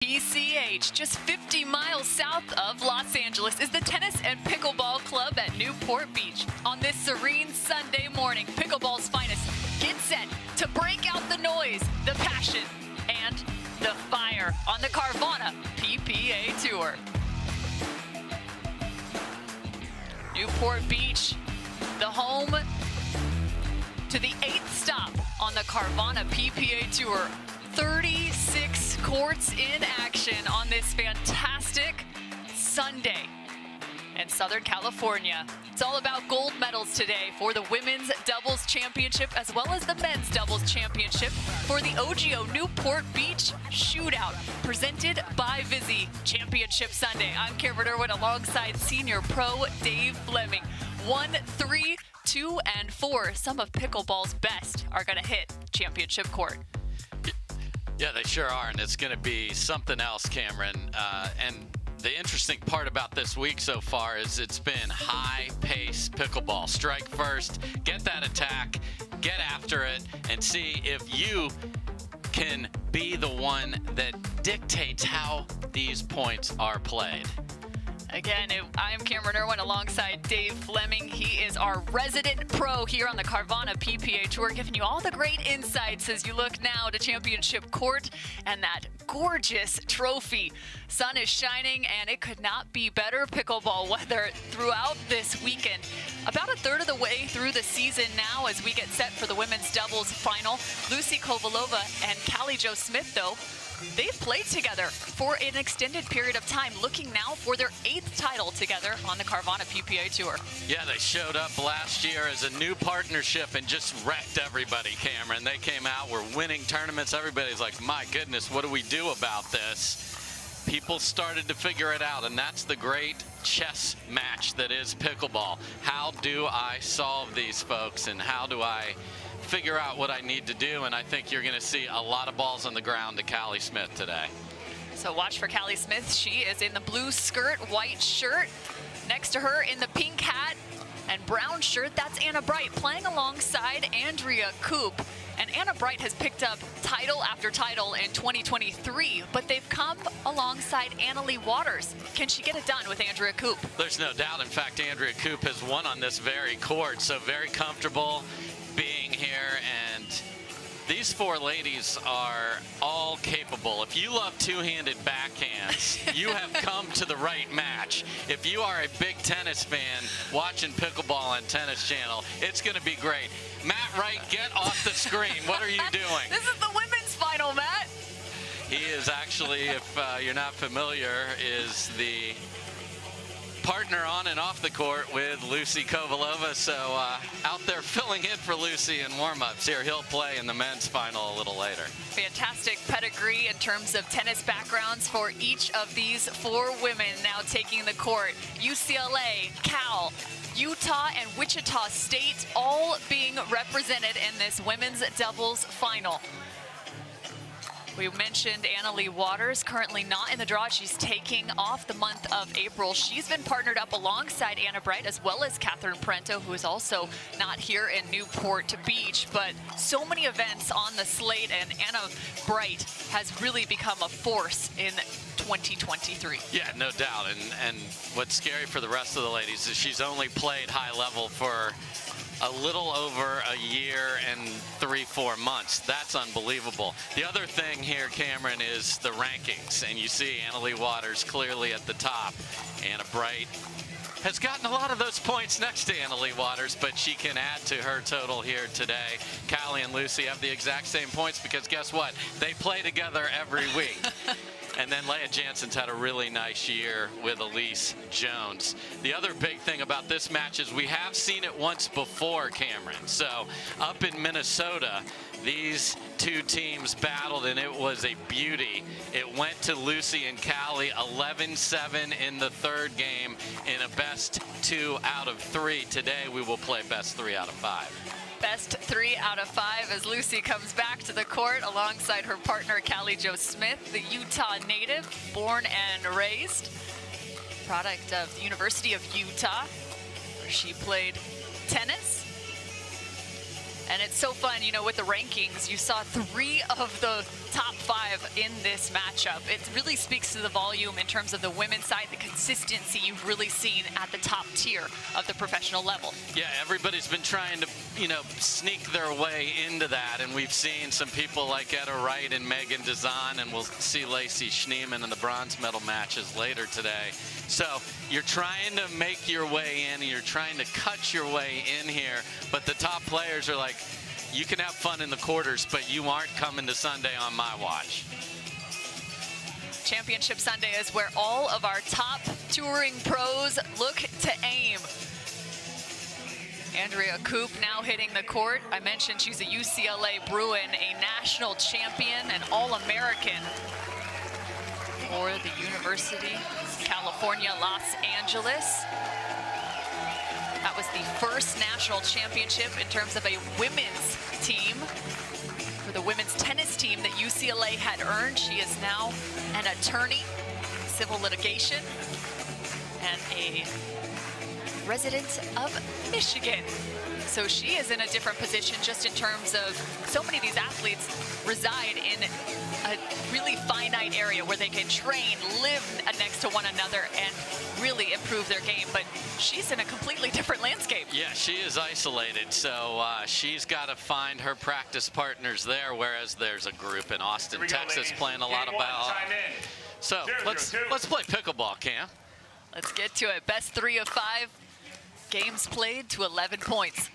PCH, just 50 miles south of Los Angeles, is the Tennis and Pickleball Club at Newport Beach. On this serene Sunday morning, pickleball's finest get set to break out the noise, the passion, and the fire on the Carvana PPA Tour. Newport Beach, the home to the 8th stop on the Carvana PPA Tour. 36 courts in action on this fantastic Sunday in Southern California. It's all about gold medals today for the Women's Doubles Championship as well as the Men's Doubles Championship for the OGIO Newport Beach Shootout, presented by Vizzy. Championship Sunday. I'm Carrot alongside senior pro Dave Fleming. 1, 3, 2, and 4. Some of pickleball's best are going to hit championship court. Yeah, they sure are, and it's going to be something else, Cameron. And the interesting part about this week so far is it's been high-pace pickleball. Strike first, get that attack, get after it, and see if you can be the one that dictates how these points are played. Again, I am Cameron Irwin alongside Dave Fleming. He is our resident pro here on the Carvana PPA Tour, giving you all the great insights as you look now to championship court and that gorgeous trophy. Sun is shining, and it could not be better pickleball weather throughout this weekend. About a third of the way through the season now as we get set for the women's doubles final. Lucy Kovalova and Callie Jo Smith, though, they've played together for an extended period of time, looking now for their 8th title together on the Carvana PPA Tour. Yeah, they showed up last year as a new partnership and just wrecked everybody, Cameron. They came out, were winning tournaments. Everybody's like, my goodness, what do we do about this? People started to figure it out, and that's the great chess match that is pickleball. How do I solve these folks, and how do I figure out what I need to do? And I think you're going to see a lot of balls on the ground to Callie Smith today. So watch for Callie Smith. She is in the blue skirt, white shirt. Next to her in the pink hat and brown shirt, that's Anna Bright playing alongside Andrea Koop. And Anna Bright has picked up title after title in 2023, but they've come alongside Annalie Waters. Can she get it done with Andrea Koop? There's no doubt. In fact, Andrea Koop has won on this very court, so very comfortable being here. And these 4 ladies are all capable. If you love two-handed backhands, you have come to the right match. If you are a big tennis fan watching pickleball on Tennis Channel, it's going to be great. Matt Wright, get off the screen. What are you doing? This is the women's final, Matt. He is actually, if you're not familiar, is the partner on and off the court with Lucy Kovalova, so out there filling in for Lucy in warm-ups here. He'll play in the men's final a little later. Fantastic pedigree in terms of tennis backgrounds for each of these 4 women now taking the court. UCLA, Cal, Utah, and Wichita State all being represented in this women's doubles final. We mentioned Annalie Waters, currently not in the draw. She's taking off the month of April. She's been partnered up alongside Anna Bright as well as Catherine Parento, who is also not here in Newport Beach. But so many events on the slate, and Anna Bright has really become a force in 2023. Yeah, no doubt. And what's scary for the rest of the ladies is she's only played high level for a little over a year and 3-4 months. That's unbelievable. The other thing here, Cameron, is the rankings. And you see Annalie Waters clearly at the top. Anna Bright has gotten a lot of those points next to Annalie Waters, but she can add to her total here today. Callie and Lucy have the exact same points because guess what? They play together every week. And then Leah Jansen's had a really nice year with Elise Jones. The other big thing about this match is we have seen it once before, Cameron. So up in Minnesota, these 2 teams battled, and it was a beauty. It went to Lucy and Callie, 11-7 in the 3rd game in a best 2 out of 3. Today we will play best 3 out of 5. Best 3 out of 5 as Lucy comes back to the court alongside her partner Callie Jo Smith, the Utah native, born and raised, product of the University of Utah, where she played tennis. And it's so fun, you know, with the rankings, you saw 3 of the top 5 in this matchup. It really speaks to the volume in terms of the women's side, the consistency you've really seen at the top tier of the professional level. Yeah, everybody's been trying to, sneak their way into that, and we've seen some people like Wright and Megan Dazan, and we'll see Lacey Schneeman in the bronze medal matches later today. So you're trying to make your way in, and you're trying to cut your way in here, but the top players are like, you can have fun in the quarters, but you aren't coming to Sunday on my watch. Championship Sunday is where all of our top touring pros look to aim. Andrea Koop now hitting the court. I mentioned she's a UCLA Bruin, a national champion, an All-American for the University of California, Los Angeles. That was the first national championship in terms of a women's team for the women's tennis team that UCLA had earned. She is now an attorney, civil litigation, and a resident of Michigan. So she is in a different position just in terms of so many of these athletes reside in a really finite area where they can train, live next to one another, and really improve their game. But she's in a completely different landscape. Yeah, she is isolated, so she's got to find her practice partners there, whereas there's a group in Austin, Texas playing a lot of ball. So let's play pickleball, Cam. Let's get to it. Best 3 of 5 games played to 11 points.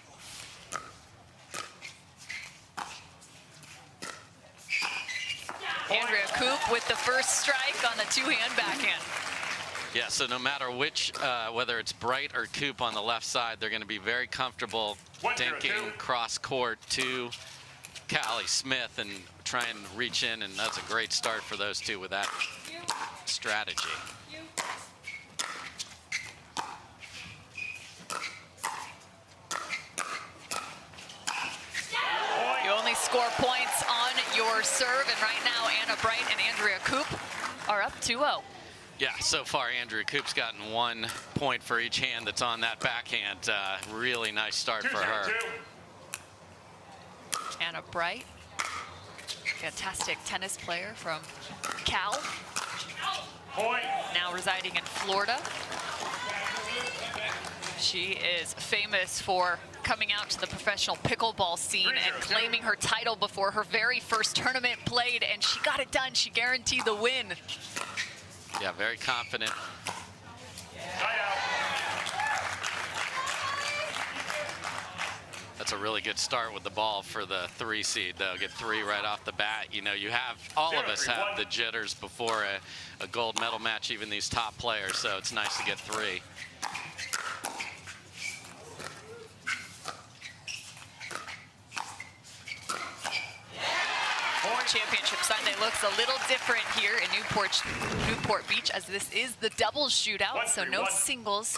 Andrea Koop with the first strike on the two-hand backhand. Yeah, so no matter which, whether it's Wright or Koop on the left side, they're going to be very comfortable dinking cross court to Callie Smith and try and reach in, and that's a great start for those two with that strategy. You only score points on your serve, and right now Anna Bright and Andrea Koop are up 2-0. Yeah, so far Andrea Koop's gotten 1 point for each hand that's on that backhand. Really nice start for her. Anna Bright, fantastic tennis player from Cal, now residing in Florida. She is famous for coming out to the professional pickleball scene and claiming her title before her very first tournament played, and she got it done. She guaranteed the win. Yeah, very confident. That's a really good start with the ball for the 3 seed. They'll get 3 right off the bat. You have, all of us have the jitters before a gold medal match, even these top players, so it's nice to get 3. Championship Sunday looks a little different here in Newport Beach, as this is the doubles shootout, so no singles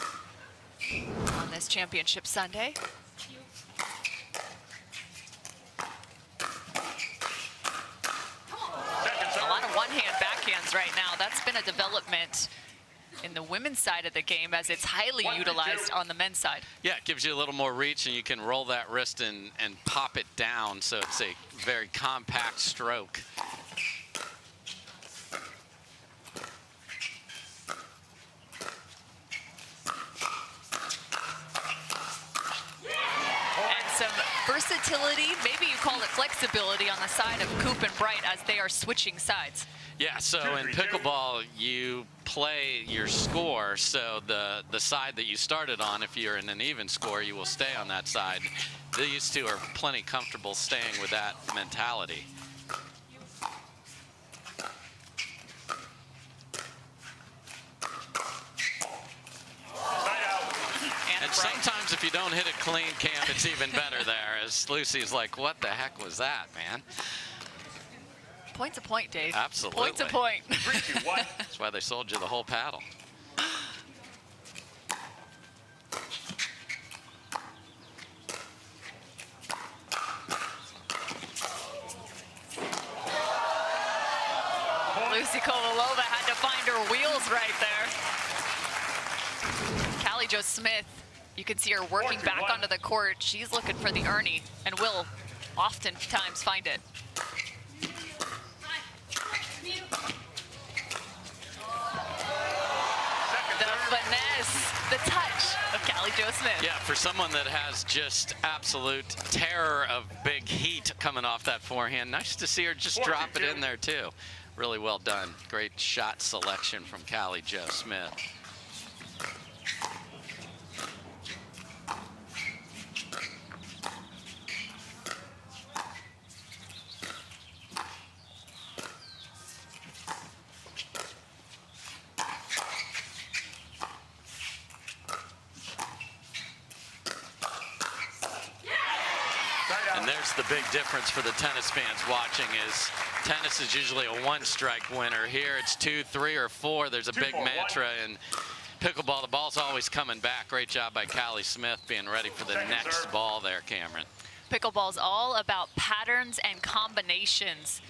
on this Championship Sunday. A lot of one-hand backhands right now. That's been a development in the women's side of the game, as it's highly utilized on the men's side. Yeah, it gives you a little more reach, and you can roll that wrist and pop it down, so it's a very compact stroke. And some versatility, maybe you call it flexibility, on the side of Koop and Wright as they are switching sides. Yeah, so in pickleball, you play your score, so the side that you started on, if you're in an even score, you will stay on that side. These two are plenty comfortable staying with that mentality. And sometimes if you don't hit it clean, Cam, it's even better there, as Lucy's like, what the heck was that, man? Point to point, Dave. Absolutely. Point to point. That's why they sold you the whole paddle. Lucy Kovalova had to find her wheels right there. Callie Jo Smith, you can see her working back onto the court. She's looking for the Ernie and will oftentimes find it. finesse, the touch of Callie Jo Smith. Yeah, for someone that has just absolute terror of big heat coming off that forehand, nice to see her just drop it in there too. Really well done. Great shot selection from Callie Jo Smith. And there's the big difference for the tennis fans watching is tennis is usually a one-strike winner. Here it's 2, 3, or 4. There's a big mantra in pickleball. The ball's always coming back. Great job by Callie Smith being ready for the next ball there, Cameron. Pickleball's all about patterns and combinations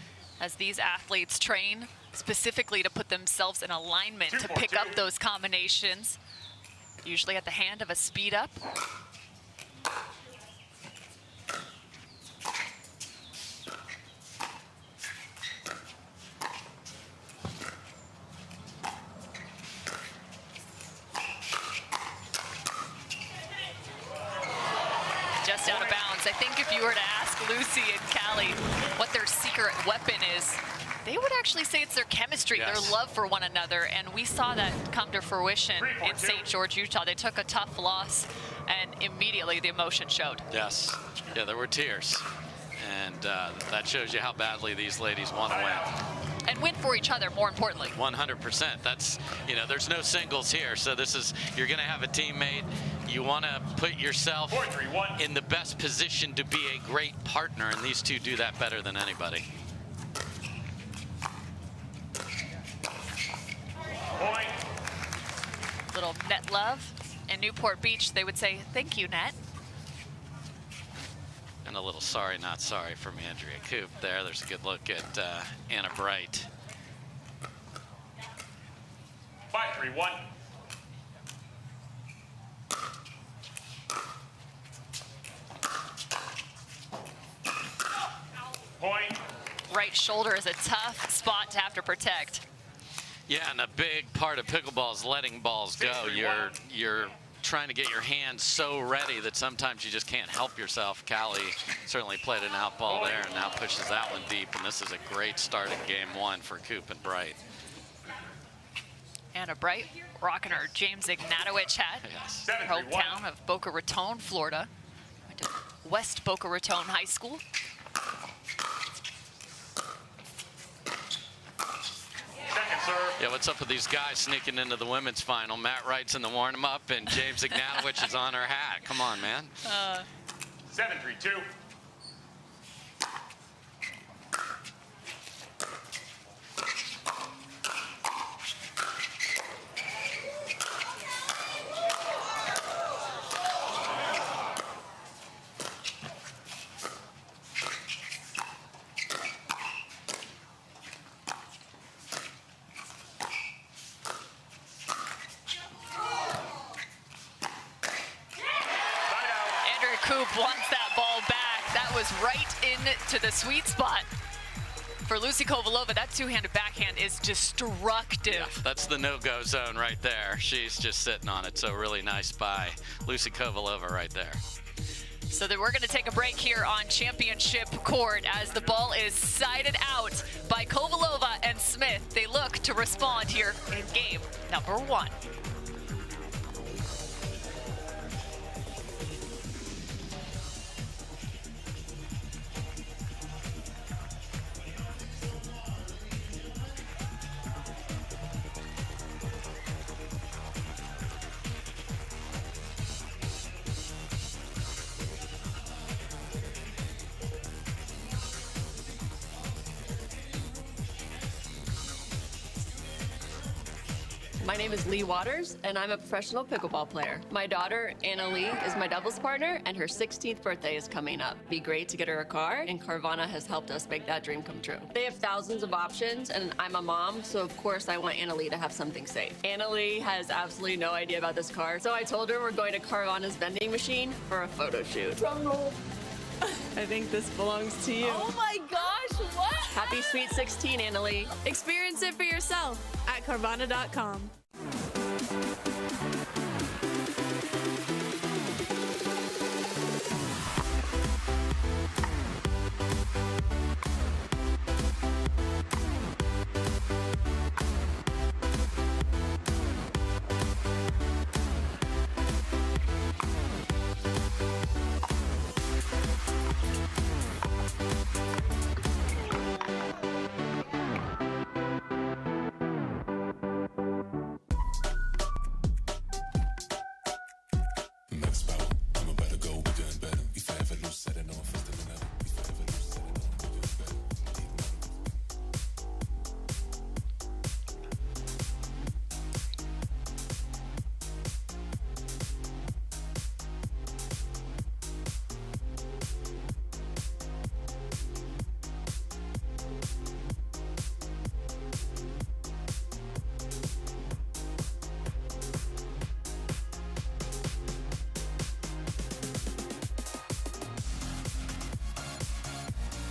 as these athletes train specifically to put themselves in alignment to pick up those combinations, usually at the hand of a speed up. Just out of bounds. I think if you were to ask Lucy and Callie what their secret weapon is, they would actually say it's their chemistry, their love for one another, and we saw that come to fruition in St. George, Utah. They took a tough loss, and immediately the emotion showed. Yes, yeah, there were tears, and that shows you how badly these ladies want to win. And win for each other, more importantly. 100%. That's, you know, there's no singles here, so this is, you're going to have a teammate. You want to put yourself in the best position to be a great partner, and these two do that better than anybody. Point. Little net love. In Newport Beach, they would say, thank you, net. And a little sorry, not sorry from Andrea Koop there. There's a good look at Anna Wright. 5-3-1. Point. Right shoulder is a tough spot to have to protect. Yeah, and a big part of pickleball is letting balls go. You're trying to get your hands so ready that sometimes you just can't help yourself. Callie certainly played an out ball there and now pushes that one deep, and this is a great start in game one for Koop and Wright. Anna Wright rocking her James Ignatowicz hat. Yes. Her hometown of Boca Raton, Florida. Went to West Boca Raton High School. Yeah, what's up with these guys sneaking into the women's final? Matt Wright's in the warm-up, and James Ignatowicz is on her hat. Come on, man. 7-3-2. Koop wants that ball back. That was right into the sweet spot for Lucy Kovalova. That two-handed backhand is destructive. Yeah, that's the no-go zone right there. She's just sitting on it, so really nice by Lucy Kovalova right there. So then we're going to take a break here on Championship Court as the ball is sided out by Kovalova and Smith. They look to respond here in game number one. My name is Lee Waters, and I'm a professional pickleball player. My daughter, Anna Lee, is my doubles partner, and her 16th birthday is coming up. It'd be great to get her a car, and Carvana has helped us make that dream come true. They have thousands of options, and I'm a mom, so of course I want Anna Lee to have something safe. Anna Lee has absolutely no idea about this car, so I told her we're going to Carvana's vending machine for a photo shoot. Drum roll. I think this belongs to you. Oh my gosh, what? Happy Sweet 16, Anna Lee. Experience it for yourself at Carvana.com.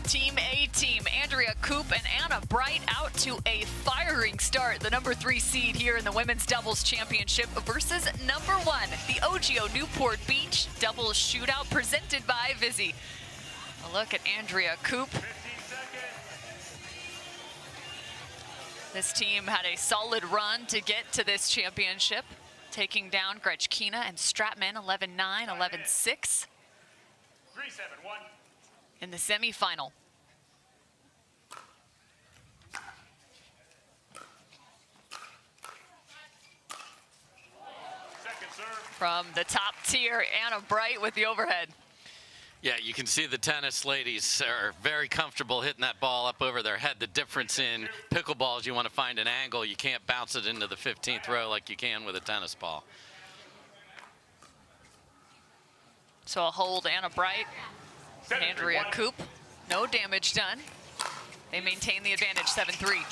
Team A team, Andrea, Koop, and Anna Wright out to a firing start. The number 3 seed here in the Women's Doubles Championship versus number 1, the OGIO Newport Beach Doubles Shootout presented by Vizzy. A look at Andrea Koop. 15 seconds. This team had a solid run to get to this championship, taking down Grechkina and Stratman 11-9, 11-6 3-7-1. in the semifinal. Second serve. From the top tier, Anna Wright with the overhead. Yeah, you can see the tennis ladies are very comfortable hitting that ball up over their head. The difference in pickleball is you want to find an angle. You can't bounce it into the 15th row like you can with a tennis ball. So a hold, Anna Wright, 7-3-1. Andrea Koop. No damage done. They maintain the advantage, 7-3.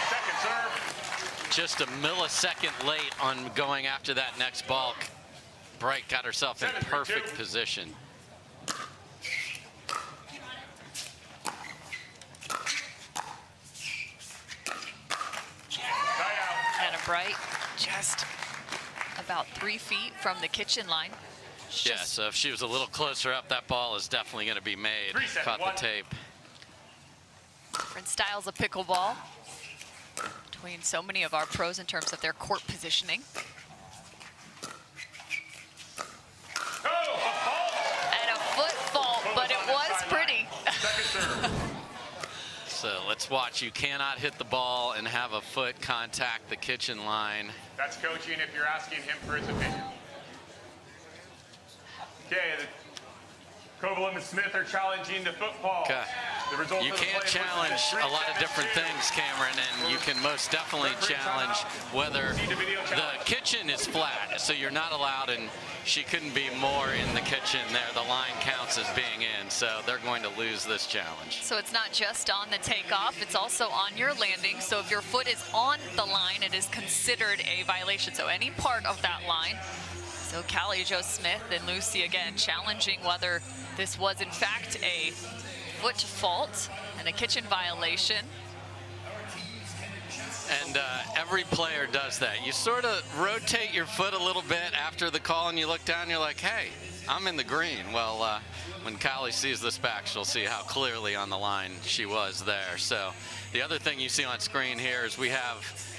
Second serve. Just a millisecond late on going after that next ball. Bright got herself in 7-3-2. perfect position. Tie Anna Wright just about 3 feet from the kitchen line. Yeah, so if she was a little closer up, that ball is definitely going to be made. 3-7-1. Caught the tape. Different styles of pickleball between so many of our pros in terms of their court positioning. Oh, a fault. And a foot fault, but it was pretty. Second serve. So let's watch. You cannot hit the ball and have a foot contact the kitchen line. That's coaching if you're asking him for his opinion. Okay, the Kovalova and Smith are challenging the football. Okay. The result You of the can't play challenge was a lot of different 3-7-2. things, Cameron, and you can most definitely challenge whether the kitchen is flat, so you're not allowed, and she couldn't be more in the kitchen there. The line counts as being in, so they're going to lose this challenge. So it's not just on the takeoff, it's also on your landing. So if your foot is on the line, it is considered a violation. So any part of that line. So Callie, Joe Smith, and Lucy again challenging whether this was in fact a foot fault and a kitchen violation. And every player does that. You sort of rotate your foot a little bit after the call, and you look down, you're like, hey, I'm in the green. Well, when Callie sees this back, she'll see how clearly on the line she was there. So the other thing you see on screen here is we have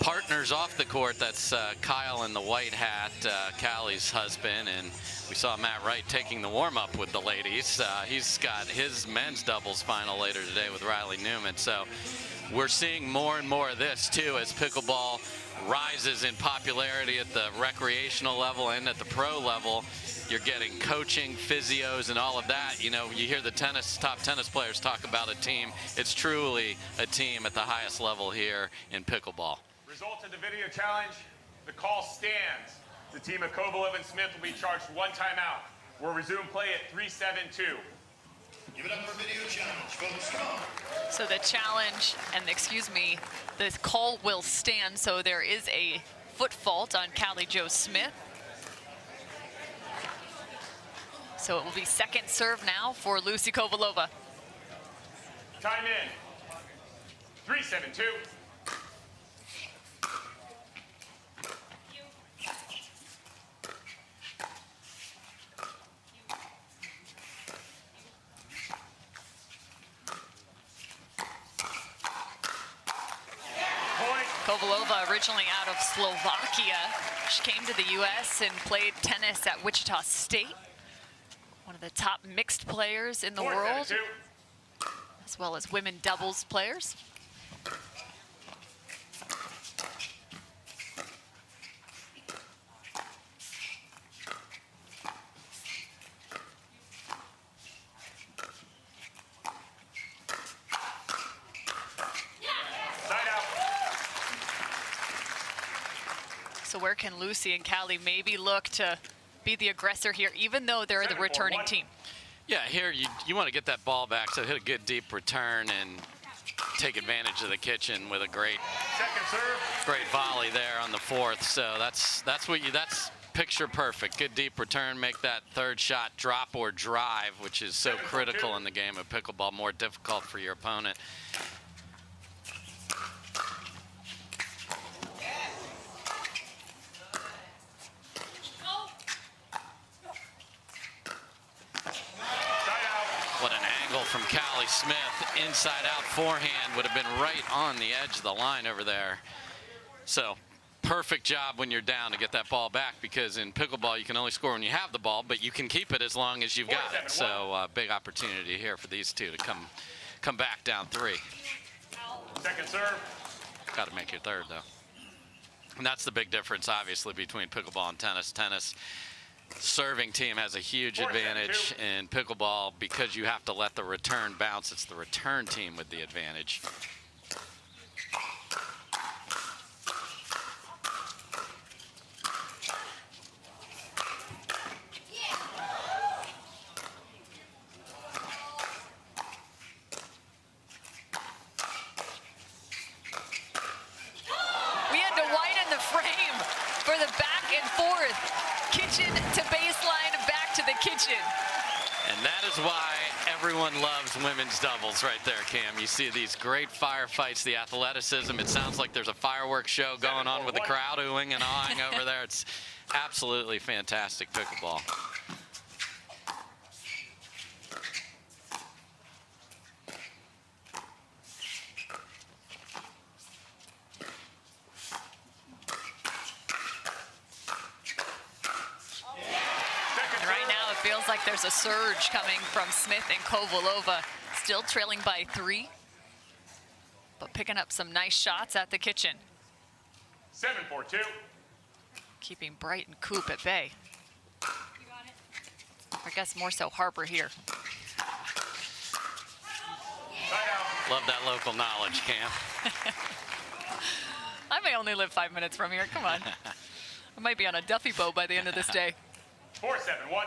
partners off the court. That's Kyle in the white hat, Callie's husband, and we saw Matt Wright taking the warm-up with the ladies. He's got his men's doubles final later today with Riley Newman. So we're seeing more and more of this too as pickleball rises in popularity at the recreational level and at the pro level. You're getting coaching, physios, and all of that. You know, you hear the top tennis players talk about a team. It's truly a team at the highest level here in pickleball. Result of the video challenge, the call stands. The team of Kovalova and Smith will be charged 1 timeout. We'll resume play at 3-7-2. Give it up for video challenge, folks. Come on. So the challenge, and excuse me, the call will stand. So there is a foot fault on Callie Joe Smith. So it will be second serve now for Lucy Kovalova. Time in. 3-7-2. Kovalova, originally out of Slovakia. She came to the U.S. and played tennis at Wichita State. One of the top mixed players in the world, as well as women doubles players. So where can Lucy and Callie maybe look to be the aggressor here, even though they're the returning team? Yeah, here you want to get that ball back, so hit a good deep return and take advantage of the kitchen with a great volley there on the fourth. So that's picture perfect. Good deep return, make that third shot drop or drive, which is so critical in the game of pickleball, more difficult for your opponent. What an angle from Callie Smith. Inside out forehand would have been right on the edge of the line over there. So perfect job when you're down to get that ball back, because in pickleball you can only score when you have the ball, but you can keep it as long as you've got it. So big opportunity here for these two to come back down 3. Second serve. Got to make your third though. And that's the big difference obviously between pickleball and tennis. Tennis serving team has a huge advantage in pickleball because you have to let the return bounce. It's the return team with the advantage. We had to widen the frame for the back and forth. Kitchen to baseline, back to the kitchen. And that is why everyone loves women's doubles right there, Cam. You see these great firefights, the athleticism. It sounds like there's a fireworks show going on with the crowd oohing and awing over there. It's absolutely fantastic pickleball. Feels like there's a surge coming from Smith and Kovalova, still trailing by 3, but picking up some nice shots at the kitchen. 7-4-2. Keeping Wright and Koop at bay. I guess more so Harper here. Love that local knowledge, Cam. I may only live 5 minutes from here. Come on. I might be on a Duffy boat by the end of this day. 4-7-1.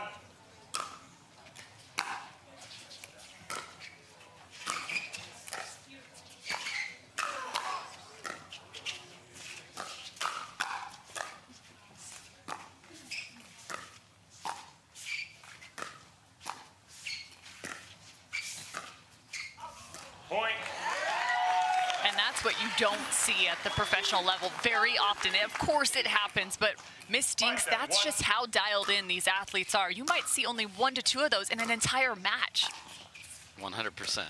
Point. And that's what you don't see at the professional level very often. Of course it happens, but Miss Dinks, that's just how dialed in these athletes are. You might see only 1 to 2 of those in an entire match. 100%.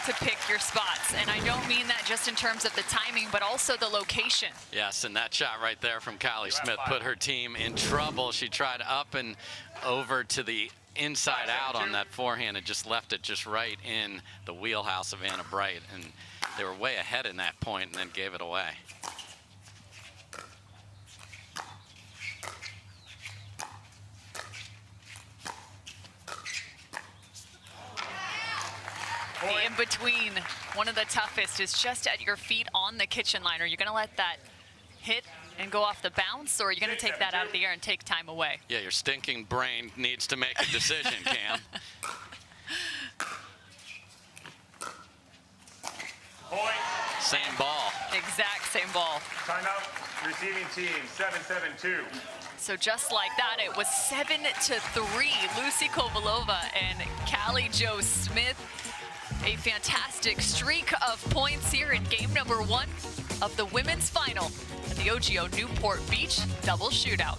To pick your spots, and I don't mean that just in terms of the timing, but also the location. Yes, and that shot right there from Callie Smith put her team in trouble. She tried up and over to the inside out on that forehand and just left it just right in the wheelhouse of Anna Bright, and they were way ahead in that point and then gave it away. The in-between, one of the toughest, is just at your feet on the kitchen line. Are you going to let that hit and go off the bounce, or are you going to take that out of the air and take time away? Yeah, your stinking brain needs to make a decision, Cam. Point. Same ball. Exact same ball. Timeout. receiving team 7-7-2. So just like that, it was 7-3. Lucy Kovalova and Callie Jo Smith. A fantastic streak of points here in game number 1 of the women's final at the OGIO Newport Beach double shootout.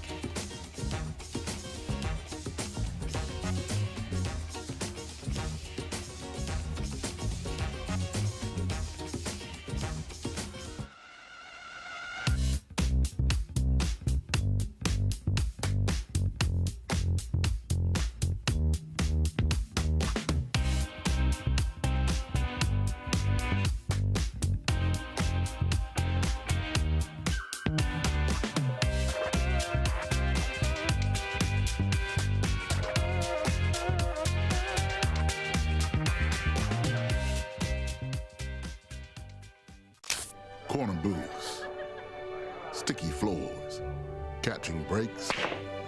Corner booths, sticky floors, catching breaks,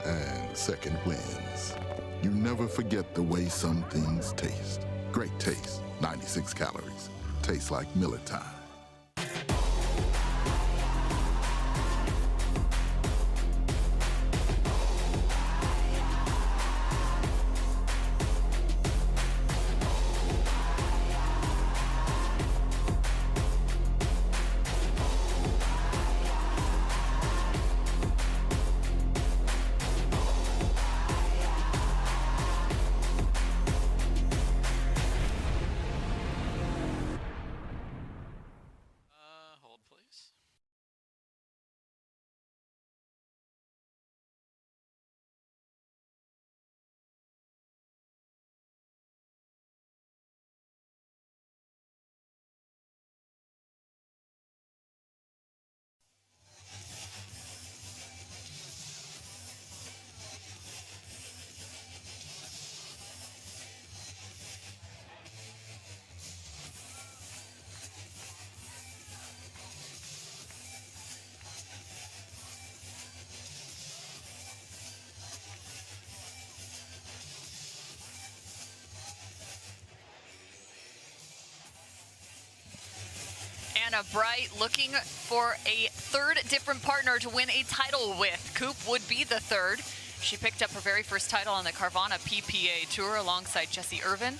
and second wins. You never forget the way some things taste. Great taste, 96 calories. Tastes like Miller time. Hold, please. Anna Wright looking for a third different partner to win a title with. Koop would be the third. She picked up her very first title on the Carvana PPA Tour alongside Jessie Irvin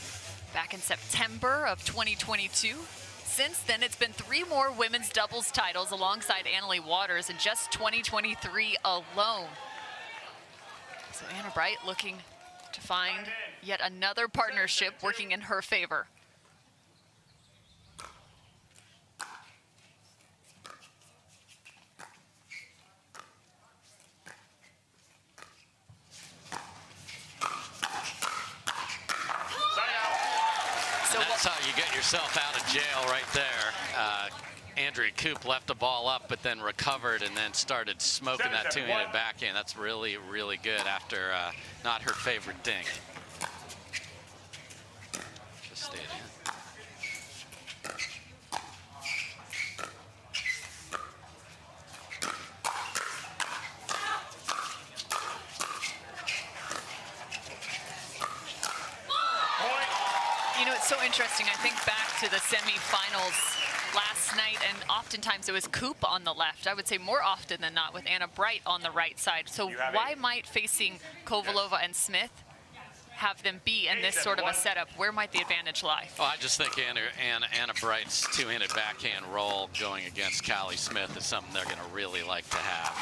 back in September of 2022. Since then, it's been 3 more women's doubles titles alongside Annalie Waters in just 2023 alone. So Anna Wright looking to find yet another partnership working in her favor. And that's how you get yourself out of jail right there. Andrea Koop left the ball up, but then recovered and then started smoking that two-handed backhand. That's really, really good after not her favorite dink. Just stayed in. You know, it's so interesting. I think back to the semifinals last night, and oftentimes it was Koop on the left. I would say more often than not with Anna Wright on the right side. So why might facing Kovalova and Smith have them be in this sort of a setup? Where might the advantage lie? Oh, I just think Anna Bright's two-handed backhand roll going against Callie Smith is something they're going to really like to have.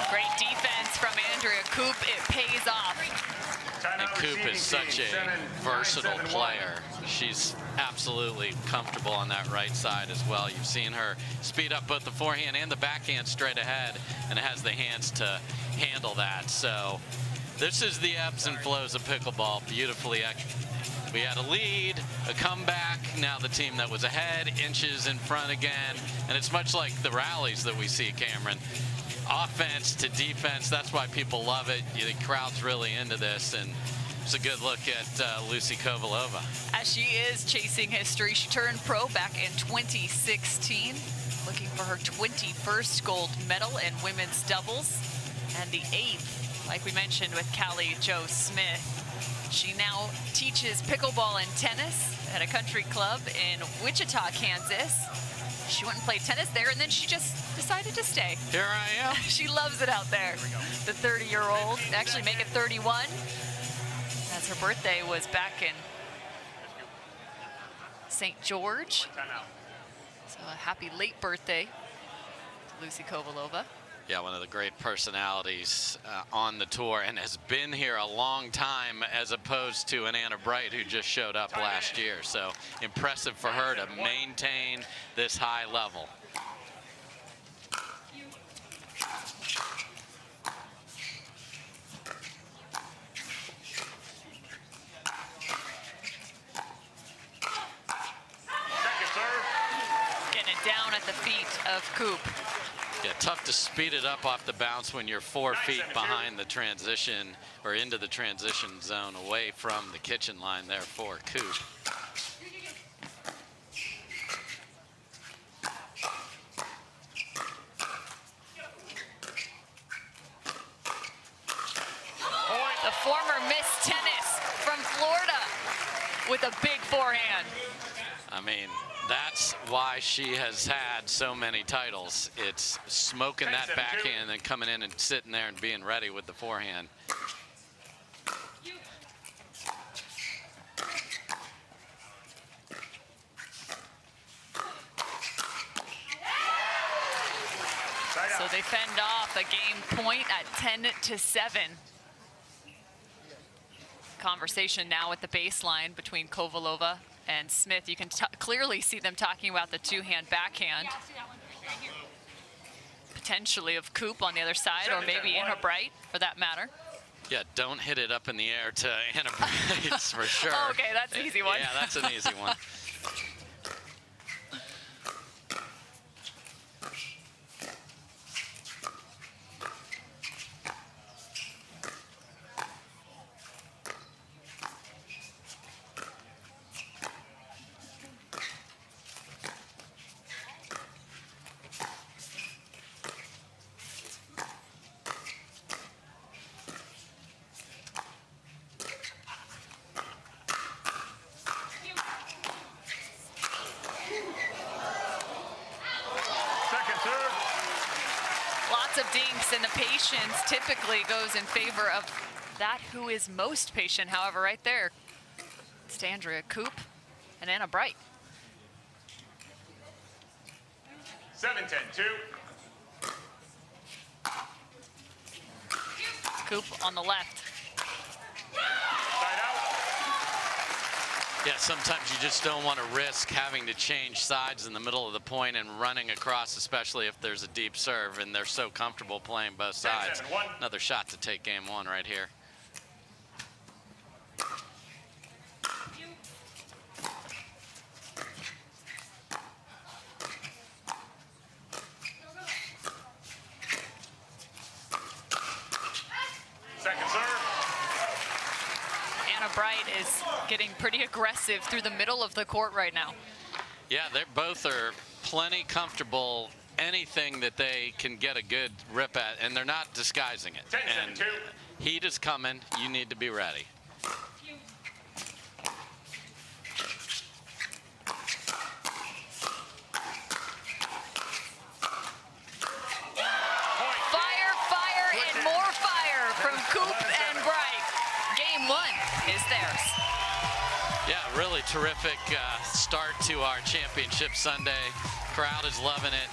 Great defense from Andrea Koop. It pays off. And Koop is such a versatile player. She's absolutely comfortable on that right side as well. You've seen her speed up both the forehand and the backhand straight ahead, and has the hands to handle that. So this is the ebbs and flows of pickleball. Beautifully, we had a lead, a comeback. Now the team that was ahead inches in front again, and it's much like the rallies that we see, Cameron. Offense to defense, that's why people love it. The crowd's really into this, and it's a good look at Lucy Kovalova. As she is chasing history, she turned pro back in 2016, looking for her 21st gold medal in women's doubles, and the 8th, like we mentioned, with Callie Jo Smith. She now teaches pickleball and tennis at a country club in Wichita, Kansas. She went and played tennis there, and then she just decided to stay. Here I am. She loves it out there. The 30-year-old, actually make it 31, as her birthday was back in St. George. So a happy late birthday to Lucy Kovalova. Yeah, one of the great personalities on the tour, and has been here a long time, as opposed to an Anna Wright who just showed up last year. So impressive for her to maintain this high level. Second serve. Getting it down at the feet of Koop. Yeah, tough to speed it up off the bounce when you're 4 feet behind the transition, or into the transition zone, away from the kitchen line there for Koop. The former Miss Tennis from Florida with a big forehand. I mean, that's why she has had so many titles. It's smoking that backhand and coming in and sitting there and being ready with the forehand. So they fend off a game point at 10-7. Conversation now at the baseline between Kovalova and Smith. You can clearly see them talking about the two-hand backhand. Potentially of Koop on the other side, or maybe Anna Wright for that matter. Yeah, don't hit it up in the air to Anna Wright for sure. Oh, okay, that's an easy one. Yeah, that's an easy one. Lots of dinks, and the patience typically goes in favor of that who is most patient. However, right there, it's Andrea, Koop, and Anna Wright. 7-10-2. Koop on the left. Side out. Yeah, sometimes you just don't want to risk having to change sides in the middle of the point and running across, especially if there's a deep serve and they're so comfortable playing both sides. 10-7-1. Another shot to take game one right here. Second serve. Anna Wright is getting pretty aggressive through the middle of the court right now. Yeah, they both are plenty comfortable. Anything that they can get a good rip at, and they're not disguising it. 10-7-2. And heat is coming. You need to be ready. Fire, fire, and more fire from Koop and Wright. Game one is theirs. Yeah, really terrific start to our championship Sunday. Crowd is loving it.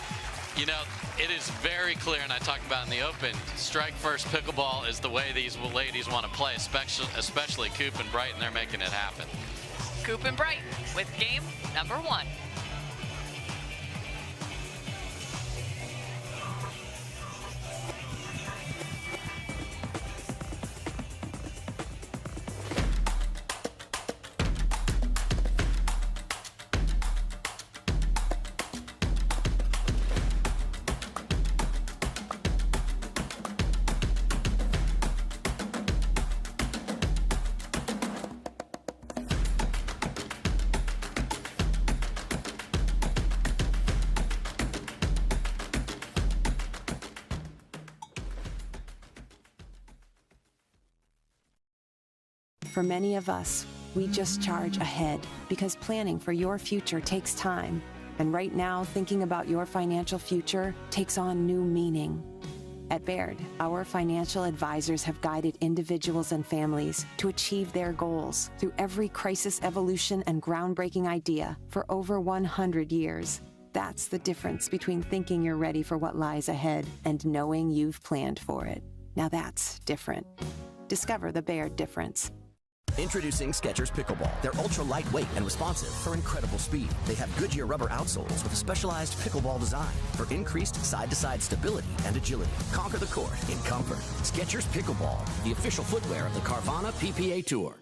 You know, it is very clear, and I talked about in the open, strike first pickleball is the way these ladies want to play, especially Koop and Wright, and they're making it happen. Koop and Wright with game number one. For many of us, we just charge ahead because planning for your future takes time. And right now, thinking about your financial future takes on new meaning. At Baird, our financial advisors have guided individuals and families to achieve their goals through every crisis evolution and groundbreaking idea for over 100 years. That's the difference between thinking you're ready for what lies ahead and knowing you've planned for it. Now that's different. Discover the Baird difference. Introducing Skechers Pickleball. They're ultra lightweight and responsive for incredible speed. They have Goodyear rubber outsoles with a specialized pickleball design for increased side-to-side stability and agility. Conquer the court in comfort. Skechers Pickleball, the official footwear of the Carvana PPA Tour.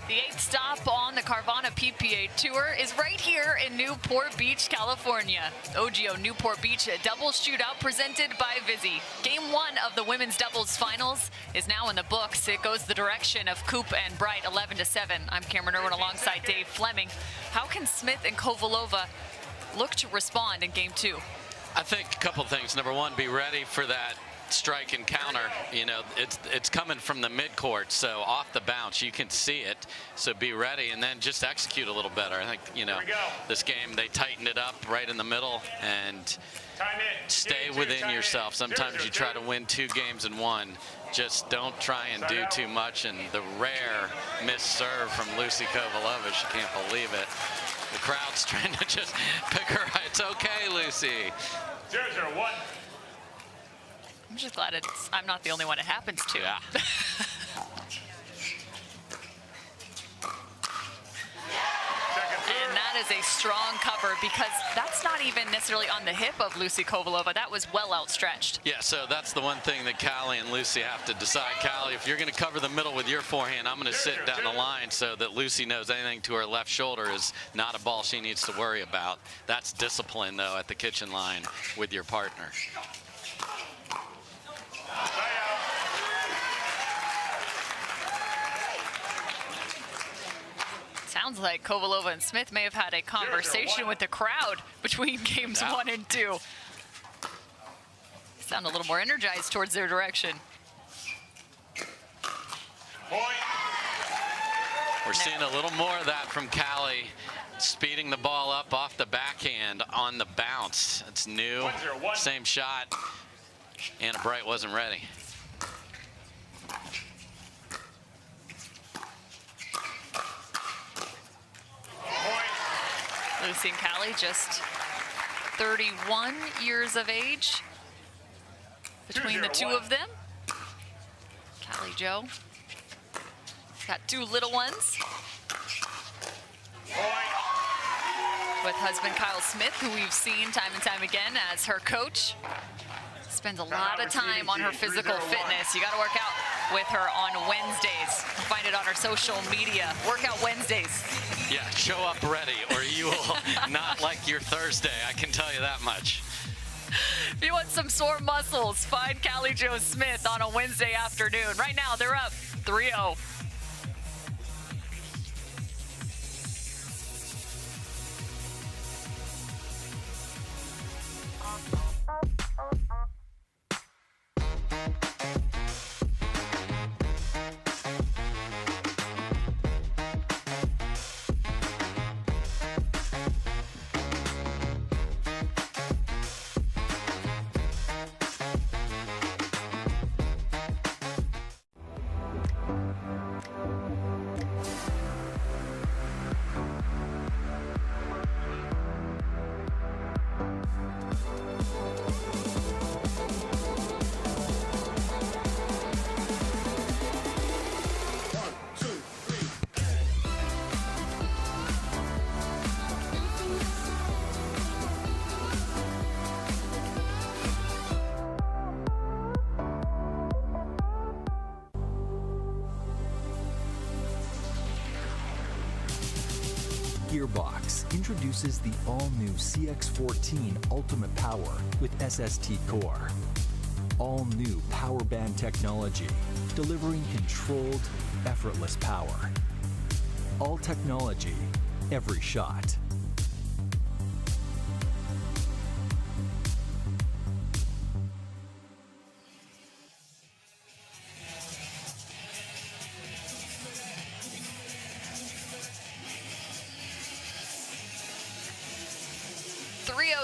The 8th stop on the Carvana PPA Tour is right here in Newport Beach, California. OGIO Newport Beach doubles shootout presented by Vizzy. Game 1 of the women's doubles finals is now in the books. It goes the direction of Koop and Wright, 11-7. I'm Cameron Irwin alongside Dave Fleming. How can Smith and Kovalova look to respond in Game 2? I think a couple things. Number one, be ready for that strike and counter. You know, it's coming from the midcourt, so off the bounce you can see it, so be ready and then just execute a little better. I think, you know, this game they tightened it up right in the middle and stay within yourself. Sometimes you try to win 2 games in 1. Just don't try and do too much. And the rare missed serve from Lucy Kovalova, she can't believe it. The crowd's trying to just pick her. It's okay, Lucy. 0-0-1. I'm just glad I'm not the only one it happens to. Yeah. And that is a strong cover because that's not even necessarily on the hip of Lucy Kovalova. That was well outstretched. Yeah, so that's the one thing that Callie and Lucy have to decide. Callie, if you're going to cover the middle with your forehand, I'm going to sit down the line so that Lucy knows anything to her left shoulder is not a ball she needs to worry about. That's discipline, though, at the kitchen line with your partner. Sounds like Kovalova and Smith may have had a conversation with the crowd between games 1 and 2. Sound a little more energized towards their direction. We're seeing a little more of that from Callie, speeding the ball up off the backhand on the bounce. It's new, same shot. Anna Bright wasn't ready. Lucy and Callie, just 31 years of age between the two of them. Callie Jo got 2 little ones. With husband Kyle Smith, who we've seen time and time again as her coach. Spends a lot of time on her physical fitness. You got to work out with her on Wednesdays. Find it on her social media. Workout Wednesdays. Yeah, show up ready or you will not like your Thursday. I can tell you that much. If you want some sore muscles, find Callie Jo Smith on a Wednesday afternoon. Right now, they're up 3-0. Gearbox introduces the all-new CX-14 Ultimate Power with SST Core. All-new power band technology, delivering controlled, effortless power. All technology, every shot.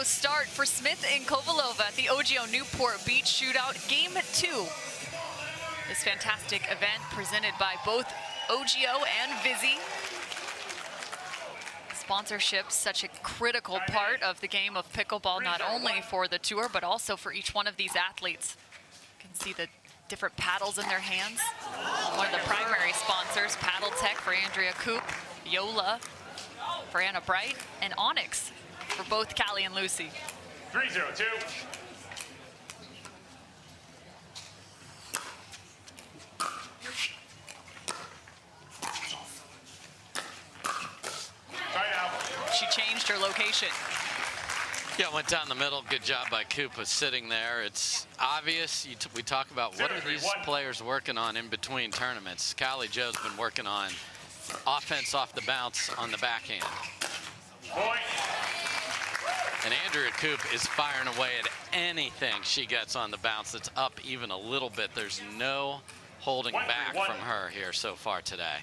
Start for Smith and Kovalova at the OGIO Newport Beach Shootout Game 2. This fantastic event presented by both OGIO and Vizzy. Sponsorship, such a critical part of the game of pickleball, not only for the tour, but also for each one of these athletes. You can see the different paddles in their hands. One of the primary sponsors, Paddle Tech for Andrea Koop, Yola for Anna Wright, and Onyx for both Callie and Lucy. 3-0-2. She changed her location. Yeah, went down the middle. Good job by Koop of sitting there. It's obvious. We talk about what are these players working on in between tournaments. Callie Joe's been working on offense off the bounce on the backhand. Point. And Andrea Koop is firing away at anything she gets on the bounce that's up even a little bit. There's no holding back from her here so far today.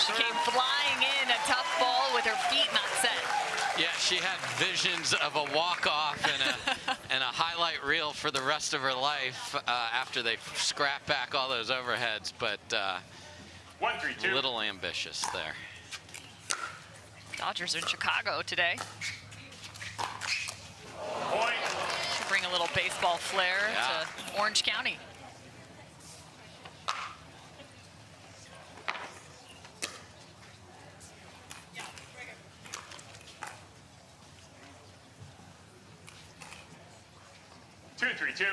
She came flying in, a tough ball with her feet not set. Yeah, she had visions of a walk-off and a highlight reel for the rest of her life after they scrapped back all those overheads, but a little ambitious there. Dodgers are in Chicago today. Point. To bring a little baseball flair to Orange County. Two, 3-2.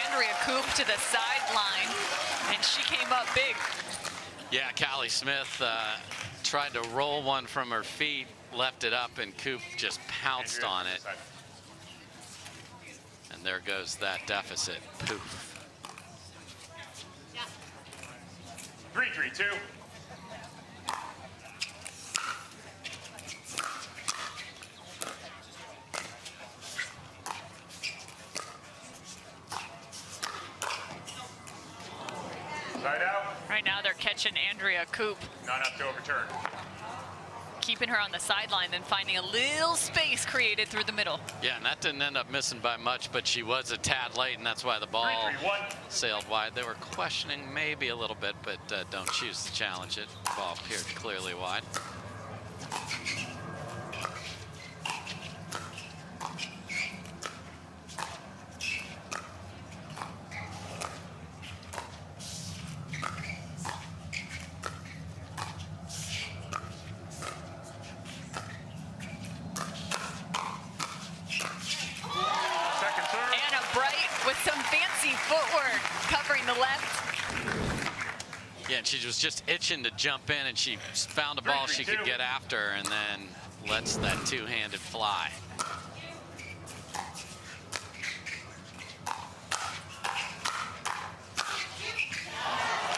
Andrea Koop to the sideline, and she came up big. Yeah, Callie Smith tried to roll one from her feet, left it up, and Koop just pounced on it. And there goes that deficit. Poof. 3-3-2. Right now they're catching Andrea Koop. Not up to overturn. Keeping her on the sideline, then finding a little space created through the middle. Yeah, and that didn't end up missing by much, but she was a tad late, and that's why the ball sailed wide. They were questioning maybe a little bit, but don't choose to challenge it. The ball appeared clearly wide. Footwork covering the left. Yeah, and she was just itching to jump in, and she found a ball she could get after, and then lets that two-handed fly.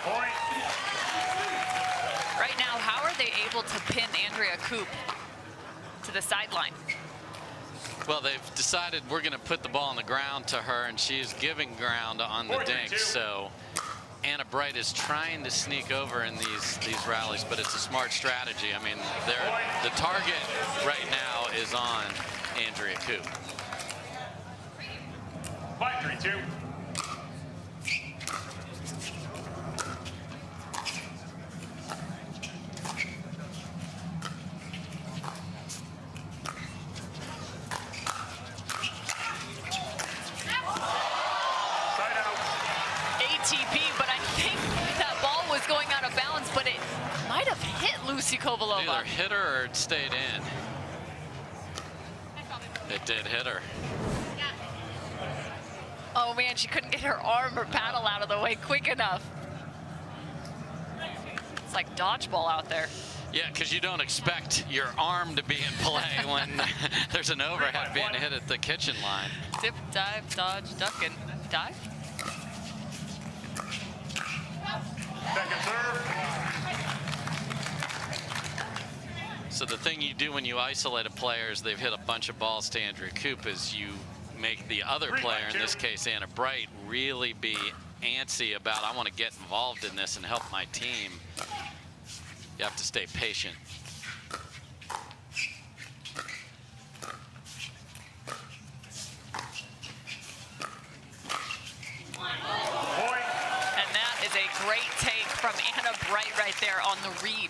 Point. Right now, how are they able to pin Andrea Koop to the sideline? Well, they've decided we're going to put the ball on the ground to her, and she's giving ground on the dink. So Anna Bright is trying to sneak over in these rallies, but it's a smart strategy. I mean, the target right now is on Andrea Koop. 5-3-2. Kovalova. Either hit her or it stayed in. It did hit her. Oh man, she couldn't get her arm or paddle out of the way quick enough. It's like dodgeball out there. Yeah, because you don't expect your arm to be in play when there's an overhead being hit at the kitchen line. Dip, dive, dodge, duck, and dive. Second serve. So the thing you do when you isolate a player is they've hit a bunch of balls to Andrea Koop is you make the other player, in this case Anna Bright, really be antsy about, I want to get involved in this and help my team. You have to stay patient. And that is a great take from Anna Bright right there on the read.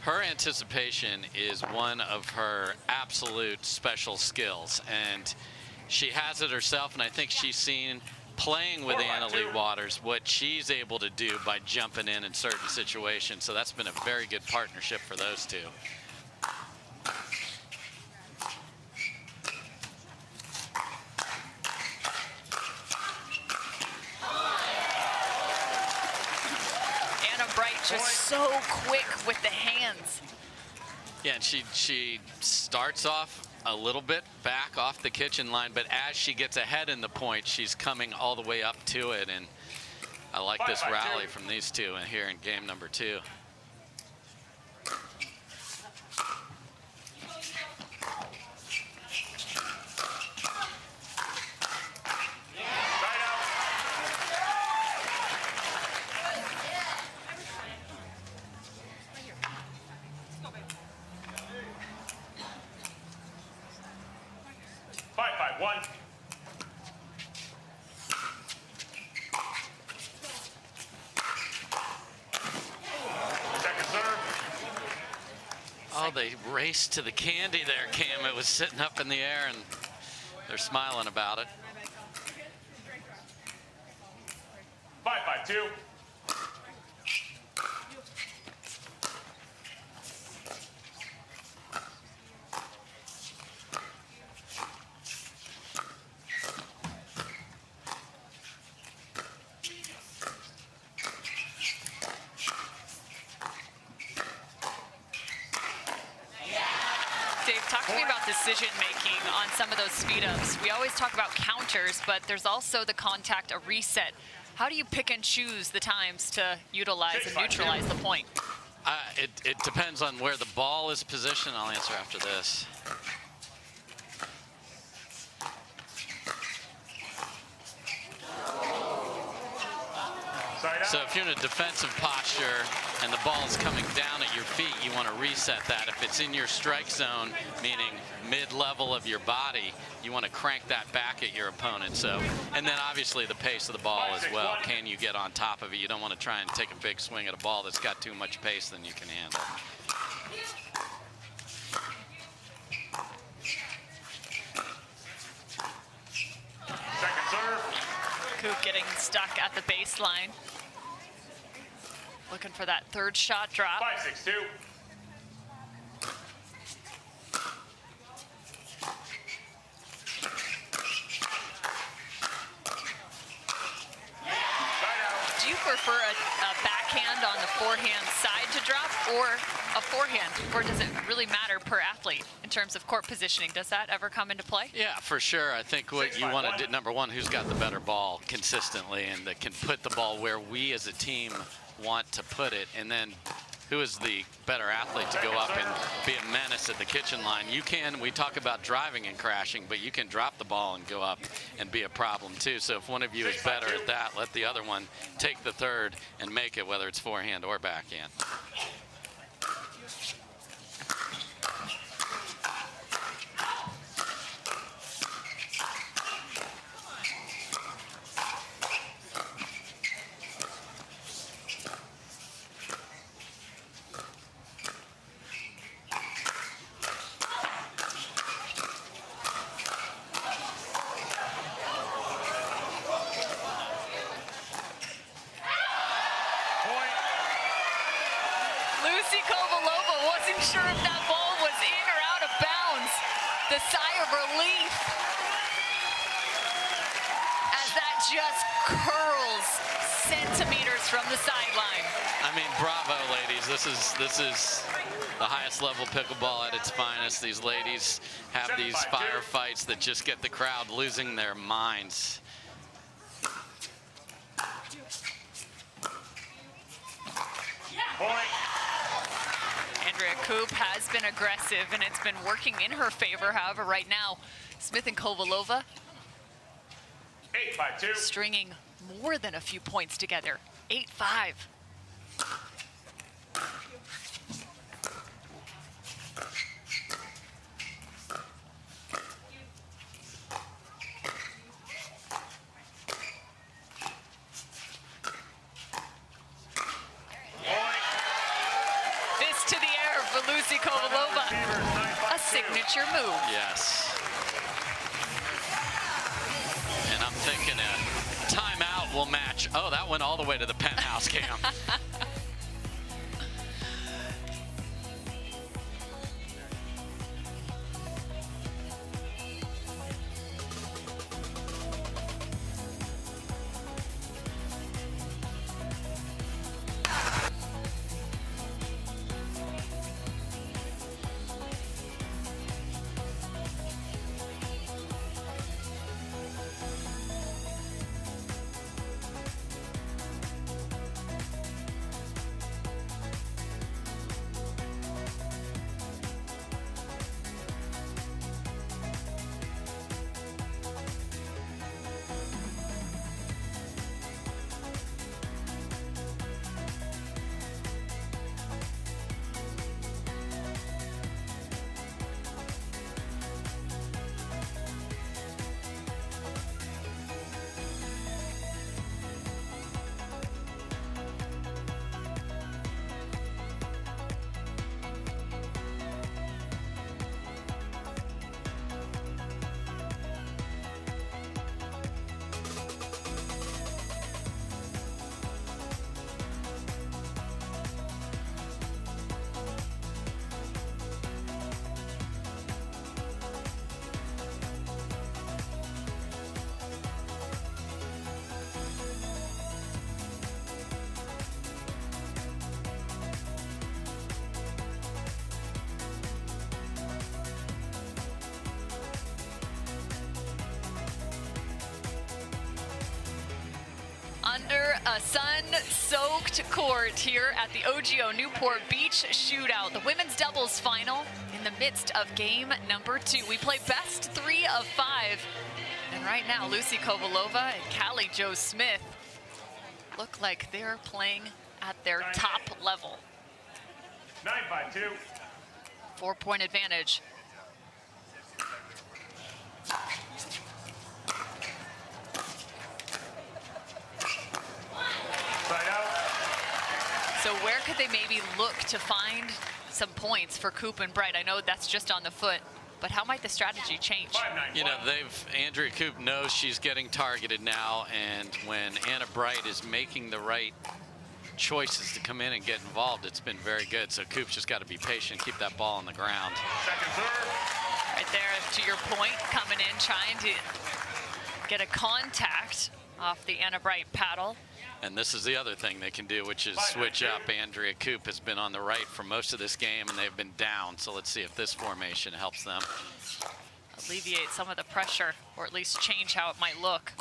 Her anticipation is one of her absolute special skills, and she has it herself, and I think she's seen playing with Anna Leigh Waters what she's able to do by jumping in certain situations. So that's been a very good partnership for those two. Just so quick with the hands. Yeah, and she starts off a little bit back off the kitchen line, but as she gets ahead in the point, she's coming all the way up to it. And I like this rally from these two here in game number 2. They raced to the candy there, Cam. It was sitting up in the air, and they're smiling about it. 5-5-2. Decision-making on some of those speed-ups. We always talk about counters, but there's also the contact, a reset. How do you pick and choose the times to utilize and neutralize the point? It depends on where the ball is positioned. I'll answer after this. So if you're in a defensive posture and the ball is coming down at your feet, you want to reset that. If it's in your strike zone, meaning mid-level of your body, you want to crank that back at your opponent. So, and then obviously the pace of the ball as well. Can you get on top of it? You don't want to try and take a big swing at a ball that's got too much pace than you can handle. Second serve. Koop getting stuck at the baseline. Looking for that third shot drop. 5-6-2. Do you prefer a backhand on the forehand side to drop or a forehand? Or does it really matter per athlete in terms of court positioning? Does that ever come into play? Yeah, for sure. I think what you want to do, number one, who's got the better ball consistently and that can put the ball where we as a team want to put it, and then who is the better athlete to go up and be a menace at the kitchen line. You can, we talk about driving and crashing, but you can drop the ball and go up and be a problem too. So if one of you is better at that, let the other one take the third and make it, whether it's forehand or backhand. Kovalova wasn't sure if that ball was in or out of bounds. The sigh of relief as that just curls centimeters from the sideline. I mean, bravo, ladies. This is the highest level pickleball at its finest. These ladies have these firefights that just get the crowd losing their minds. Andrea Koop has been aggressive, and it's been working in her favor. However, right now, Smith and Kovalova 8-5-2. stringing more than a few points together. 8-5. This to the air for Kovalova. A signature move. Yes. And I'm thinking a timeout will match. Oh, that went all the way to the penthouse cam. Under a sun-soaked court here at the OGIO Newport Beach Shootout, the women's doubles final in the midst of game number 2. We play best 3 of 5, and right now Kovalova and Callie Jo Smith look like they're playing at their top level. 9-5-2. 4-point advantage. So where could they maybe look to find some points for Koop and Wright? I know that's just on the foot, but how might the strategy change? You know, Andrea Koop knows she's getting targeted now, and when Anna Bright is making the right choices to come in and get involved, it's been very good. So Koop's just got to be patient, keep that ball on the ground. Second serve. Right there, to your point, coming in, trying to get a contact off the Anna Bright paddle. And this is the other thing they can do, which is switch up. Andrea Koop has been on the right for most of this game, and they've been down. So let's see if this formation helps them Alleviate some of the pressure, or at least change how it might look.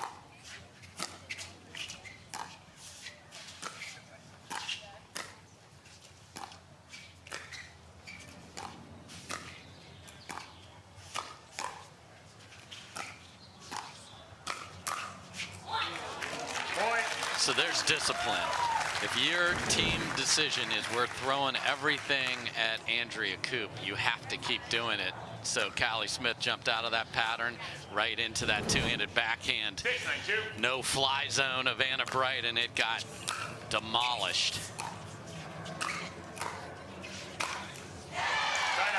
So there's discipline. If your team decision is we're throwing everything at Andrea Koop, you have to keep doing it. So Callie Smith jumped out of that pattern right into that two-handed backhand. No fly zone of Anna Bright, and it got demolished.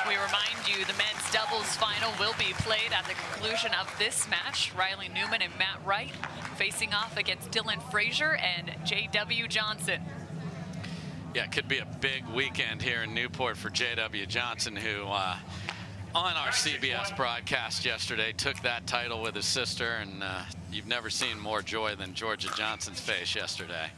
We remind you the men's doubles final will be played at the conclusion of this match. Riley Newman and Matt Wright facing off against Dylan Frazier and J.W. Johnson. Yeah, it could be a big weekend here in Newport for J.W. Johnson, who on our CBS broadcast yesterday took that title with his sister, and you've never seen more joy than Georgia Johnson's face yesterday.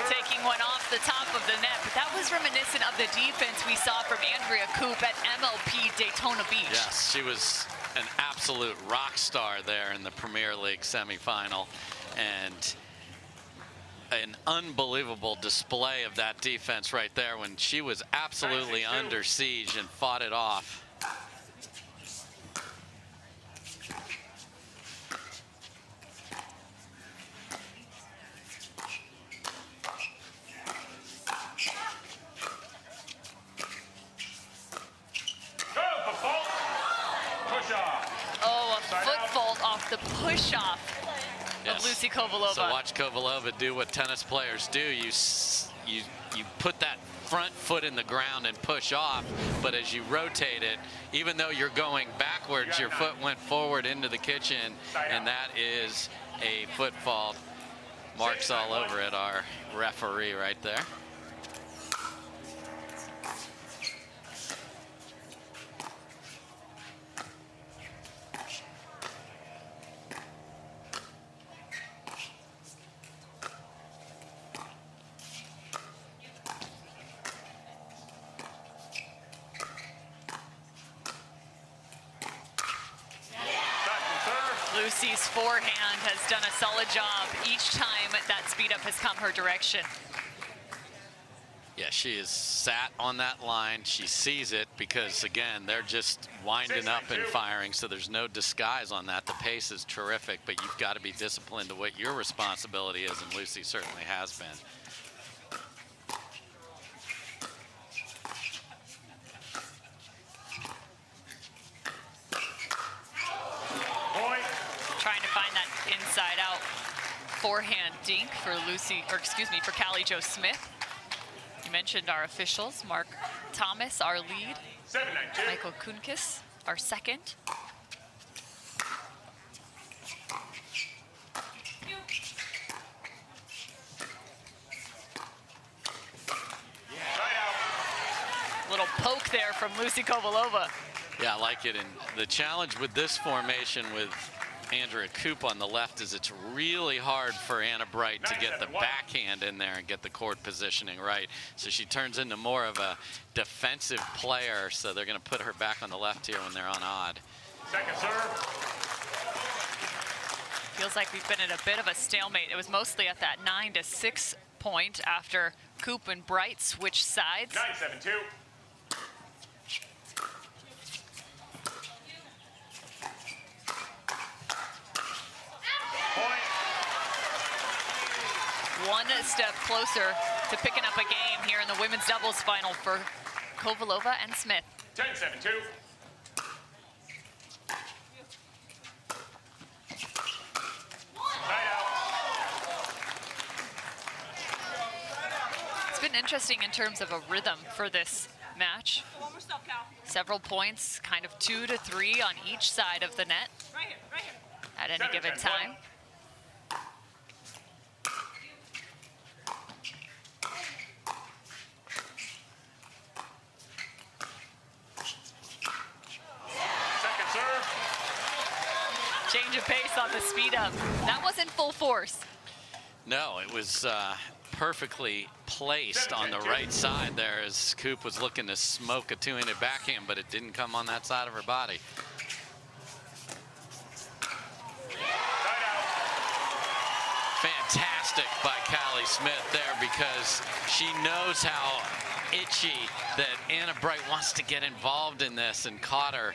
Taking one off the top of the net, but that was reminiscent of the defense we saw from Andrea Koop at MLP Daytona Beach. Yes, she was an absolute rock star there in the Premier League semifinal, and an unbelievable display of that defense right there when she was absolutely under siege and fought it off. The push-off of Lucy Kovalova. So watch Kovalova do what tennis players do. You put that front foot in the ground and push off, but as you rotate it, even though you're going backwards, your foot went forward into the kitchen, and that is a foot fault. Marks all over it, our referee right there. Lucy's forehand has done a solid job each time that speed up has come her direction. Yeah, she is sat on that line. She sees it because, again, they're just winding up and firing, so there's no disguise on that. The pace is terrific, but you've got to be disciplined to what your responsibility is, and Lucy certainly has been. Trying to find that inside out forehand dink for for Callie Jo Smith. You mentioned our officials, Mark Thomas, our lead, Michael Kunkis, our second. Little poke there from Lucy Kovalova. Yeah, I like it. And the challenge with this formation with Andrea Koop on the left is it's really hard for Anna Bright to get the backhand in there and get the court positioning right. So she turns into more of a defensive player. So they're going to put her back on the left here when they're on odd. Second serve. Feels like we've been in a bit of a stalemate. It was mostly at that 9-6 point after Koop and Bright switched sides. 9-7-2. One step closer to picking up a game here in the women's doubles final for Kovalova and Smith. 10-7-2. It's been interesting in terms of a rhythm for this match. Several points, kind of 2 to 3 on each side of the net at any given time. of pace on the speed up. That wasn't full force. No, it was perfectly placed on the right side there as Koop was looking to smoke a two-handed backhand, but it didn't come on that side of her body. Fantastic by Callie Smith there, because she knows how itchy that Anna Bright wants to get involved in this, and caught her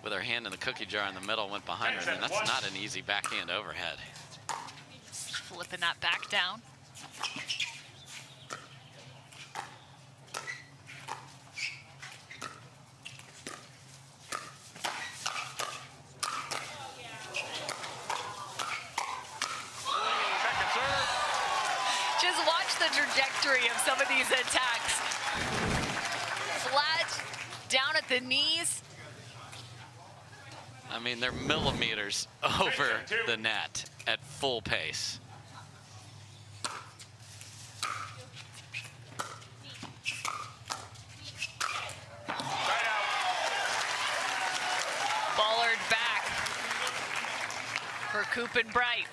with her hand in the cookie jar in the middle, went behind her, and that's not an easy backhand overhead. Flipping that back down. Just watch the trajectory of some of these attacks. Flat, down at the knees. I mean, they're millimeters over the net at full pace. Ballard back for Koop and Wright.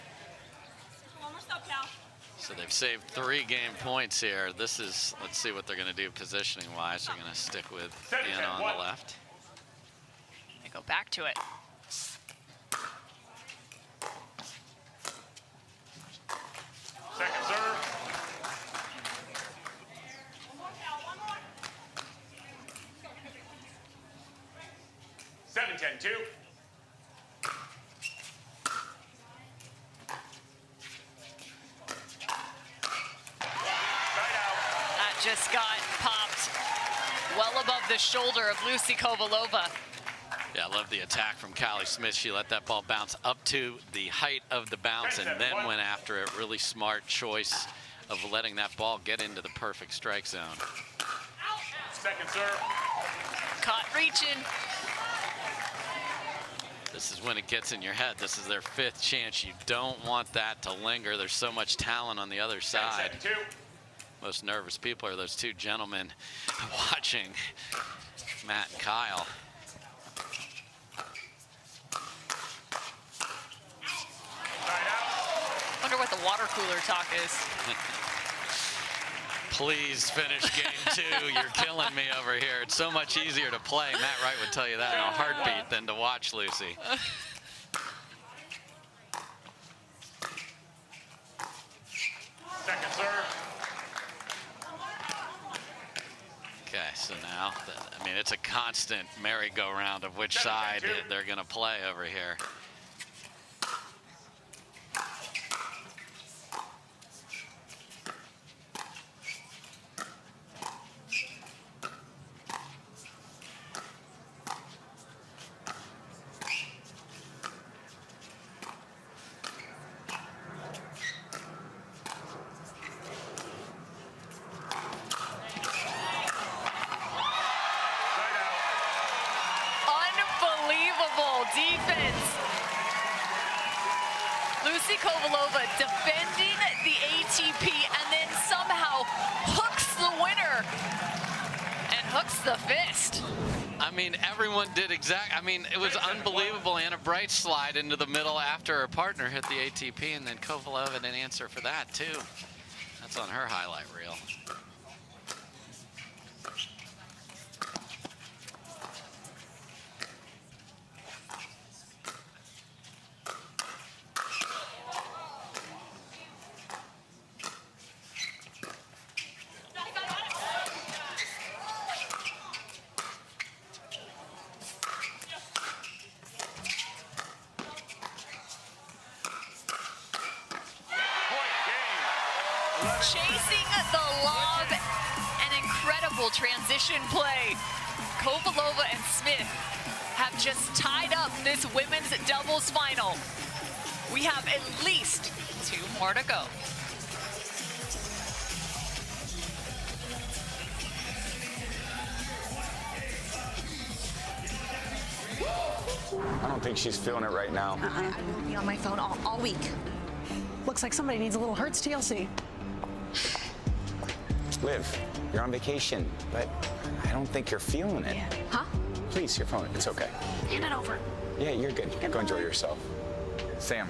So they've saved 3 game points here. This is, let's see what they're going to do positioning wise. They're going to stick with Anna on the left. They go back to it. Second serve. Seven, 10-2. That just got popped well above the shoulder of Lucy Kovalova. Yeah, I love the attack from Callie Smith. She let that ball bounce up to the height of the bounce and then went after it. Really smart choice of letting that ball get into the perfect strike zone. Second serve. Caught reaching. This is when it gets in your head. This is their 5th chance. You don't want that to linger. There's so much talent on the other side. 7-2. Most nervous people are those 2 gentlemen watching, Matt and Kyle. Wonder what the water cooler talk is. Please finish game 2. You're killing me over here. It's so much easier to play. Matt Wright would tell you that in a heartbeat than to watch Lucy. Second serve. Okay, so now, I mean, it's a constant merry-go-round of which side they're going to play over here. Defense. Lucy Kovalova defending the ATP and then somehow hooks the winner and hooks the fist. I mean, everyone did I mean, it was unbelievable. Anna Bright slide into the middle after her partner hit the ATP, and then Kovalova didn't answer for that, too. That's on her highlight reel. Chasing the lob, an incredible transition play. Kovalova and Smith have just tied up this women's doubles final. We have at least 2 more to go. I don't think she's feeling it right now. I will be on my phone all week. Looks like somebody needs a little Hertz TLC. Liv, you're on vacation, but I don't think you're feeling it. Yeah. Huh? Please, your phone. It's okay. Hand it over. Yeah, you're good. Go enjoy yourself. Sam.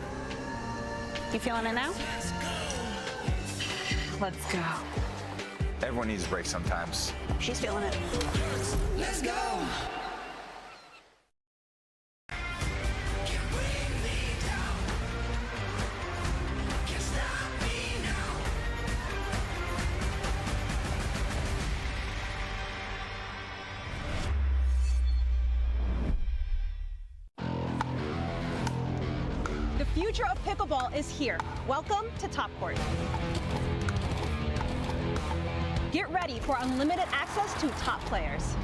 You feeling it now? Let's go. Everyone needs a break sometimes. She's feeling it. Let's go. The future of pickleball is here. Welcome to Top Court. Get ready for unlimited access to top players.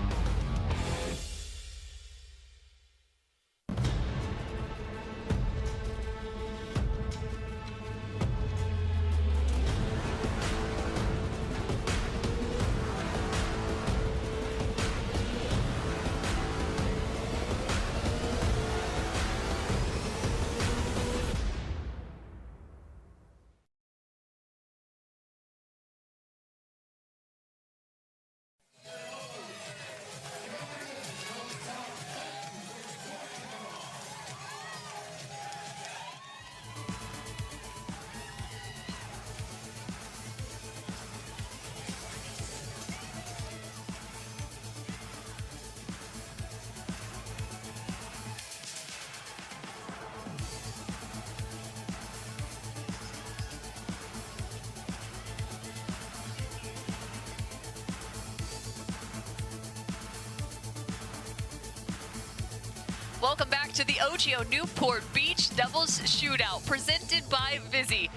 Welcome back to the OGIO Newport Beach Doubles Shootout, presented by Vizzy.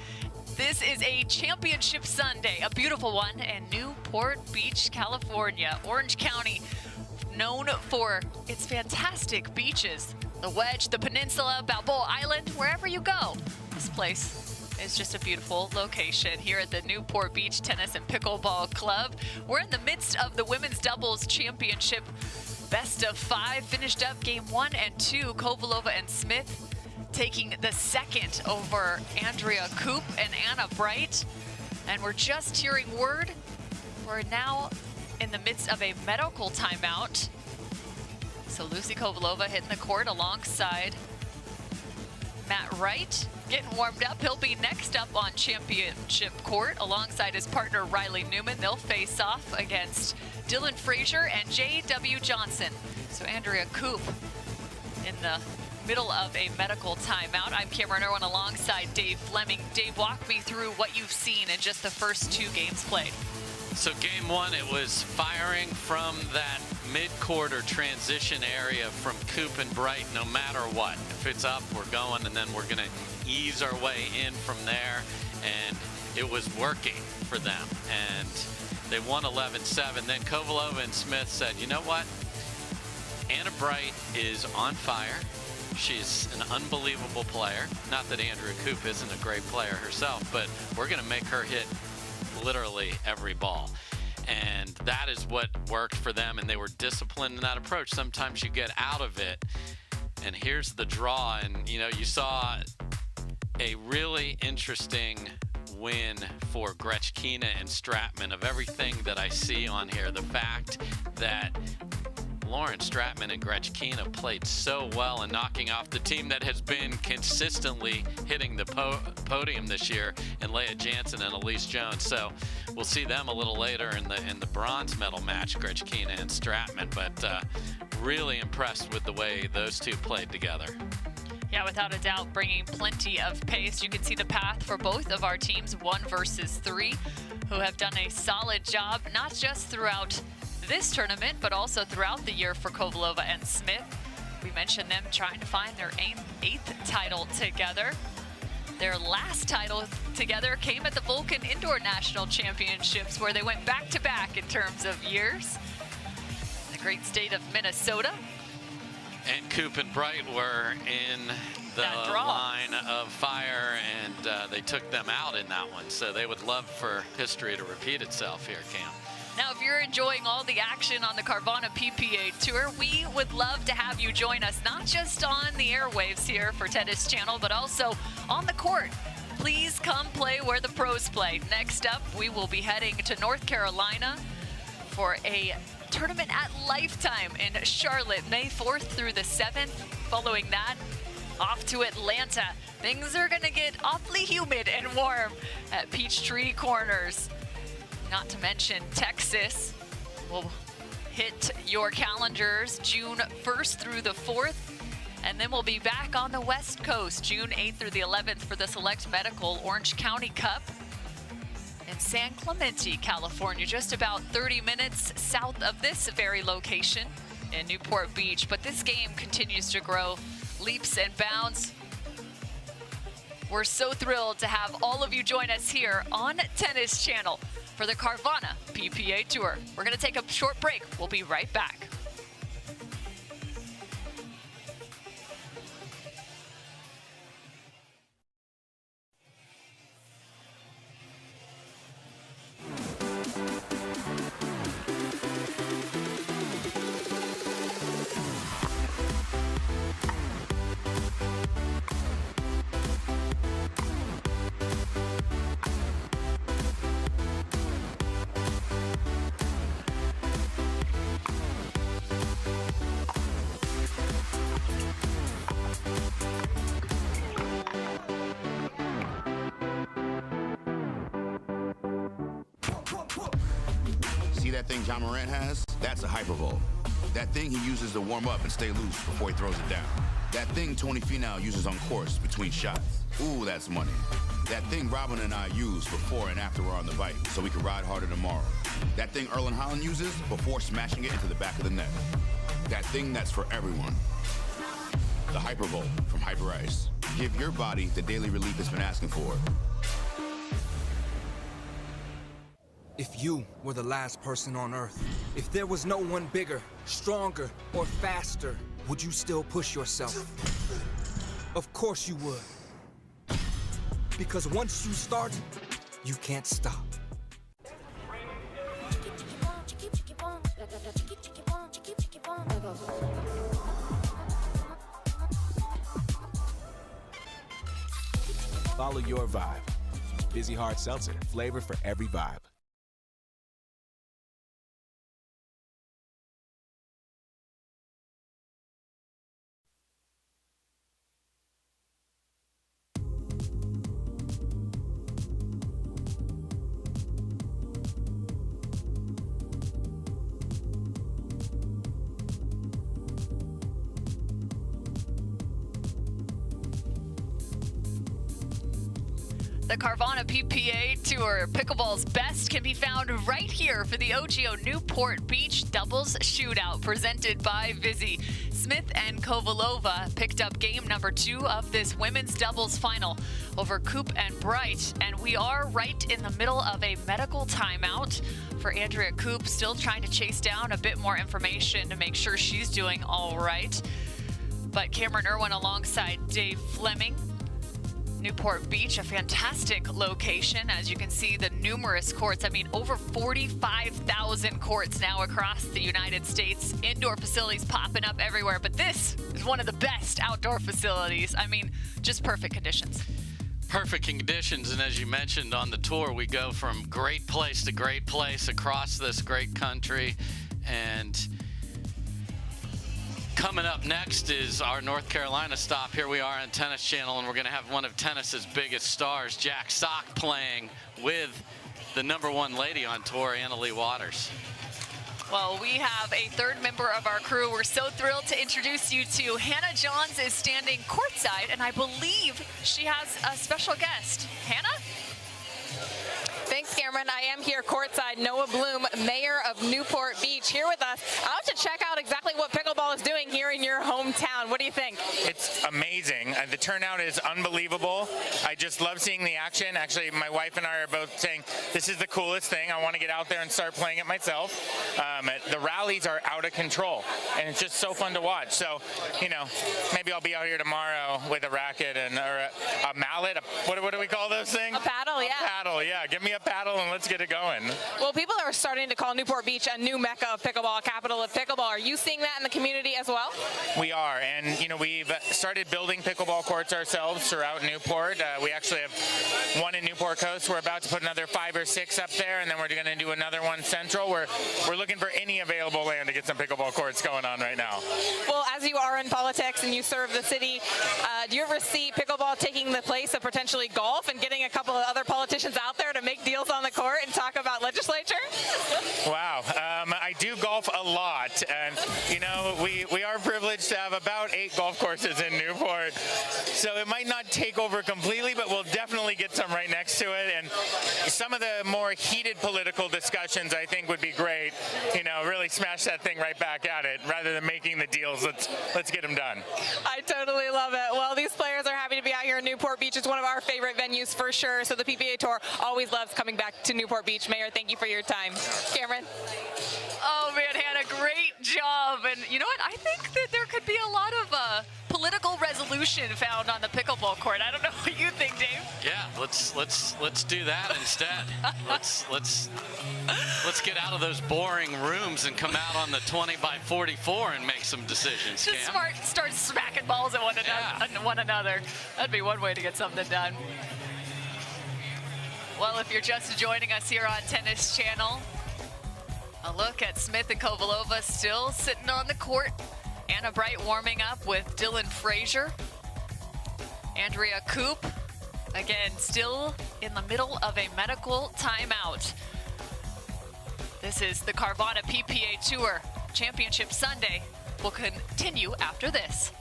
This is a Championship Sunday, a beautiful one in Newport Beach, California. Orange County, known for its fantastic beaches. The Wedge, the Peninsula, Balboa Island, wherever you go. This place is just a beautiful location here at the Newport Beach Tennis and Pickleball Club. We're in the midst of the Women's Doubles Championship. Best of 5 finished up game 1 and 2. Kovalova and Smith taking the second over Andrea Koop and Anna Wright. And we're just hearing word. We're now in the midst of a medical timeout. So Lucy Kovalova hitting the court alongside Matt Wright, getting warmed up. He'll be next up on championship court alongside his partner Riley Newman. They'll face off against Dylan Frazier and J.W. Johnson. So Andrea Koop in the middle of a medical timeout. I'm Cameron Irwin alongside Dave Fleming. Dave, walk me through what you've seen in just the first 2 games played. So game 1, it was firing from that mid-court or transition area from Koop and Wright no matter what. If it's up, we're going, and then we're going to ease our way in from there. And it was working for them. And they won 11-7. Then Kovalova and Smith said, you know what? Anna Wright is on fire. She's an unbelievable player. Not that Andrea Koop isn't a great player herself, but we're going to make her hit literally every ball. And that is what worked for them, and they were disciplined in that approach. Sometimes you get out of it, and here's the draw. And, you know, you saw a really interesting win for Grechkina and Stratman. Of everything that I see on here, the fact that Lauren Stratman and Grechkina played so well and knocking off the team that has been consistently hitting the podium this year in Leah Jansen and Elise Jones. So we'll see them a little later in the bronze medal match, Grechkina and Stratman. But really impressed with the way those two played together. Yeah, without a doubt, bringing plenty of pace. You can see the path for both of our teams, 1 versus 3, who have done a solid job, not just throughout this tournament, but also throughout the year for Kovalova and Smith. We mentioned them trying to find their 8th title together. Their last title together came at the Vulcan Indoor National Championships, where they went back-to-back in terms of years. The great state of Minnesota. And Koop and Wright were in the line of fire, and they took them out in that one. So they would love for history to repeat itself here, Cam. Now, if you're enjoying all the action on the Carvana PPA Tour, we would love to have you join us, not just on the airwaves here for Tennis Channel, but also on the court. Please come play where the pros play. Next up, we will be heading to North Carolina for a tournament at Lifetime in Charlotte, May 4th through the 7th. Following that, off to Atlanta. Things are going to get awfully humid and warm at Peachtree Corners. Not to mention Texas will hit your calendars June 1st through the 4th. And then we'll be back on the West Coast June 8th through the 11th for the Select Medical Orange County Cup in San Clemente, California, just about 30 minutes south of this very location in Newport Beach. But this game continues to grow leaps and bounds. We're so thrilled to have all of you join us here on Tennis Channel for the Carvana PPA Tour. We're going to take a short break. We'll be right back. See that thing John Morant has? That's a hypervolt. That thing he uses to warm up and stay loose before he throws it down. That thing Tony Finau uses on course between shots. Ooh, that's money. That thing Robin and I use before and after we're on the bike so we can ride harder tomorrow. That thing Erlen Haaland uses before smashing it into the back of the net. That thing that's for everyone. The Hypervolt from Hyper Ice. Give your body the daily relief it's been asking for. If you were the last person on Earth, if there was no one bigger, stronger, or faster, would you still push yourself? Of course you would. Because once you start, you can't stop. Follow your vibe. Vizzy Hard Seltzer, flavor for every vibe. The Carvana PPA Tour Pickleball's best can be found right here for the OGIO Newport Beach Doubles Shootout presented by Vizzy. Smith and Kovalova picked up game number 2 of this women's doubles final over Koop and Wright. And we are right in the middle of a medical timeout for Andrea Koop, still trying to chase down a bit more information to make sure she's doing all right. But Cameron Irwin alongside Dave Fleming. Newport Beach, a fantastic location. As you can see, the numerous courts. I mean, over 45,000 courts now across the United States. Indoor facilities popping up everywhere, but this is one of the best outdoor facilities. I mean, just perfect conditions. Perfect conditions, and as you mentioned on the tour, we go from great place to great place across this great country. And coming up next is our North Carolina stop. Here we are on Tennis Channel, and we're going to have one of tennis's biggest stars, Jack Sock, playing with the #1 lady on tour, Anna-Leigh Waters. Well, we have a third member of our crew. We're so thrilled to introduce you to Hannah Johns is standing courtside, and I believe she has a special guest. Hannah? Thanks, Cameron. I am here courtside. Noah Bloom, mayor of Newport Beach, here with us. I want to check out exactly what pickleball is doing here in your hometown. What do you think? It's amazing. The turnout is unbelievable. I just love seeing the action. Actually, my wife and I are both saying this is the coolest thing. I want to get out there and start playing it myself. The rallies are out of control, and it's just so fun to watch. So, you know, maybe I'll be out here tomorrow with a racket and or a mallet. What do we call those things? A paddle, yeah. A paddle, yeah. Give me a paddle paddle and let's get it going. Well, people are starting to call Newport Beach a new mecca of pickleball, capital of pickleball. Are you seeing that in the community as well? We are, and you know, we've started building pickleball courts ourselves throughout Newport. We actually have one in Newport Coast. We're about to put another 5 or 6 up there, and then we're going to do another one central. We're looking for any available land to get some pickleball courts going on right now. Well, as you are in politics and you serve the city, do you ever see pickleball taking the place of potentially golf and getting a couple of other politicians out there to make deals on the court and talk about legislature? Wow, I do golf a lot, and you know, we are privileged to have about 8 golf courses in Newport, so it might not take over completely, but we'll definitely get some right next to it. And some of the more heated political discussions, I think, would be great. You know, really smash that thing right back at it rather than making the deals. Let's get them done. I totally love it. Well, these players are happy to be out here in Newport Beach. It's one of our favorite venues for sure. So the PPA Tour always loves coming back to Newport Beach. Mayor, thank you for your time. Cameron. Oh man, Hannah, great job. And you know what? I think that there could be a lot of political resolution found on the pickleball court. I don't know what you think, Dave. Yeah, let's do that instead. let's get out of those boring rooms and come out on the 20x44 and make some decisions. Just Cam. start smacking balls at one another. That'd be one way to get something done. Well, if you're just joining us here on Tennis Channel, a look at Smith and Kovalova still sitting on the court. Anna Bright warming up with Dylan Frazier. Andrea Koop, again, still in the middle of a medical timeout. This is the Carvana PPA Tour Championship Sunday. Will continue after this.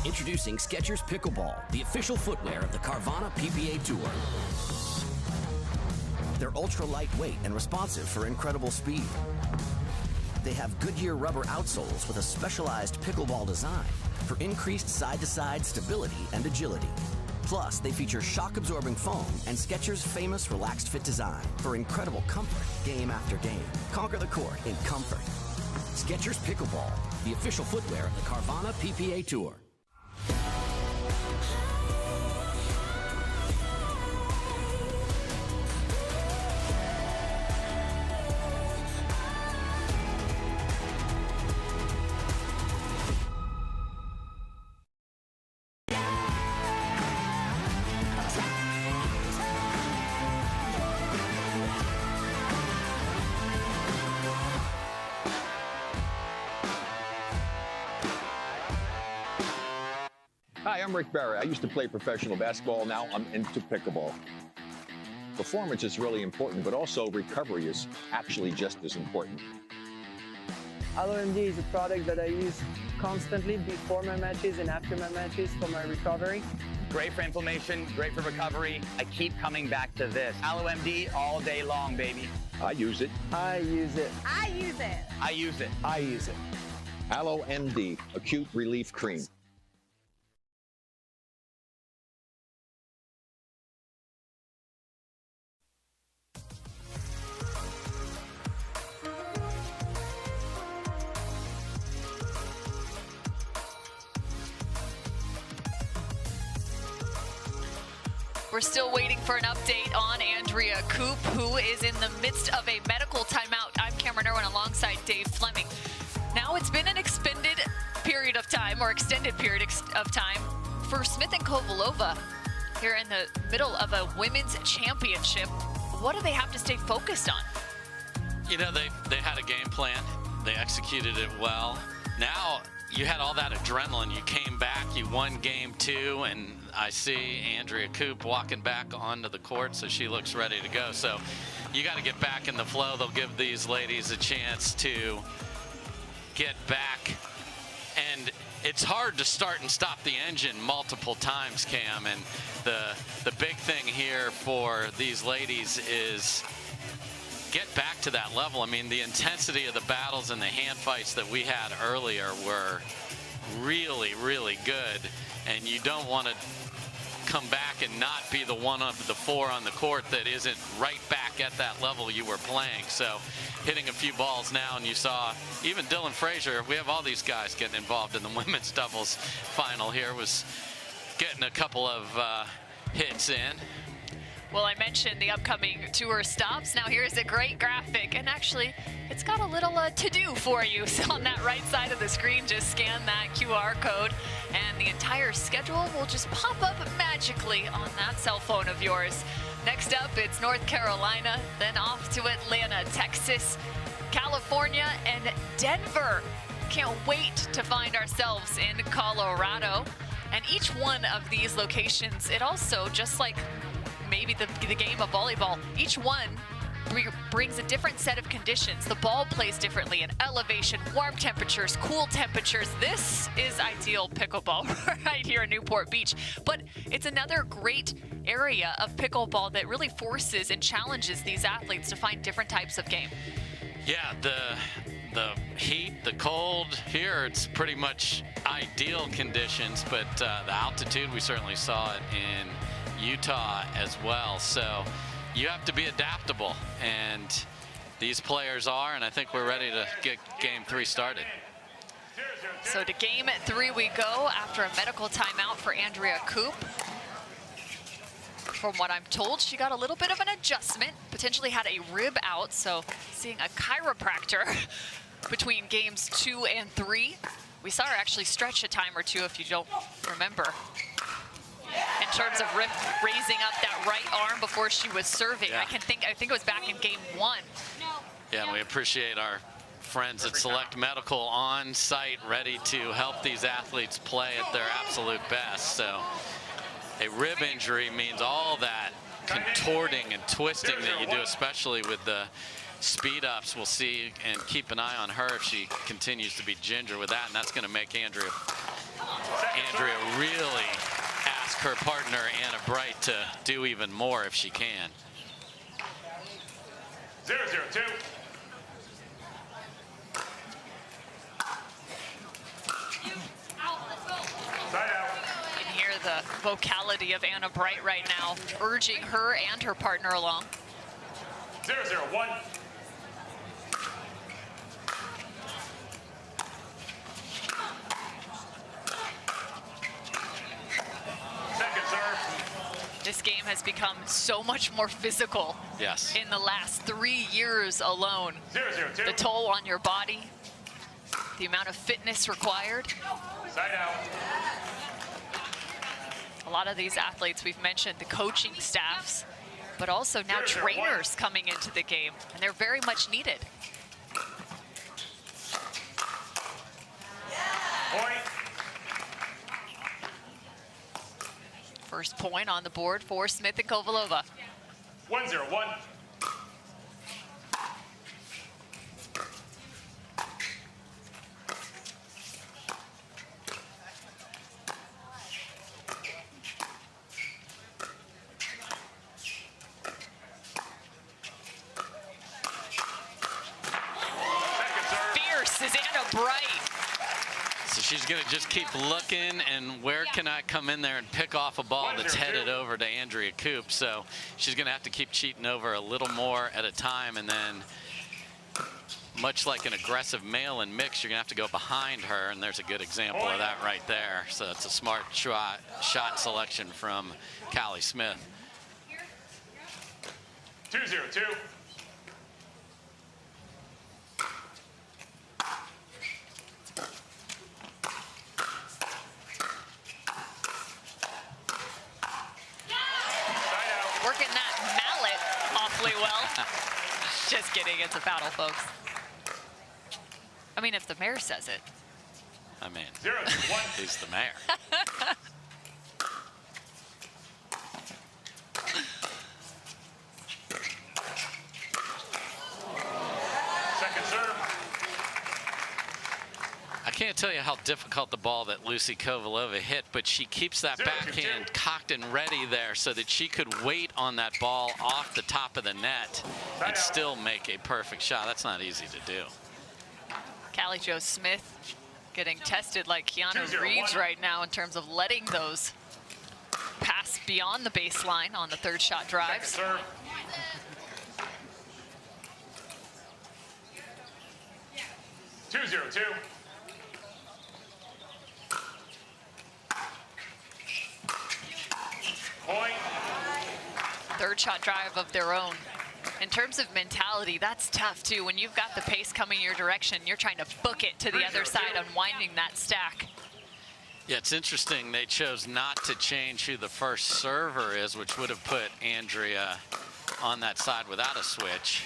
Introducing Skechers Pickleball, the official footwear of the Carvana PPA Tour. They're ultra lightweight and responsive for incredible speed. They have Goodyear rubber outsoles with a specialized pickleball design for increased side-to-side stability and agility. Plus, they feature shock-absorbing foam and Skechers' famous relaxed fit design for incredible comfort game after game. Conquer the court in comfort. Skechers Pickleball, the official footwear of the Carvana PPA Tour. Hi, I'm Rick Barry. I used to play professional basketball. Now I'm into pickleball. Performance is really important, but also recovery is actually just as important. AlloMD is a product that I use constantly before my matches and after my matches for my recovery. Great for inflammation, great for recovery. I keep coming back to this. AlloMD all day long, baby. I use it. I use it. I use it. I use it. I use it. AlloMD, Acute Relief Cream. We're still waiting for an update on Andrea Koop, who is in the midst of a medical timeout. I'm Cameron Irwin alongside Dave Fleming. Now it's been an extended period of time for Smith and Kovalova here in the middle of a women's championship. What do they have to stay focused on? You know, they had a game plan. They executed it well. Now you had all that adrenaline. You came back, you won game 2, and I see Andrea Koop walking back onto the court, so she looks ready to go. So you got to get back in the flow. They'll give these ladies a chance to get back. And it's hard to start and stop the engine multiple times, Cam. And the big thing here for these ladies is get back to that level. I mean, the intensity of the battles and the hand fights that we had earlier were really, really good, and you don't want to come back and not be the one of the 4 on the court that isn't right back at that level you were playing. So hitting a few balls now, and you saw even Dylan Frazier, we have all these guys getting involved in the women's doubles final here, was getting a couple of hits in. Well, I mentioned the upcoming tour stops. Now here's a great graphic, and actually it's got a little to-do for you. So on that right side of the screen, just scan that QR code and the entire schedule will just pop up magically on that cell phone of yours. Next up, it's North Carolina, then off to Atlanta, Texas, California, and Denver. Can't wait to find ourselves in Colorado. And each one of these locations, it also, just like maybe the game of volleyball, each one brings a different set of conditions. The ball plays differently in elevation, warm temperatures, cool temperatures. This is ideal pickleball right here in Newport Beach. But it's another great area of pickleball that really forces and challenges these athletes to find different types of game. Yeah, the heat, the cold here, it's pretty much ideal conditions, but the altitude, we certainly saw it in Utah as well. So you have to be adaptable, and these players are, and I think we're ready to get game 3 started. So to game 3 we go after a medical timeout for Andrea Koop. From what I'm told, she got a little bit of an adjustment, potentially had a rib out, so seeing a chiropractor between games 2 and 3. We saw her actually stretch a time or two, if you don't remember, in terms of raising up that right arm before she was serving. Yeah. I think it was back in game 1. Yeah, and we appreciate our friends at Select Medical on site, ready to help these athletes play at their absolute best. So a rib injury means all that contorting and twisting that you do, especially with the speed ups. We'll see and keep an eye on her if she continues to be ginger with that, and that's going to make Andrea really ask her partner Anna Bright to do even more if she can. 0-0-2. Side out. You can hear the vocality of Anna Bright right now, urging her and her partner along. 0-0-1. Second serve. This game has become so much more physical. Yes. In the last 3 years alone. 0-0-2. The toll on your body, the amount of fitness required. Side out. A lot of these athletes, we've mentioned the coaching staffs, but also now trainers coming into the game, and they're very much needed. Point. First point on the board for Smith and Kovalova. 1-0-1. She's going to just keep looking, and where can I come in there and pick off a ball that's headed over to Andrea Koop. So she's going to have to keep cheating over a little more at a time, and then much like an aggressive male in mix, you're going to have to go behind her, and there's a good example of that right there. So it's a smart shot selection from Callie Smith. 2-0-2. Working that mallet awfully well. Just kidding, it's a paddle, folks. I mean, if the mayor says it. I mean, he's the mayor. Second serve. I can't tell you how difficult the ball that Lucy Kovalova hit, but she keeps that backhand cocked and ready there so that she could wait on that ball off the top of the net and still make a perfect shot. That's not easy to do. Callie Jo Smith Getting tested like Keanu Reeves right now in terms of letting those pass beyond the baseline on the third shot drives. 2-0-2. Point. Third shot drive of their own. In terms of mentality, that's tough too. When you've got the pace coming your direction, you're trying to book it to the other side, unwinding that stack. Yeah, it's interesting. They chose not to change who the first server is, which would have put Andrea on that side without a switch.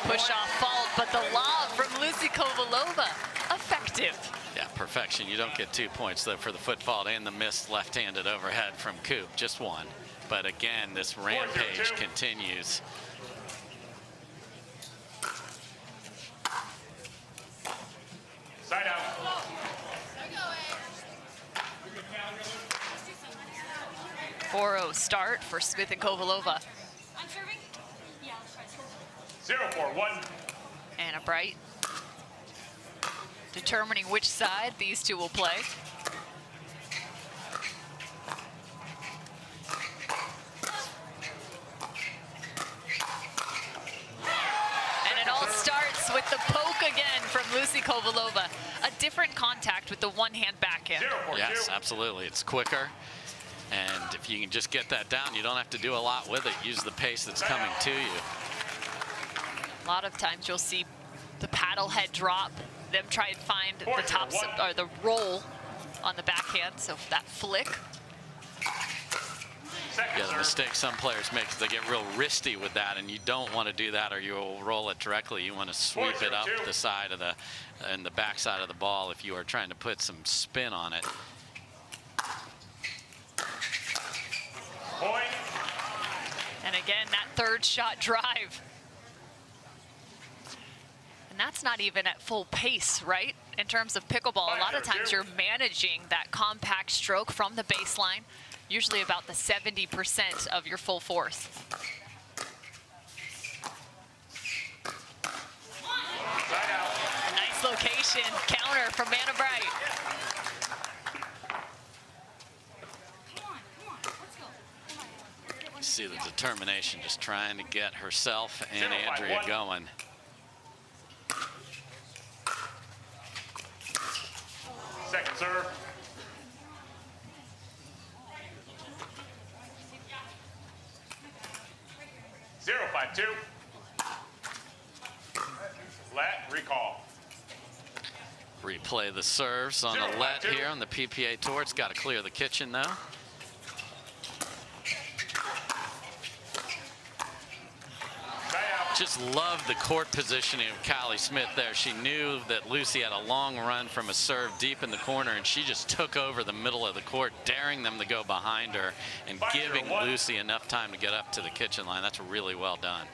Push off fault, but the lob from Lucy Kovalova, effective. Yeah, perfection. You don't get 2 points though for the foot fault and the missed left-handed overhead from Koop, just one. But again, this rampage continues. Side out. 4-0 start for Smith and Kovalova. 0-4-1. Anna Wright determining which side these two will play. And it all starts with the poke again from Lucy Kovalova. A different contact with the one-hand backhand. Yes, absolutely. It's quicker. And if you can just get that down, you don't have to do a lot with it. Use the pace that's coming to you. A lot of times you'll see the paddle head drop, them try and find the top or the roll on the backhand. So that flick. Yeah, the mistake some players make is they get real wristy with that, and you don't want to do that, or you'll roll it directly. You want to sweep it up the side of the and the back side of the ball if you are trying to put some spin on it. Point. And again, that third shot drive. And that's not even at full pace, right? In terms of pickleball, a lot of times you're managing that compact stroke from the baseline, usually about the 70% of your full force. Nice location, counter from Anna Wright. See the determination, just trying to get herself and Andrea going. Second serve. Zero 5-2. Let recall. Replay the serves on a let here on the PPA Tour. It's got to clear the kitchen though. Just love the court positioning of Callie Smith there. She knew that Lucy had a long run from a serve deep in the corner, and she just took over the middle of the court, daring them to go behind her and giving Lucy enough time to get up to the kitchen line. That's really well done.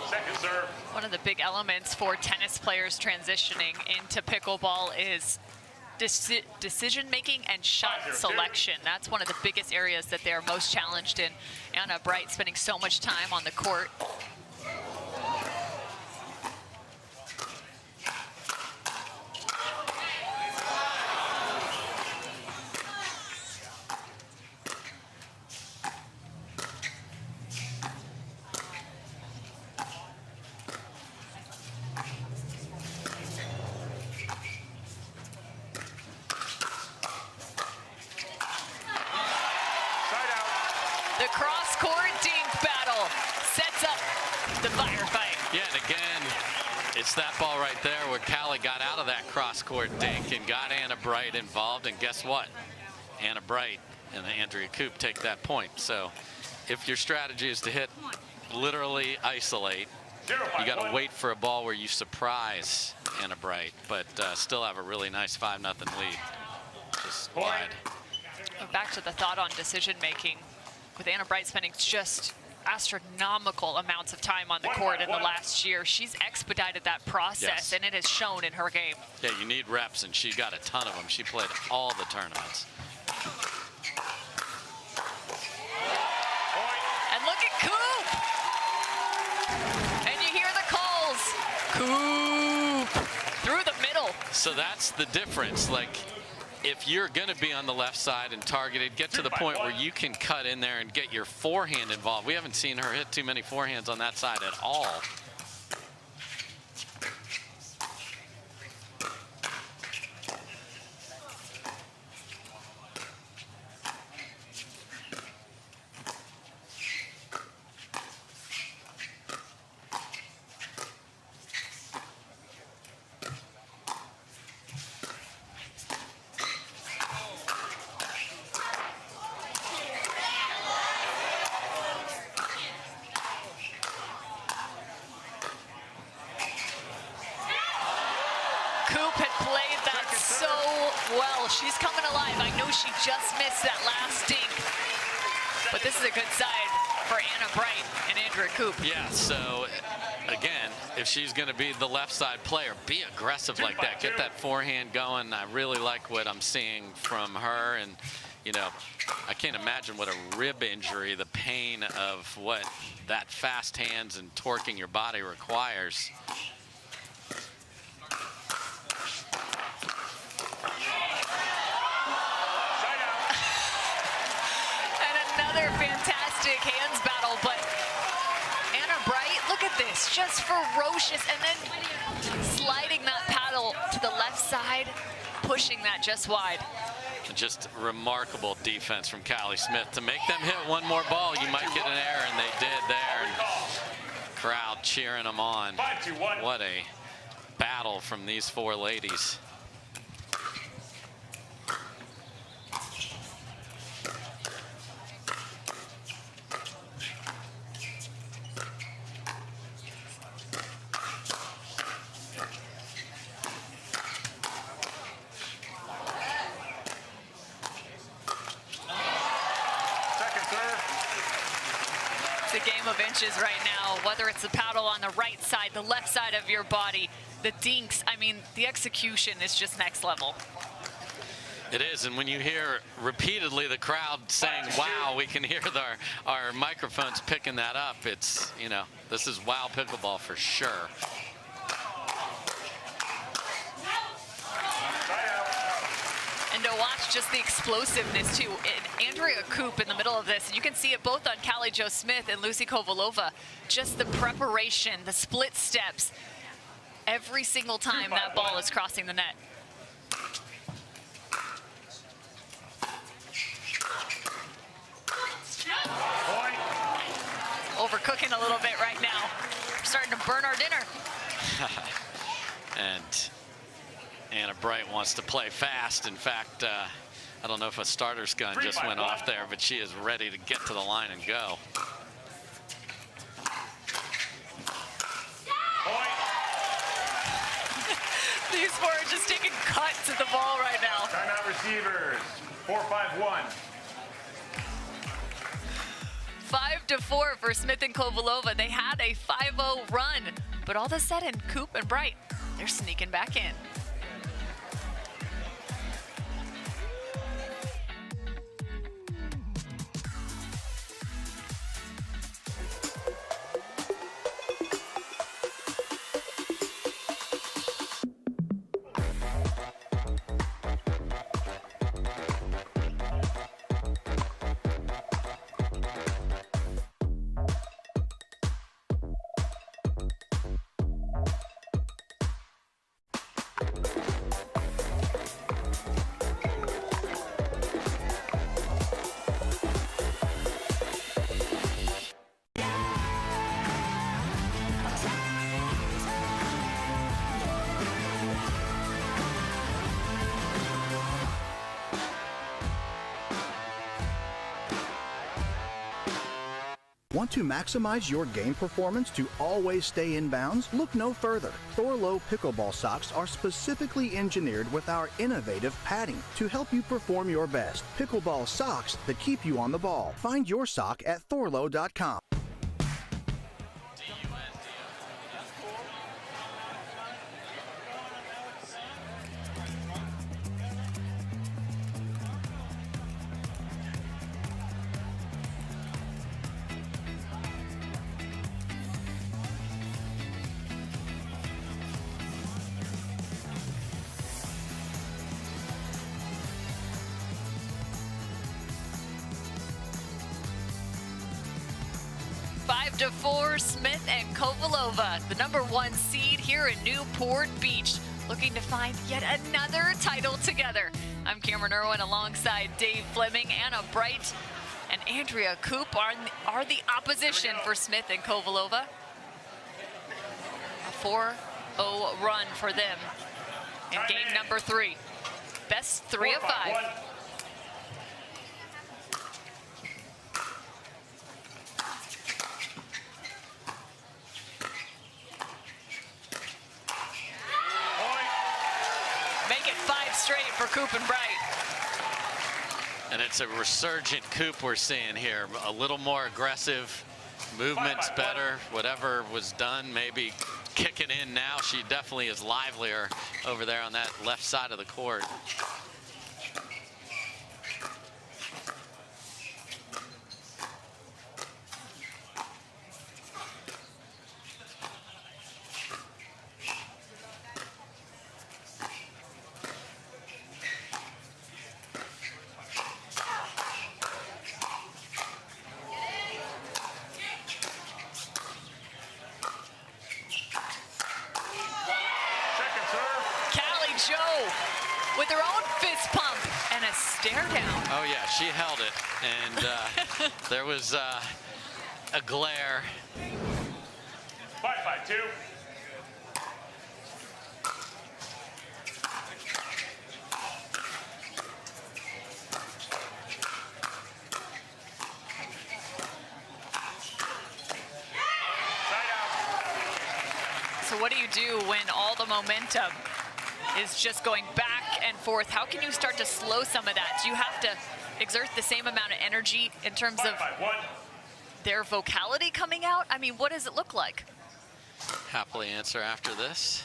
Second serve. One of the big elements for tennis players transitioning into pickleball is decision-making and shot selection. That's one of the biggest areas that they're most challenged in. Anna Wright spending so much time on the court. The cross-court dink battle sets up the firefight. Yeah, and again, it's that ball right there where Callie got out of that cross-court dink and got Anna Wright involved, and guess what? Anna Wright and Andrea Koop take that point. So if your strategy is to hit, literally isolate, you got to wait for a ball where you surprise Anna Wright, but still have a really nice 5-0 lead. Just wide. Back to the thought on decision-making. With Anna Wright spending just astronomical amounts of time on the court in the last year, she's expedited that process, and it has shown in her game. Yeah, you need reps, and she got a ton of them. She played all the tournaments. Koop through the middle. So that's the difference. Like, if you're going to be on the left side and targeted, get to the point where you can cut in there and get your forehand involved. We haven't seen her hit too many forehands on that side at all. She's coming alive. I know she just missed that last dink, but this is a good side for Anna Wright and Andrea Koop. Yeah, so again, if she's going to be the left side player, be aggressive like that. Get that forehand going. I really like what I'm seeing from her, and you know, I can't imagine what a rib injury, the pain of what that fast hands and torquing your body requires. Fantastic hands battle, but Anna Wright, look at this, just ferocious, and then sliding that paddle to the left side, pushing that just wide. Just remarkable defense from Callie Smith to make them hit one more ball. You might get an error, and they did there. And crowd cheering them on. What a battle from these four ladies. Right now, whether it's the paddle on the right side, the left side of your body, the dinks, I mean, the execution is just next level. It is, and when you hear repeatedly the crowd saying, wow, we can hear our microphones picking that up. It's, you know, this is wow pickleball for sure. And to watch just the explosiveness too. And Andrea Koop in the middle of this, and you can see it both on Callie Jo Smith and Lucy Kovalova. Just the preparation, the split steps, every single time that ball is crossing the net. Overcooking a little bit right now. We're starting to burn our dinner. And Anna Wright wants to play fast. In fact, I don't know if a starter's gun just went off there, but she is ready to get to the line and go. These four are just taking cuts at the ball right now. Timeout receivers, 4-5-1. 5-4 for Smith and Kovalova. They had a 5-0 run, but all of a sudden, Koop and Wright, they're sneaking back in. Want to maximize your game performance to always stay in bounds? Look no further. Thorlo pickleball socks are specifically engineered with our innovative padding to help you perform your best. Pickleball socks that keep you on the ball. Find your sock at thorlo.com. 5-4, Smith and Kovalova, the #1 seed here in Newport Beach, looking to find yet another title together. I'm Cameron Irwin alongside Dave Fleming, Anna Wright, and Andrea Koop are the opposition for Smith and Kovalova. A 4-0 run for them in game number 3. Best 3 of 5. Make it 5 straight for Koop and Wright. And it's a resurgent Koop we're seeing here. A little more aggressive, movement's better. Whatever was done, maybe kicking in now. She definitely is livelier over there on that left side of the court. With her own fist pump and a stare down. Oh yeah, she held it, and there was a glare. 5-5-2. So what do you do when all the momentum is just going back and forth? How can you start to slow some of that? Do you have to exert the same amount of energy in terms of their vocality coming out? I mean, what does it look like? Happily answer after this.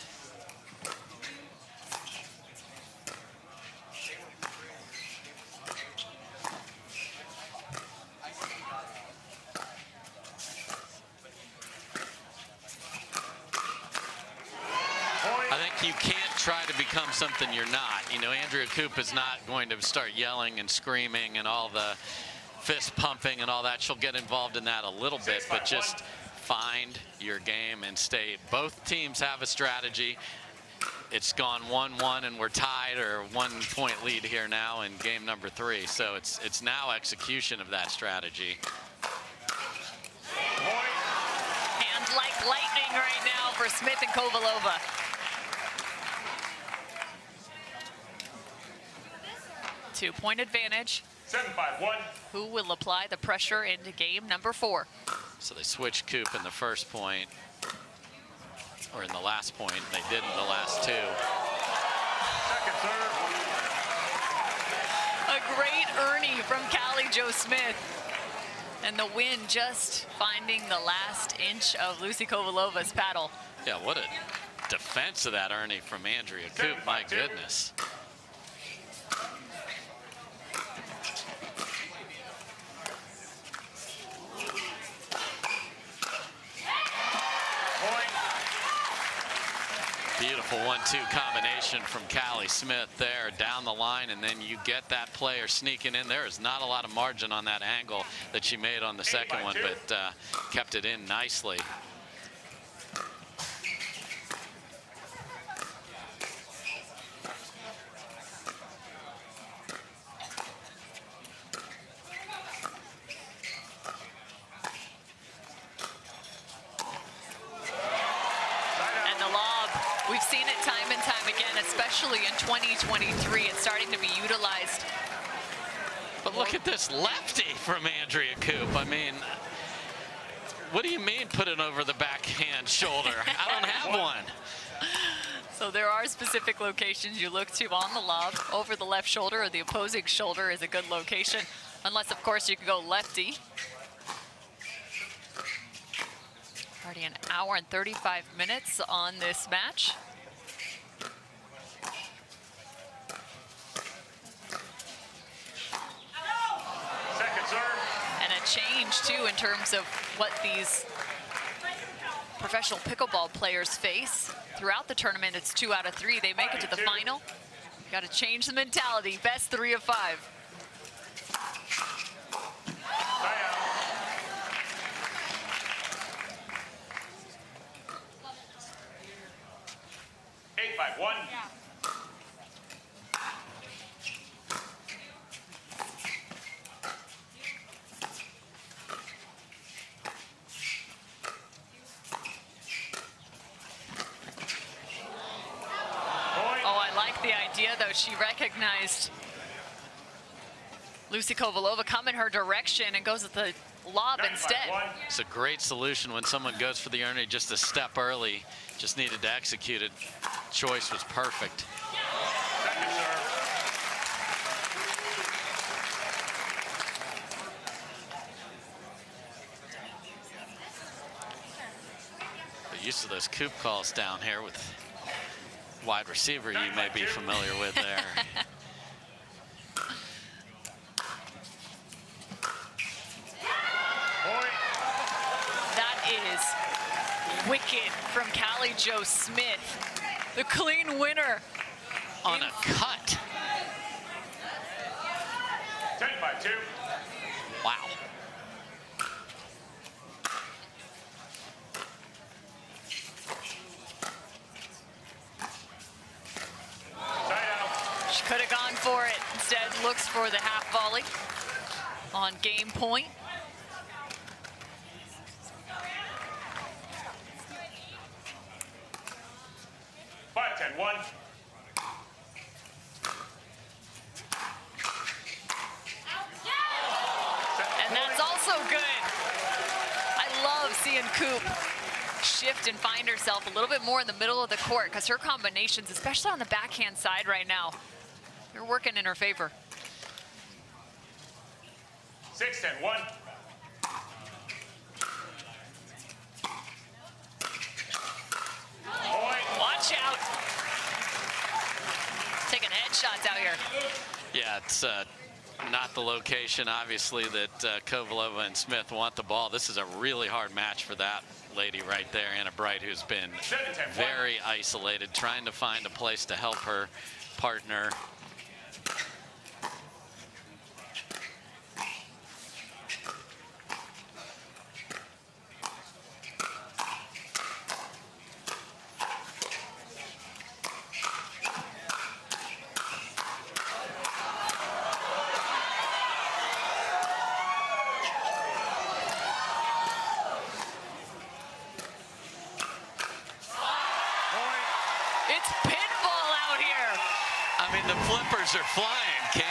You can't try to become something you're not. You know, Andrea Koop is not going to start yelling and screaming and all the fist pumping and all that. She'll get involved in that a little bit, but just find your game and stay. Both teams have a strategy. It's gone 1-1 and we're tied, or 1-point lead here now in game number 3. So it's now execution of that strategy. And like lightning right now for Smith and Kovalova. Two-point advantage. 7-5-1. Who will apply the pressure into game number 4? So they switched Koop in the first point, or in the last point. They did in the last 2. Second serve. A great Ernie from Callie Jo Smith. And the win just finding the last inch of Lucy Kovalova's paddle. Yeah, what a defense of that Ernie from Andrea Koop. My goodness. Beautiful 1-2 combination from Callie Smith there down the line, and then you get that player sneaking in. There is not a lot of margin on that angle that she made on the second one, but kept it in nicely. We've seen it time and time again, especially in 2023. It's starting to be utilized. But look at this lefty from Andrea Koop. I mean, what do you mean put it over the backhand shoulder? I don't have one. So there are specific locations you look to on the lob. Over the left shoulder or the opposing shoulder is a good location. Unless, of course, you can go lefty. Already an hour and 35 minutes on this match. Second serve. And a change, too, in terms of what these professional pickleball players face. Throughout the tournament, it's 2 out of 3. They make it to the final. Got to change the mentality. Best 3 of 5. 10-5-1. Oh, I like the idea, though. She recognized Lucy Kovalova come in her direction and goes with the lob instead. It's a great solution when someone goes for the early just a step early. Just needed to execute it. Choice was perfect. Second serve. The use of those Koop calls down here with wide receiver you may be familiar with there. That is wicked from Callie Jo Smith. The clean winner. On a cut. 10-5-2. Wow. She could have gone for it. Instead, looks for the half volley on game point. Five, 10-1. And that's also good. I love seeing Koop shift and find herself a little bit more in the middle of the court because her combinations, especially on the backhand side right now, they're working in her favor. 6-10-1. Watch out. Taking headshots out here. Yeah, it's not the location, obviously, that Kovalova and Smith want the ball. This is a really hard match for that lady right there, Anna Bright, who's been very isolated, trying to find a place to help her partner. Are flying, Cam.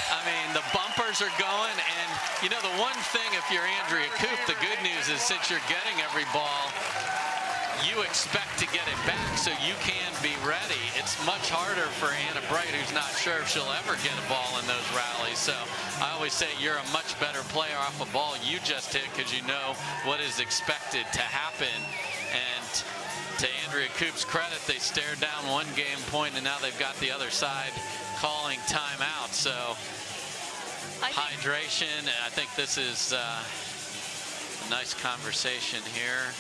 I mean, the bumpers are going, and you know, the one thing, if you're Andrea Koop, the good news is since you're getting every ball, you expect to get it back so you can be ready. It's much harder for Anna Bright, who's not sure if she'll ever get a ball in those rallies. So I always say you're a much better player off a ball you just hit because you know what is expected to happen. And to Andrea Koop's credit, they stared down one game point, and now they've got the other side calling timeout. So hydration. I think this is a nice conversation here.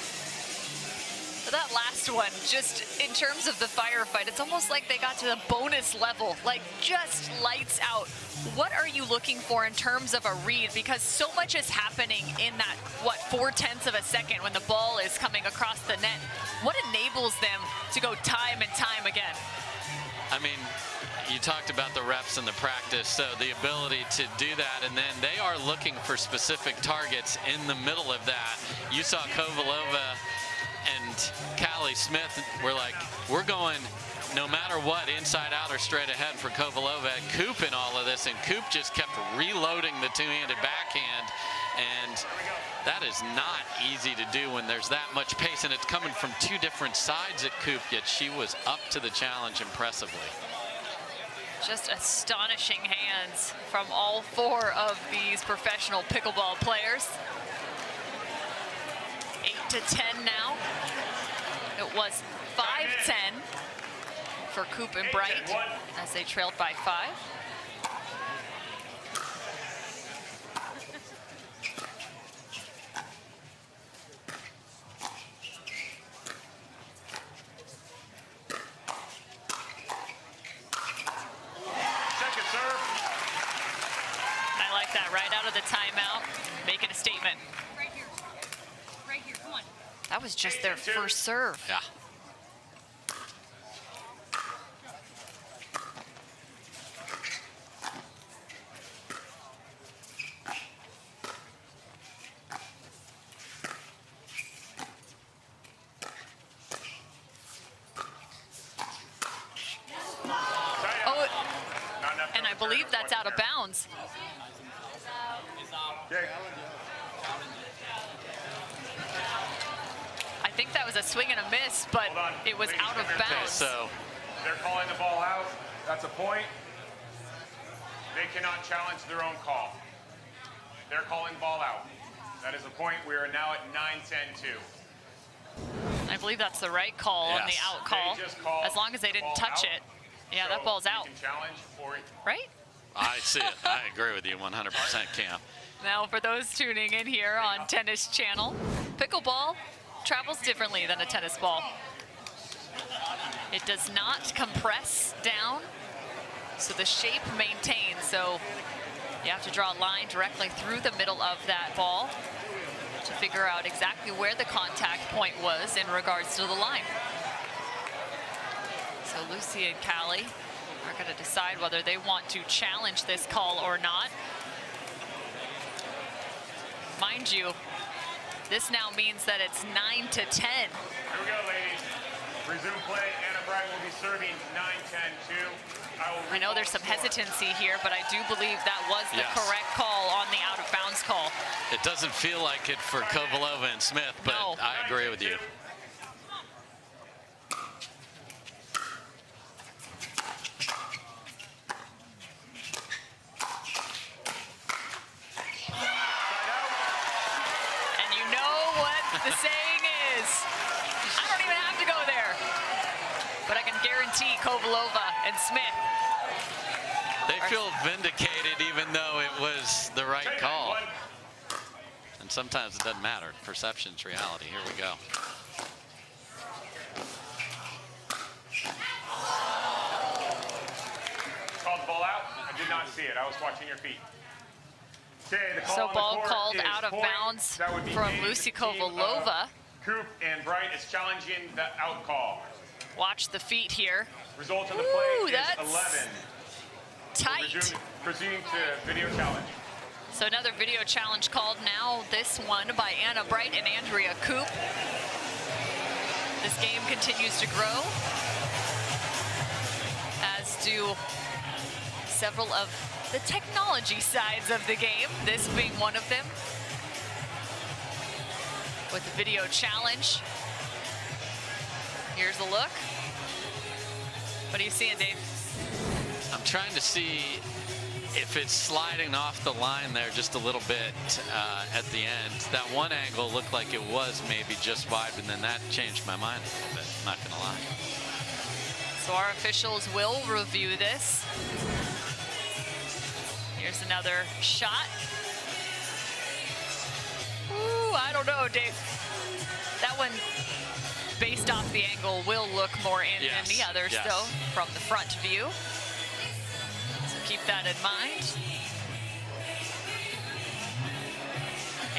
That last one, just in terms of the firefight, it's almost like they got to the bonus level, like just lights out. What are you looking for in terms of a read? Because so much is happening in that, what, 0.4 of a second when the ball is coming across the net. What enables them to go time and time again? I mean, you talked about the reps and the practice, so the ability to do that, and then they are looking for specific targets in the middle of that. You saw Kovalova and Callie Smith were like, we're going no matter what, inside out or straight ahead for Kovalova. And Koop in all of this, and Koop just kept reloading the two-handed backhand, and that is not easy to do when there's that much pace, and it's coming from two different sides at Koop, yet she was up to the challenge impressively. Just astonishing hands from all four of these professional pickleball players. 8-10 now. It was 5-10 for Koop and Bright as they trailed by 5. Second serve. I like that, right out of the timeout, making a statement. Right here, come on. That was just their first serve. Yeah. believe that's out of bounds. I think that was a swing and a miss, but it was out of bounds. So they're calling the ball out. That's a point. They cannot challenge their own call. They're calling the ball out. That is a point. We are now at 9-10-2. I believe that's the right call on the out call, as long as they didn't touch it. Yeah, that ball's out. Right? I see it. I agree with you 100%, Cam. Now, for those tuning in here on Tennis Channel, pickleball travels differently than a tennis ball. It does not compress down, so the shape maintains. So you have to draw a line directly through the middle of that ball to figure out exactly where the contact point was in regards to the line. So Lucy and Callie are going to decide whether they want to challenge this call or not. Mind you, this now means that it's 9-10. Here we go, ladies. Resume play. Anna Wright will be serving 9-10-2. I know there's some hesitancy here, but I do believe that was the correct call on the out-of-bounds call. It doesn't feel like it for Kovalova and Smith, but I agree with you. And you know what the saying is. I don't even have to go there. But I can guarantee Kovalova and Smith. They feel vindicated even though it was the right call. And sometimes it doesn't matter. Perception's reality. Here we go. Called the ball out. I did not see it. I was watching your feet. Okay, the call So on ball the court called is out of point. bounds That would be from named Lucy the team of Kovalova. Koop and Wright is challenging the out call. Watch the feet here. Result of the play is that's 11. Tight. Proceeding to video challenge. So another video challenge called now, this one by Anna Wright and Andrea Koop. This game continues to grow, as do several of the technology sides of the game, this being one of them. With the video challenge. Here's a look. What are you seeing, Dave? I'm trying to see if it's sliding off the line there just a little bit at the end. That one angle looked like it was maybe just wide, and then that changed my mind a little bit, not gonna lie. So our officials will review this. Here's another shot. Ooh, I don't know, Dave. That one, based off the angle, will look more in than the others, though, from the front view. So keep that in mind.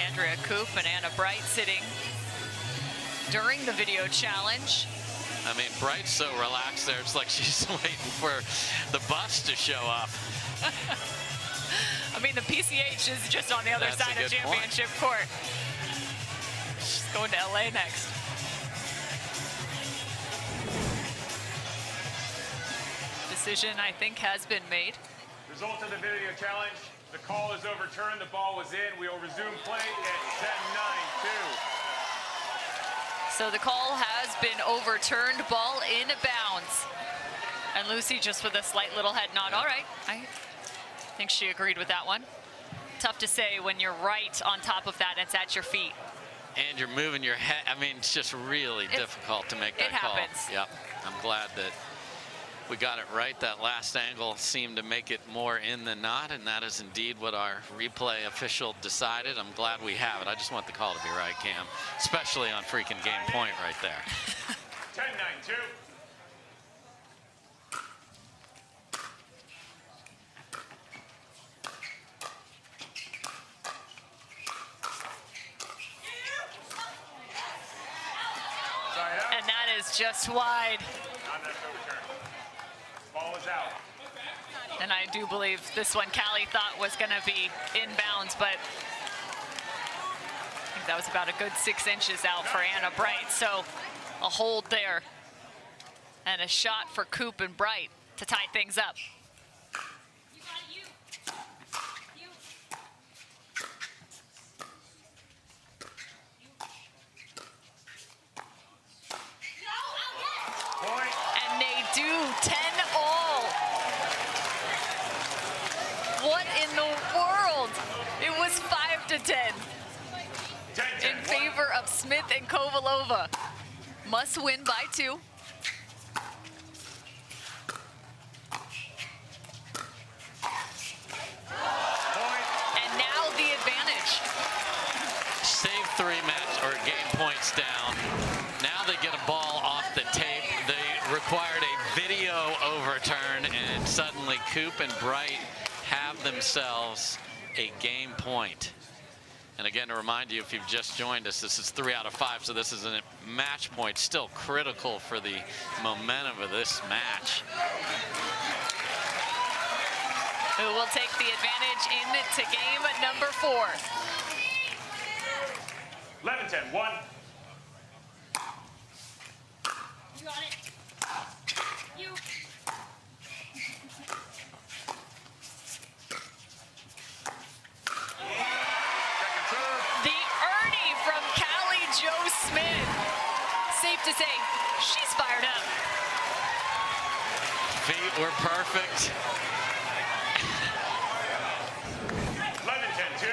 Andrea Koop and Anna Wright sitting during the video challenge. I mean, Bright's so relaxed there, it's like she's waiting for the bus to show up. I mean, the PCH is just on the other side of Championship Court. She's going to LA next. Decision, I think, has been made. Result of the video challenge. The call is overturned. The ball was in. We will resume play at 10-9-2. So the call has been overturned. Ball in bounds. And Lucy just with a slight little head nod. All right. I think she agreed with that one. Tough to say when you're right on top of that and it's at your feet. And you're moving your head. I mean, it's just really difficult to make that call. It happens. Yep. I'm glad that we got it right. That last angle seemed to make it more in than not, and that is indeed what our replay official decided. I'm glad we have it. I just want the call to be right, Cam, especially on freaking game point right there. 10-9-2. And that is just wide. Ball is out. And I do believe this one Callie thought was going to be inbounds, but I think that was about a good 6 inches out for Anna Wright. So a hold there and a shot for Koop and Wright to tie things up. 5-10 in favor of Smith and Kovalova. Must win by 2. And now the advantage. Save 3 match or game points down. Now they get a ball off the tape. They required a video overturn, and suddenly Koop and Wright have themselves a game point. And again, to remind you, if you've just joined us, this is 3 out of 5, so this is a match point, still critical for the momentum of this match. Who will take the advantage into game number 4. 11-10, 1. You got it. You. The Ernie from Callie Joe Smith. Safe to say, she's fired up. Feet were perfect. 11-10, 2.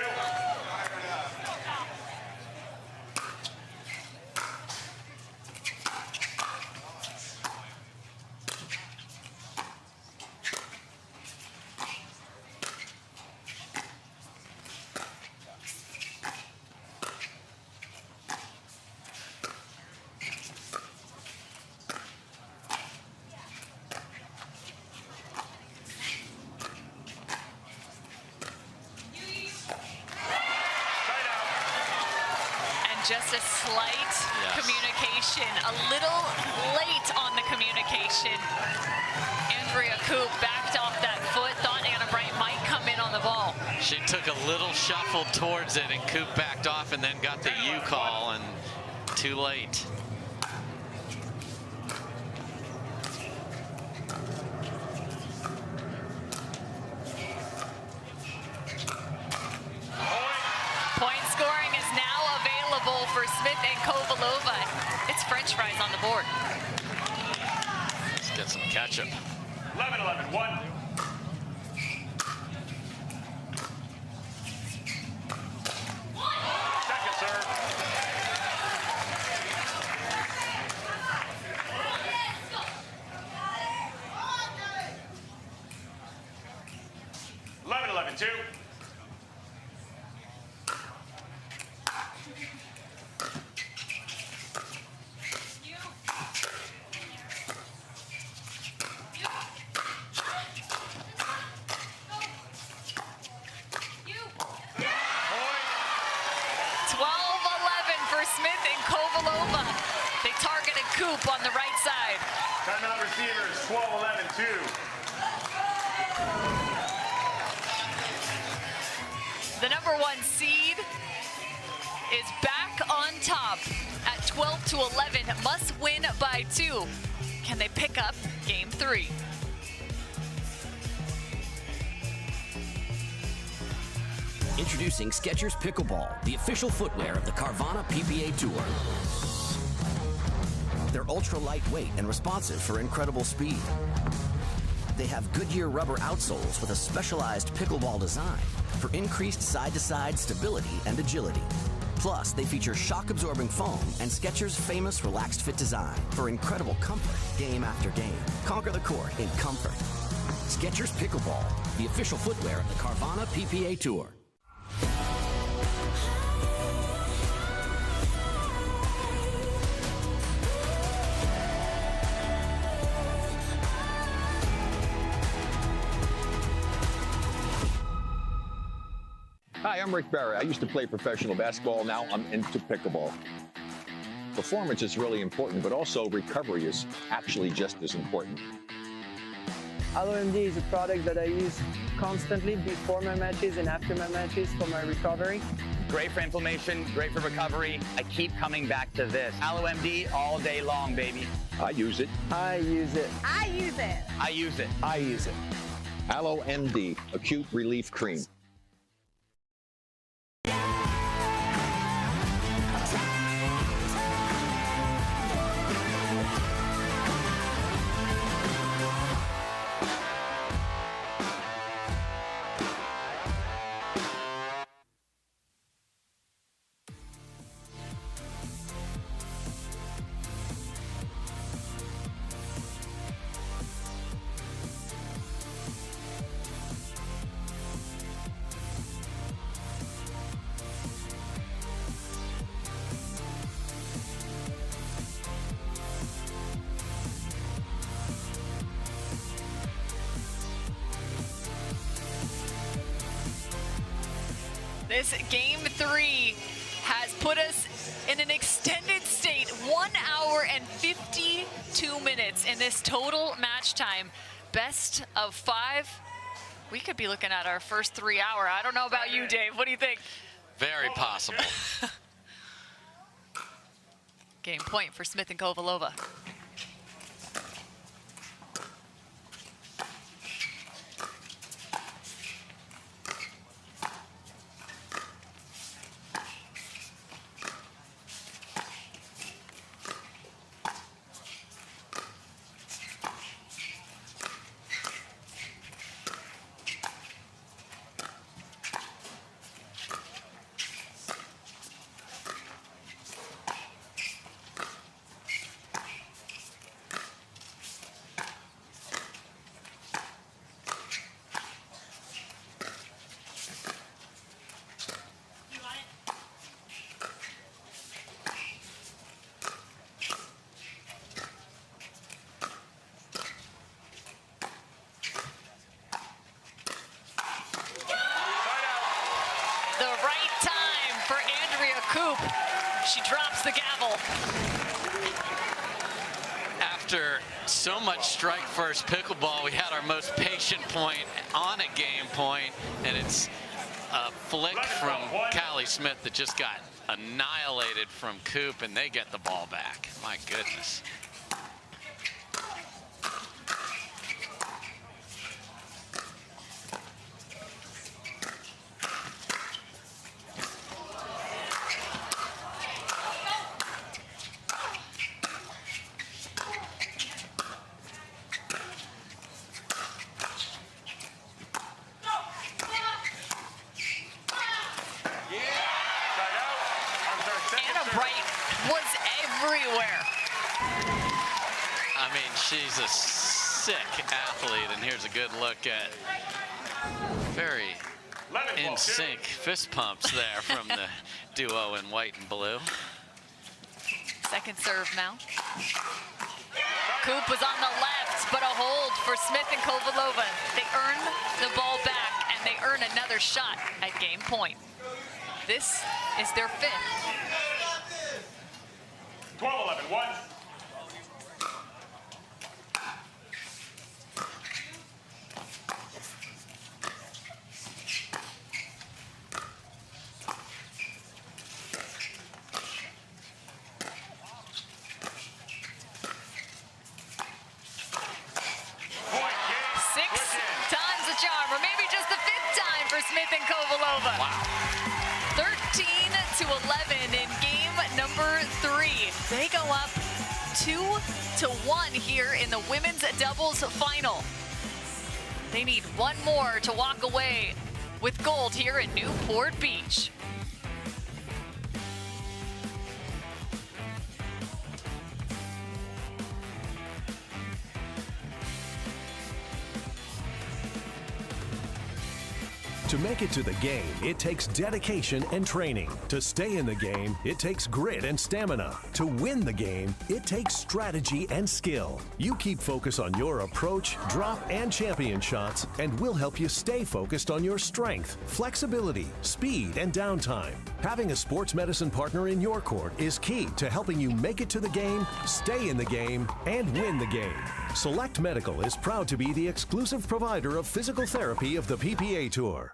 Just a slight communication, a little late on the communication. Andrea Koop backed off that foot, thought Anna Wright might come in on the ball. She took a little shuffle towards it, and Koop backed off and then got the U call, and too late. Point scoring is now available for Smith and Kovalova. It's French fries on the board. Let's get some ketchup. 11-11, 1. Second serve. Two. Koop on the right side. Timeout receivers, 12-11-2. The #1 seed is back on top at 12-11. Must win by 2. Can they pick up game 3? Introducing Skechers Pickleball, the official footwear of the Carvana PPA Tour. They're ultra lightweight and responsive for incredible speed. They have Goodyear rubber outsoles with a specialized pickleball design for increased side-to-side stability and agility. Plus, they feature shock-absorbing foam and Skechers' famous relaxed fit design for incredible comfort game after game. Conquer the court in comfort. Skechers Pickleball, the official footwear of the Carvana PPA Tour. Hi, I'm Rick Barry. I used to play professional basketball. Now I'm into pickleball. Performance is really important, but also recovery is actually just as important. AlloMD is a product that I use constantly before my matches and after my matches for my recovery. Great for inflammation, great for recovery. I keep coming back to this. AlloMD all day long, baby. I use it. I use it. I use it. I use it. I use it. AlloMD, Acute Relief Cream. This game 3 has put us in an extended state, 1 hour and 52 minutes in this total match time. Best of 5. We could be looking at our first 3 hour. I don't know about you, Dave. What do you think? Very possible. Game point for Smith and Kovalova. Koop, she drops the gavel. After so much strike first pickleball, we had our most patient point on a game point, and it's a flick from Callie Smith that just got annihilated from Koop, and they get the ball back. My goodness. She's a sick athlete, and here's a good look at very in sync fist pumps there from the duo in white and blue. Second serve now. Koop was on the left, but a hold for Smith and Kovalova. They earn the ball back, and they earn another shot at game point. This is their fifth. 12-11, 1. Smith and Kovalova. Wow. 13-11 in game number 3. They go up 2-1 here in the women's doubles final. They need one more to walk away with gold here in Newport Beach. To make it to the game, it takes dedication and training. To stay in the game, it takes grit and stamina. To win the game, it takes strategy and skill. You keep focus on your approach, drop, and champion shots, and we'll help you stay focused on your strength, flexibility, speed, and downtime. Having a sports medicine partner in your court is key to helping you make it to the game, stay in the game, and win the game. Select Medical is proud to be the exclusive provider of physical therapy of the PPA Tour.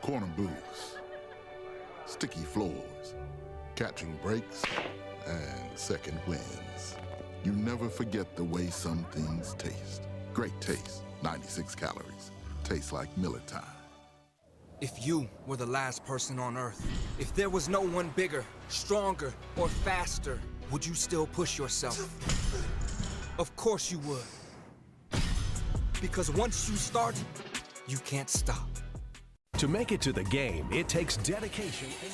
Corner booths, sticky floors, catching breaks, and second wins. You never forget the way some things taste. Great taste 96 calories. Tastes like millet time. If you were the last person on Earth, if there was no one bigger, stronger, or faster, would you still push yourself? Of course you would. Because once you start, you can't stop. To make it to the game, it takes dedication and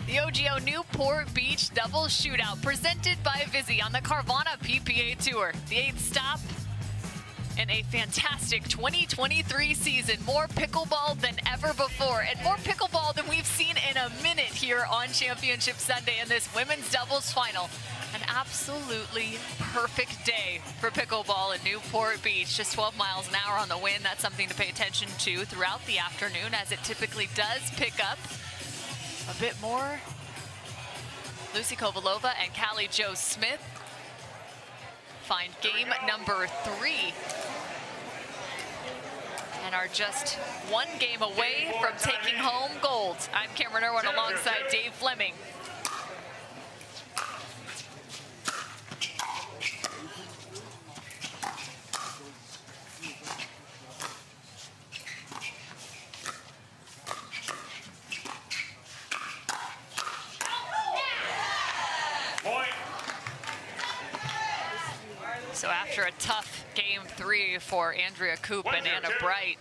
The OGIO Newport Beach Double Shootout presented by Vizzy on the Carvana PPA Tour. The 8th stop in a fantastic 2023 season. More pickleball than ever before, and more pickleball than we've seen in a minute here on Championship Sunday in this women's doubles final. An absolutely perfect day for pickleball in Newport Beach. Just 12 miles an hour on the wind. That's something to pay attention to throughout the afternoon, as it typically does pick up a bit more. Lucy Kovalova and Callie Jo Smith find game number 3 and are just one game away from taking home gold. I'm Cameron Irwin alongside Dave Fleming. So after a tough game 3 for Andrea Koop and Anna Wright,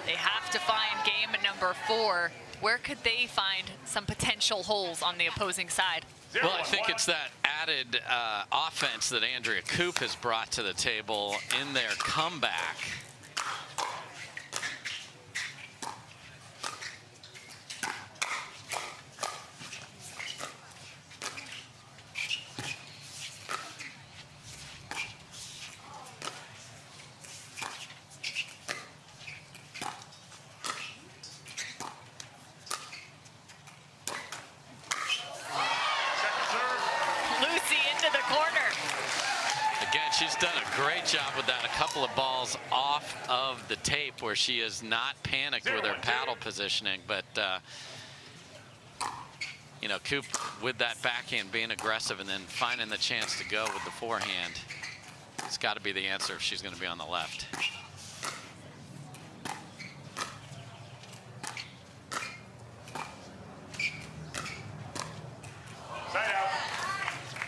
they have to find game number 4. Where could they find some potential holes on the opposing side? Well, I think it's that added offense that Andrea Koop has brought to the table in their comeback. She's done a great job with that. A couple of balls off of the tape where she is not panicked with her paddle positioning. But, you know, Koop with that backhand being aggressive and then finding the chance to go with the forehand. It's got to be the answer if she's going to be on the left.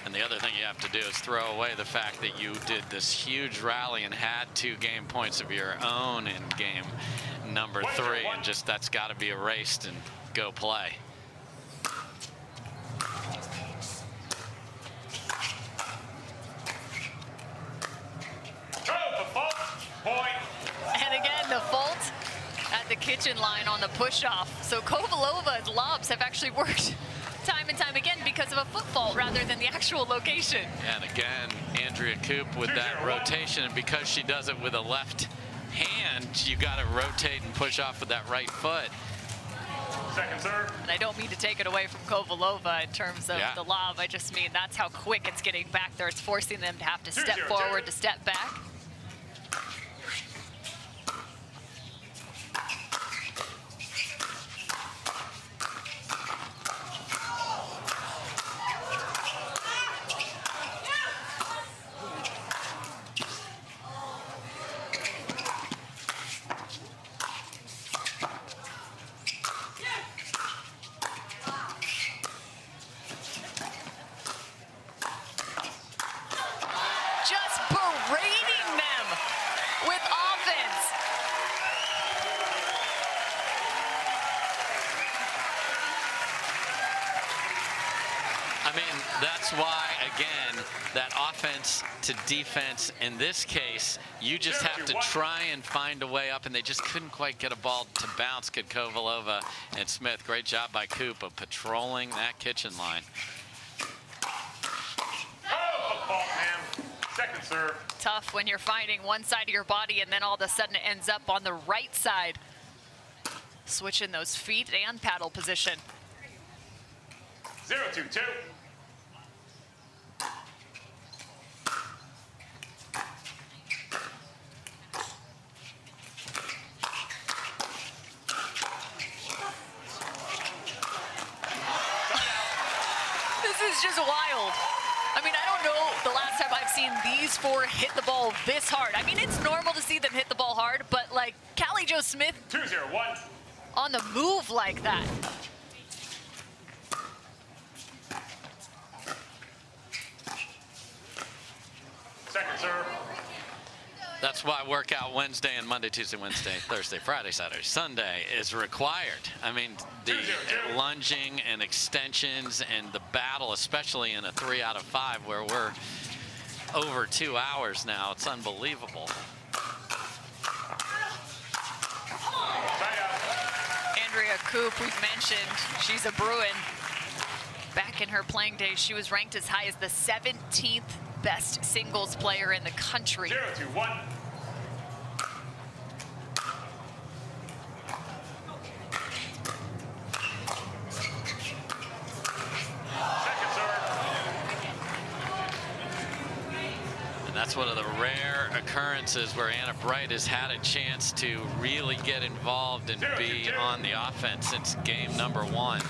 And the other thing you have to do is throw away the fact that you did this huge rally and had 2 game points of your own in game number 3, and just that's got to be erased and go play. And again, the fault at the kitchen line on the push-off. So Kovalova's lobs have actually worked time and time again because of a foot fault rather than the actual location. And again, Andrea Koop with that rotation, and because she does it with a left hand, you got to rotate and push off with that right foot. Second serve. And I don't mean to take it away from Kovalova in terms of the lob. I just mean that's how quick it's getting back there. It's forcing them to have to step forward to step back. I mean, that's why, again, that offense to defense, in this case, you just have to try and find a way up, and they just couldn't quite get a ball to bounce. Could Kovalova and Smith. Great job by Koop of patrolling that kitchen line. Second serve. Tough when you're finding one side of your body and then all of a sudden it ends up on the right side. Switching those feet and paddle position. 0-2-2. is just wild. I mean, I don't know the last time I've seen these four hit the ball this hard. I mean, it's normal to see them hit the ball hard, but like Callie Jo Smith 2-0-1. on the move like that. Second serve. That's why workout Wednesday and Monday, Tuesday, Wednesday, Thursday, Friday, Saturday, Sunday is required. I mean, the lunging and extensions and the battle, especially in a 3 out of 5 where we're over 2 hours now, it's unbelievable. Andrea Koop, we've mentioned, she's a Bruin. Back in her playing days, she was ranked as high as the 17th best singles player in the country. 0-2-1. Second serve. And that's one of the rare occurrences where Anna Bright has had a chance to really get involved and be on the offense since game number 1.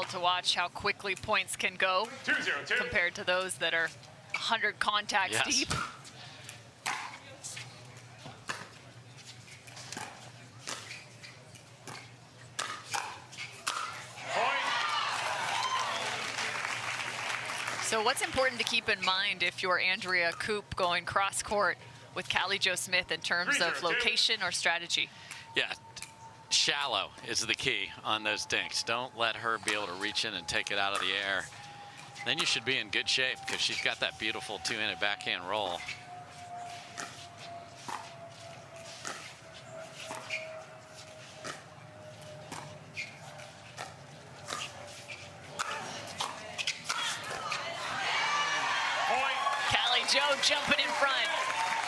To watch how quickly points can go 2-0-2. compared to those that are 100 contacts deep. So what's important to keep in mind if you're Andrea Koop going cross court with Callie Jo Smith in terms of location or strategy? Yeah. Shallow is the key on those dinks. Don't let her be able to reach in and take it out of the air. Then you should be in good shape because she's got that beautiful 2-handed backhand roll. Callie Jo jumping in front.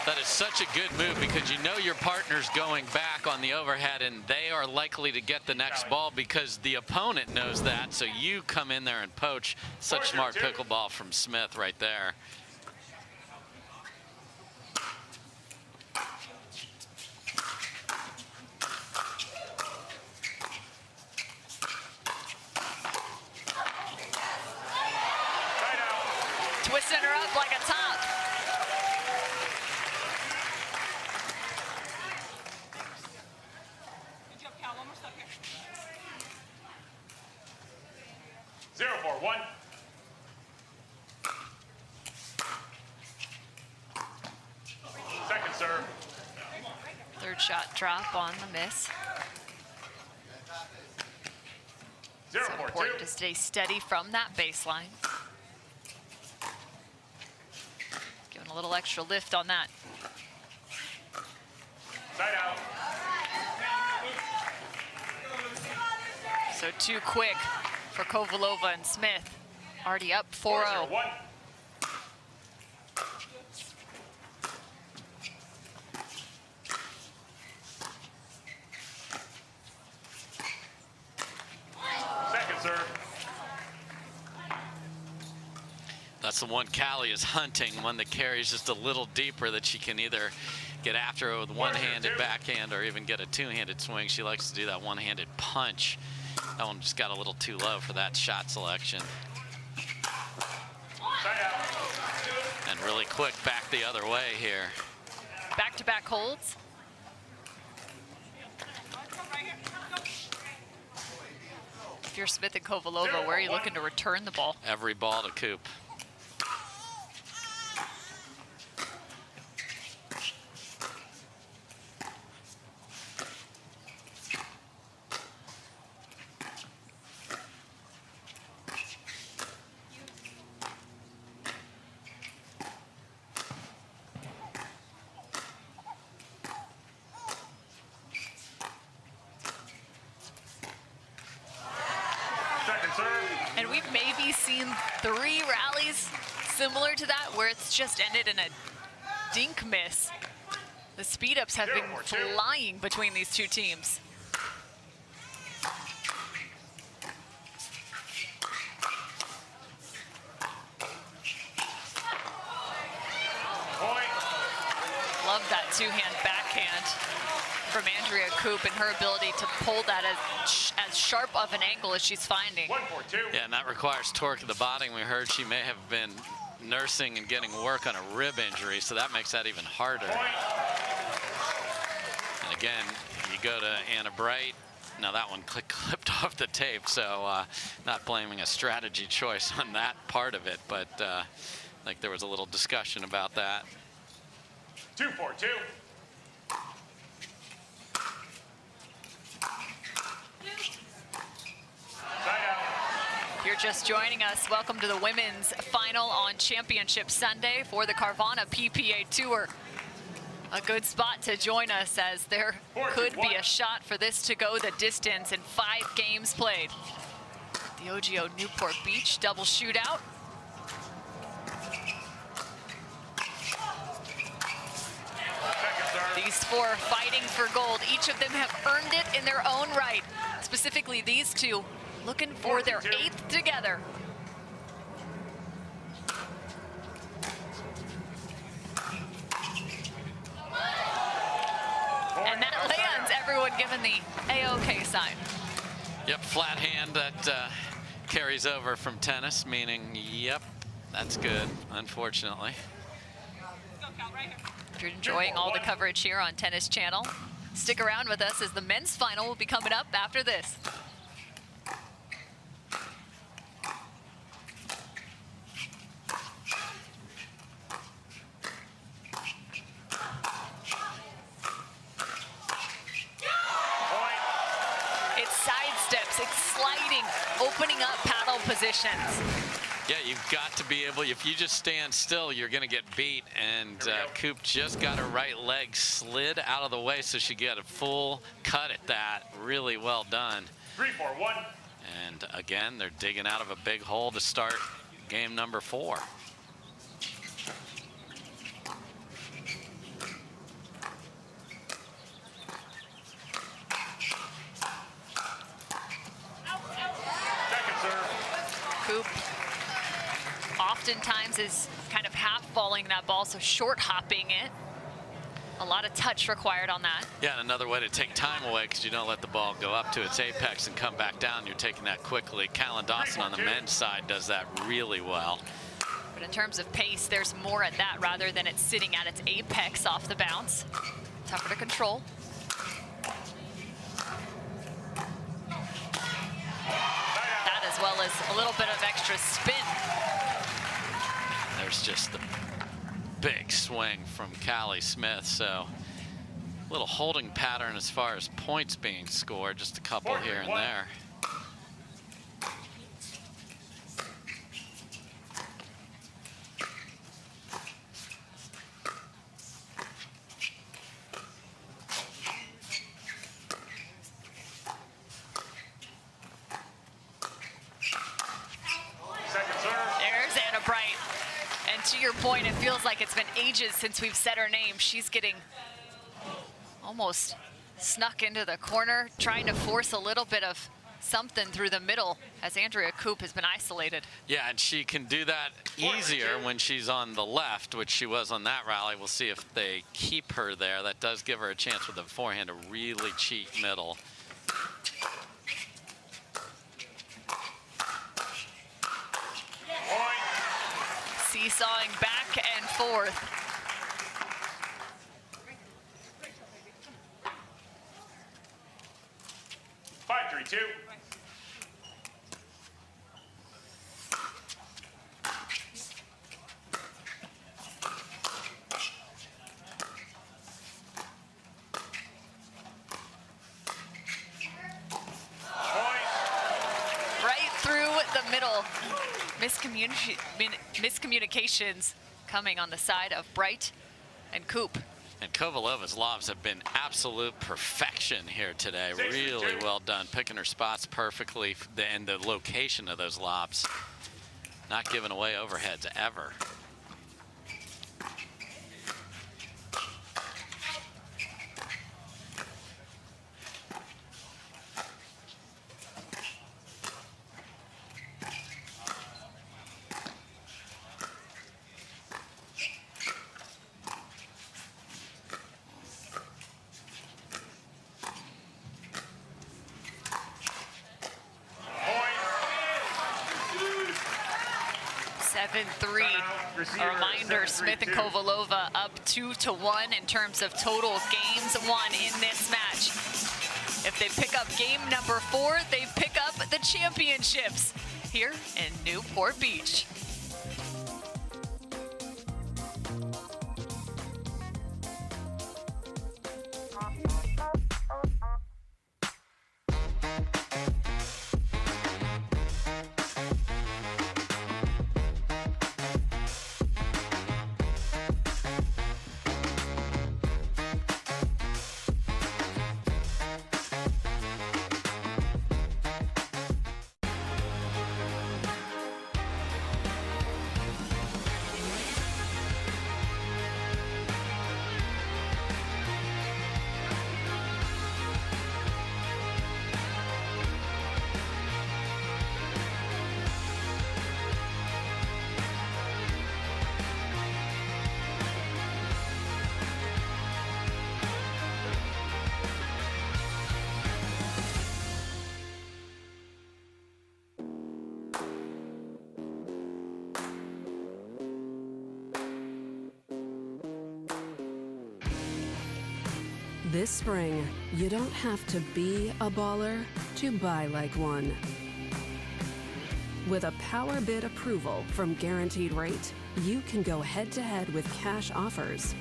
That is such a good move because you know your partner's going back on the overhead and they are likely to get the next ball because the opponent knows that. So you come in there and poach. Such smart pickleball from Smith right there. Twisting her up like a top. Shot drop on the miss. So important to stay steady from that baseline. Giving a little extra lift on that. Side out. So too quick for Kovalova and Smith. Already up 4-0. That's the one Callie is hunting, one that carries just a little deeper that she can either get after it with one-handed backhand or even get a two-handed swing. She likes to do that one-handed punch. That one just got a little too low for that shot selection. And really quick back the other way here. Back-to-back holds. If you're Smith and Kovalova, where are you looking to return the ball? Every ball to Koop. Second serve. And we've maybe seen 3 rallies similar to that where it's just ended in a dink miss. The speed ups have been flying between these two teams. Love that two-hand backhand from Andrea Koop and her ability to pull that as sharp of an angle as she's finding. Yeah, and that requires torque at the bottom. We heard she may have been nursing and getting work on a rib injury, so that makes that even harder. And again, you go to Anna Bright. Now that one clipped off the tape, so not blaming a strategy choice on that part of it, but like there was a little discussion about that. 2-4-2. If you're just joining us, welcome to the women's final on Championship Sunday for the Carvana PPA Tour. A good spot to join us as there could be a shot for this to go the distance in 5 games played. The OGIO Newport Beach double shootout. These 4 fighting for gold. Each of them have earned it in their own right. Specifically, these 2 looking for their 8th together. And that lands, everyone giving the A-OK sign. Yep, flat hand that carries over from tennis, meaning, yep, that's good, unfortunately. If you're enjoying all the coverage here on Tennis Channel, stick around with us as the men's final will be coming up after this. It's sidesteps, it's sliding, opening up paddle positions. Yeah, you've got to be able, if you just stand still, you're going to get beat. And Koop just got her right leg slid out of the way so she got a full cut at that. Really well done. 3-4-1. And again, they're digging out of a big hole to start game number 4. Koop oftentimes is kind of half volleying that ball, so short hopping it. A lot of touch required on that. Yeah, and another way to take time away because you don't let the ball go up to its apex and come back down. You're taking that quickly. Callan Dawson on the men's side does that really well. But in terms of pace, there's more at that rather than it sitting at its apex off the bounce. Tougher to control. That as well as a little bit of extra spin. There's just the big swing from Callie Smith. So a little holding pattern as far as points being scored, just a couple here and there. To your point, it feels like it's been ages since we've said her name. She's getting almost snuck into the corner, trying to force a little bit of something through the middle as Andrea Koop has been isolated. Yeah, and she can do that easier when she's on the left, which she was on that rally. We'll see if they keep her there. That does give her a chance with the forehand to really cheat middle. Seesawing back and forth. Five, 3-2. Right through the middle. Miscommunications coming on the side of Wright and Koop. And Kovalova's lobs have been absolute perfection here today. Really well done, picking her spots perfectly, and the location of those lobs. Not giving away overheads ever. A reminder, Smith and Kovalova up 2-1 in terms of total games won in this match. If they pick up game number 4, they pick up the championships here in Newport Beach. This spring, you don't have to be a baller to buy like one. With a power bid approval from Guaranteed Rate, you can go head-to-head with cash offers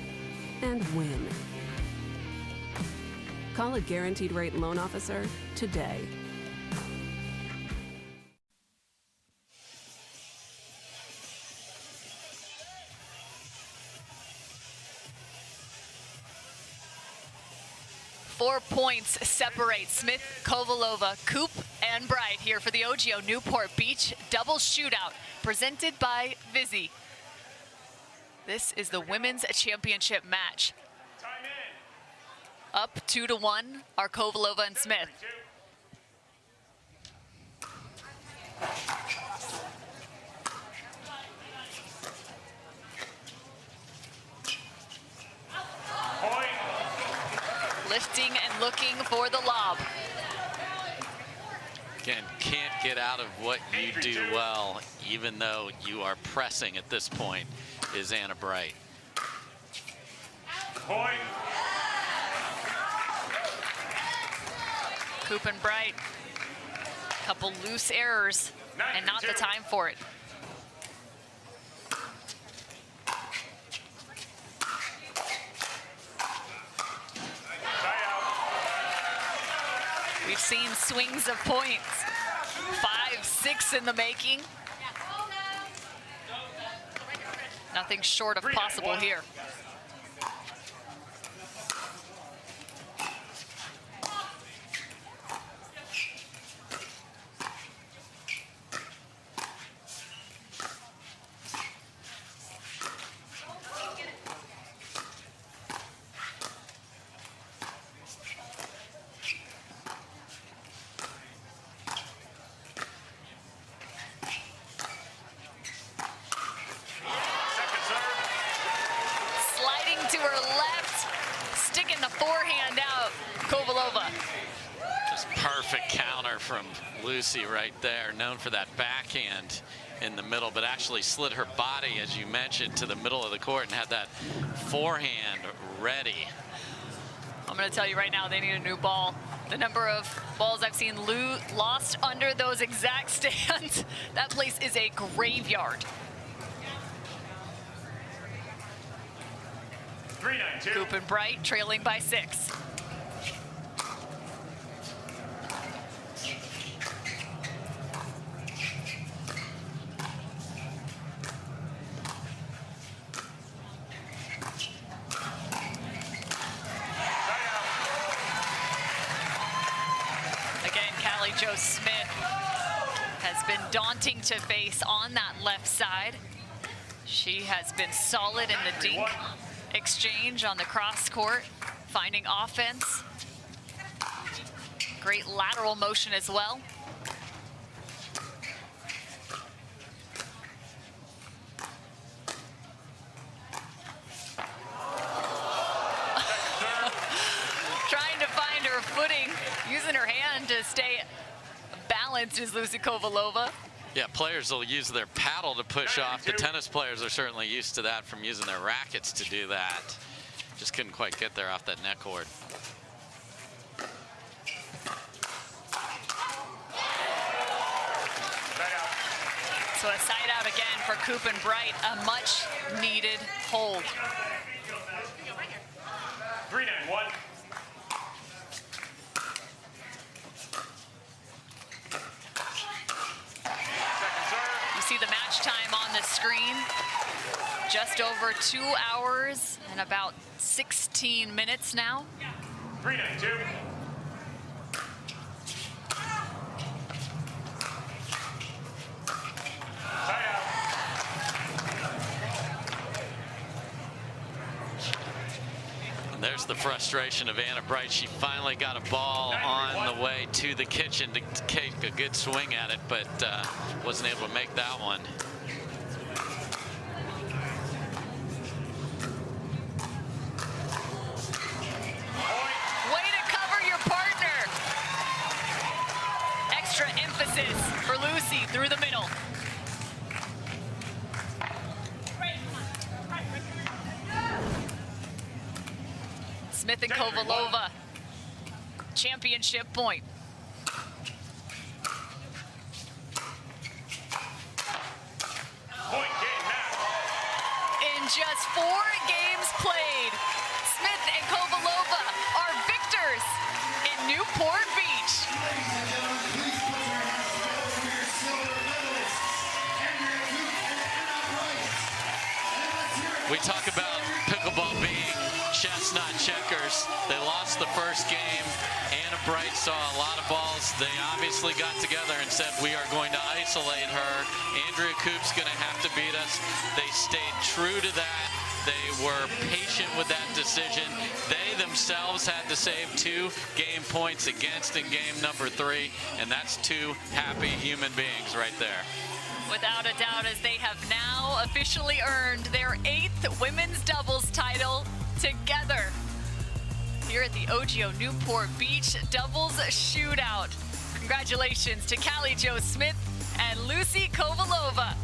and win. Call a Guaranteed Rate loan officer today. Four points separate Smith, Kovalova, Koop, and Wright here for the OGIO Newport Beach double shootout presented by Vizzy. This is the women's championship match. Up 2-1 are Kovalova and Smith. Lifting and looking for the lob. Again, can't get out of what you do well, even though you are pressing at this point, is Anna Bright. Point. Koop and Bright, couple loose errors, and not the time for it. We've seen swings of points, 5-6 in the making. Nothing short of possible here. To her left, sticking the forehand out, Kovalova. Just perfect counter from Lucy right there, known for that backhand in the middle, but actually slid her body, as you mentioned, to the middle of the court and had that forehand ready. I'm going to tell you right now, they need a new ball. The number of balls I've seen lost under those exact stands, that place is a graveyard. 3-9-2. Koop and Bright trailing by 6. Jo Smith has been daunting to face on that left side. She has been solid in the dink exchange on the cross court, finding offense. Great lateral motion as well. Trying to find her footing, using her hand to stay balanced is Lucy Kovalova. Yeah, players will use their paddle to push off. The tennis players are certainly used to that from using their rackets to do that. Just couldn't quite get there off that net cord. So a side out again for Koop and Wright, a much needed hold. 3-9-1. You see the match time on the screen. Just over 2 hours and about 16 minutes now. 3-9-2. There's the frustration of Anna Bright. She finally got a ball on the way to the kitchen to take a good swing at it, but wasn't able to make that one. Way to cover your partner. Extra emphasis for Lucy through the middle. Smith and Kovalova, championship point. In just 4 games played, Smith and Kovalova are victors in Newport Beach. We talk about pickleball being chess, not checkers. They lost the first game. Anna Bright saw a lot of balls. They obviously got together and said, we are going to isolate her. Andrea Koop's going to have to beat us. They stayed true to that. They were patient with that decision. They themselves had to save 2 game points against in game number 3, and that's 2 happy human beings right there. Without a doubt, as they have now officially earned their 8th women's doubles title together here at the OGIO Newport Beach Doubles Shootout. Congratulations to Callie Jo Smith and Lucy Kovalova.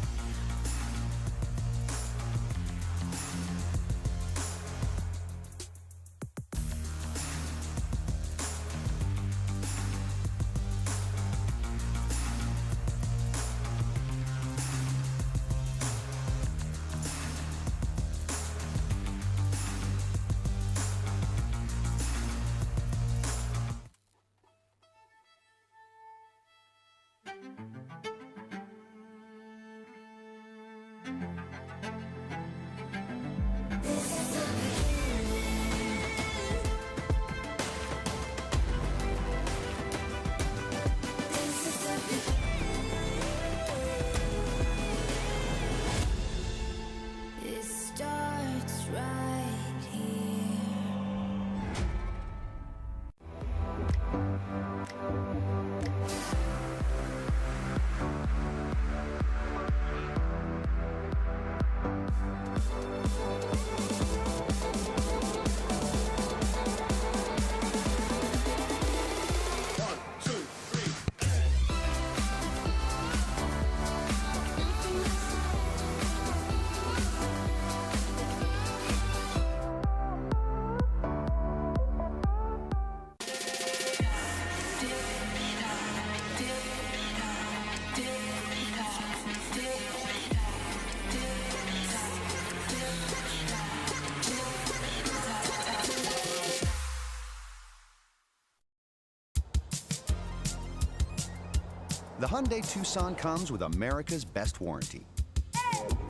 The Hyundai Tucson comes with America's best warranty.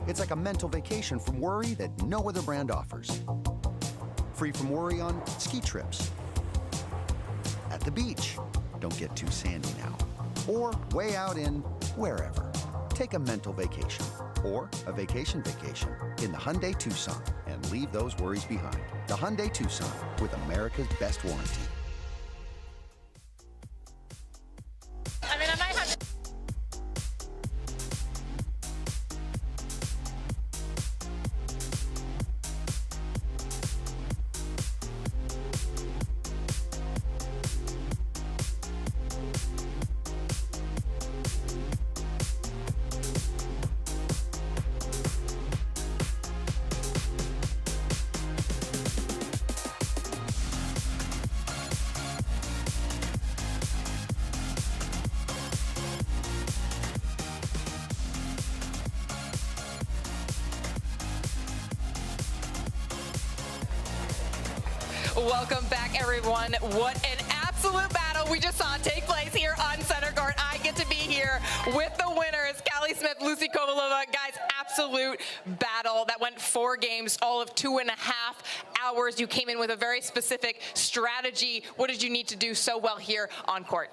It's like a mental vacation from worry that no other brand offers. Free from worry on ski trips. At the beach, don't get too sandy now. or way out in wherever. Take a mental vacation or a vacation in the Hyundai Tucson and leave those worries behind. The Hyundai Tucson, with America's best warranty. I mean, I might have to... Welcome back, everyone. What an absolute battle we just saw take place here on center court. I get to be here with the winners, Callie Smith, Lucy Kovalova. Guys, absolute battle that went 4 games, all of 2.5 hours. You came in with a very specific strategy. What did you need to do so well here on court?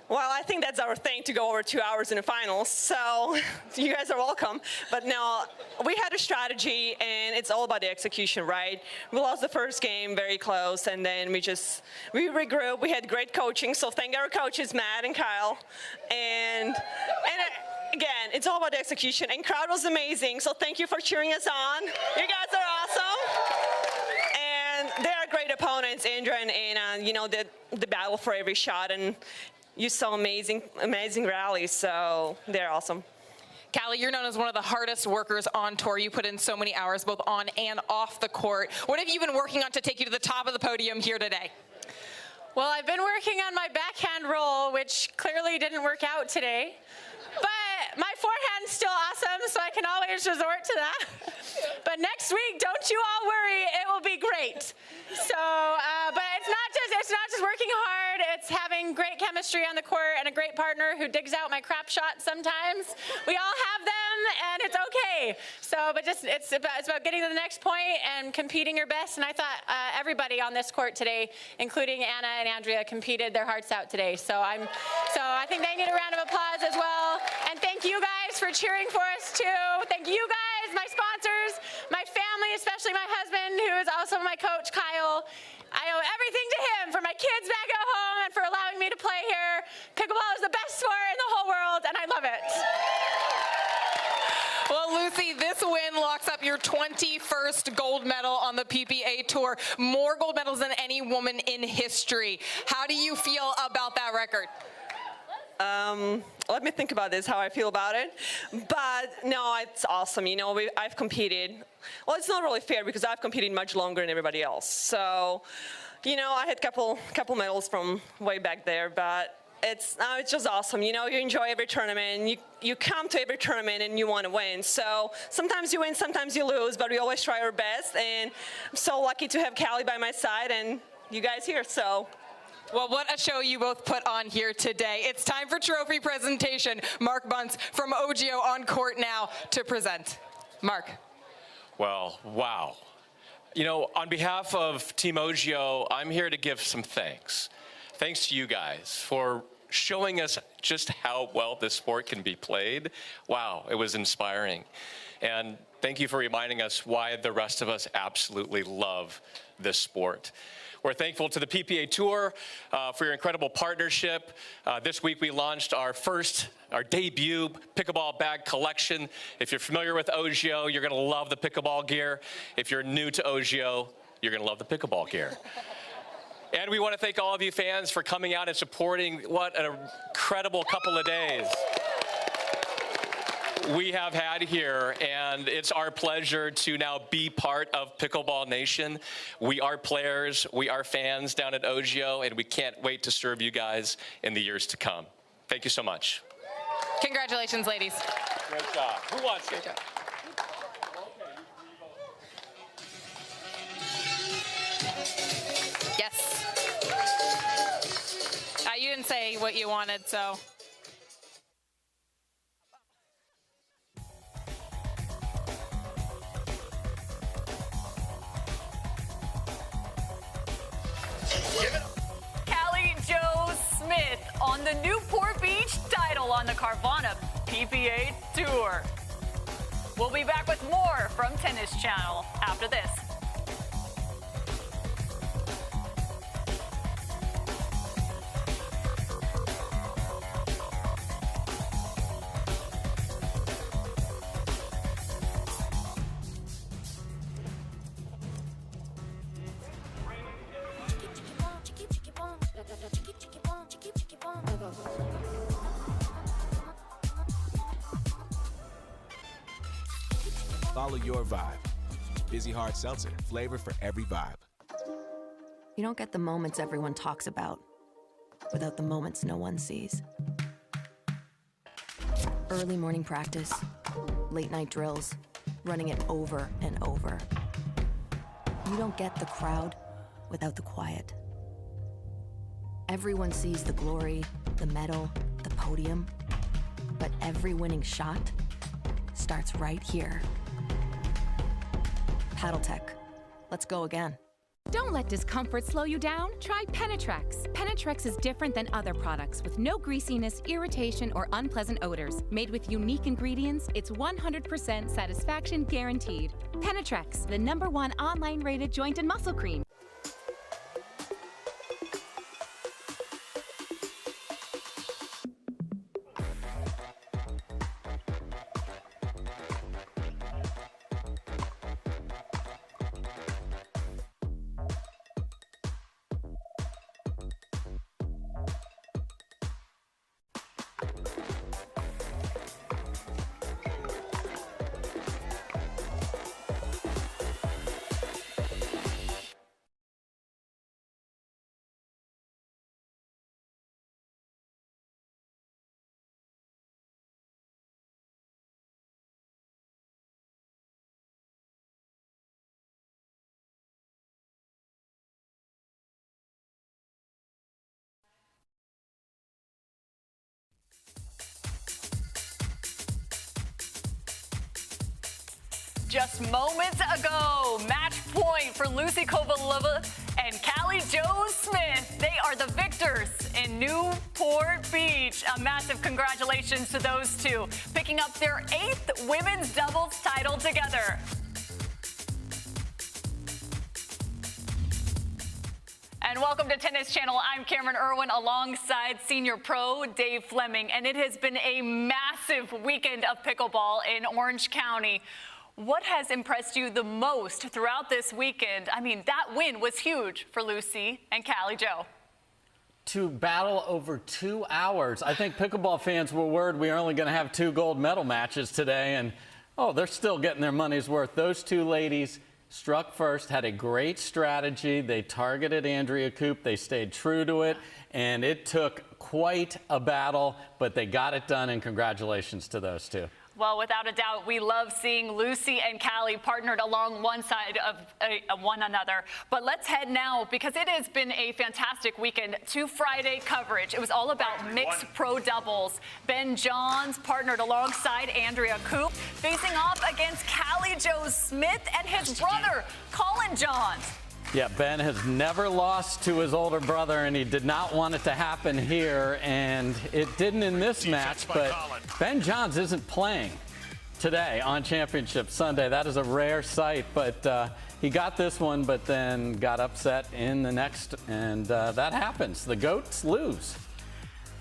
Well, I think that's our thing, to go over 2 hours in the finals. So you guys are welcome. But no, we had a strategy, and it's all about the execution, right? We lost the first game very close, and then we regrouped. We had great coaching, so thank our coaches, Matt and Kyle. And again, it's all about the execution. And crowd was amazing, so thank you for cheering us on. You guys are awesome. And they are great opponents, Andrea and Anna. You know, the battle for every shot, and you saw amazing rallies, so they're awesome. Callie, you're known as one of the hardest workers on tour. You put in so many hours, both on and off the court. What have you been working on to take you to the top of the podium here today? Well, I've been working on my backhand roll, which clearly didn't work out today. But my forehand's still awesome, so I can always resort to that. But next week, don't you all worry, it will be great. So, but it's not just working hard, it's having great chemistry on the court and a great partner who digs out my crap shots sometimes. We all have them, and it's okay. So, but just it's about getting to the next point and competing your best. And I thought everybody on this court today, including Anna and Andrea, competed their hearts out today. So I think they need a round of applause as well. And thank you guys for cheering for us too. Thank you guys, my sponsors, my family, especially my husband, who is also my coach, Kyle. I owe everything to him, for my kids back at home and for allowing me to play here. Pickleball is the best sport in the whole world, and I love it. Well, Lucy, this win locks up your 21st gold medal on the PPA Tour. More gold medals than any woman in history. How do you feel about that record? Let me think about this, how I feel about it. But no, it's awesome. You know, I've competed. Well, it's not really fair because I've competed much longer than everybody else. So, you know, I had couple medals from way back there, but it's just awesome. You know, you enjoy every tournament. You come to every tournament and you want to win. So sometimes you win, sometimes you lose, but we always try our best. And I'm so lucky to have Callie by my side and you guys here. So. Well, what a show you both put on here today. It's time for trophy presentation. Mark Bunce from OGIO on court now to present. Mark. Well, wow. You know, on behalf of Team OGIO, I'm here to give some thanks. Thanks to you guys for showing us just how well this sport can be played. Wow, it was inspiring. And thank you for reminding us why the rest of us absolutely love this sport. We're thankful to the PPA Tour for your incredible partnership. This week we launched our debut pickleball bag collection. If you're familiar with OGIO, you're gonna love the pickleball gear. If you're new to OGIO, you're gonna love the pickleball gear. And we wanna thank all of you fans for coming out and supporting. What an incredible couple of days we have had here, and it's our pleasure to now be part of Pickleball Nation. We are players, we are fans down at OGIO, and we can't wait to serve you guys in the years to come. Thank you so much. Congratulations, ladies. Great job. Who wants it? Yes. You didn't say what you wanted, so. Callie Jo Smith on the Newport Beach Carvana PPA Tour. We'll be back with more from Tennis Channel after this. Follow your vibe. Vizzy Hard Seltzer, flavor for every vibe. You don't get the moments everyone talks about without the moments no one sees. Early morning practice, late night drills, running it over and over. You don't get the crowd without the quiet. Everyone sees the glory, the medal, the podium, but every winning shot starts right here. Paddletech. Let's go again. Don't let discomfort slow you down. Try Penetrex. Penetrex is different than other products with no greasiness, irritation, or unpleasant odors. Made with unique ingredients, it's 100% satisfaction guaranteed. Penetrex, the #1 online rated joint and muscle cream. Just moments ago, match point for Lucy Kovalova and Callie Jo Smith. They are the victors in Newport Beach. A massive congratulations to those two, picking up their 8th women's doubles title together. And welcome to Tennis Channel. I'm Cameron Irwin alongside senior pro Dave Fleming. And it has been a massive weekend of pickleball in Orange County. What has impressed you the most throughout this weekend? I mean, that win was huge for Lucy and Callie Jo. To battle over 2 hours. I think pickleball fans were worried we were only going to have 2 gold medal matches today, and they're still getting their money's worth. Those 2 ladies struck first, had a great strategy. They targeted Andrea Koop. They stayed true to it, and it took quite a battle, but they got it done, and congratulations to those 2. Well, without a doubt, we love seeing Lucy and Callie partnered along one side of one another. But let's head now, because it has been a fantastic weekend, to Friday coverage. It was all about mixed pro doubles. Ben Johns partnered alongside Andrea Koop, facing off against Callie Jo Smith and his brother, Colin Johns. Yeah, Ben has never lost to his older brother, and he did not want it to happen here, and it didn't in this match, but Ben Johns isn't playing today on Championship Sunday. That is a rare sight, but he got this one, but then got upset in the next, and that happens. The GOATs lose.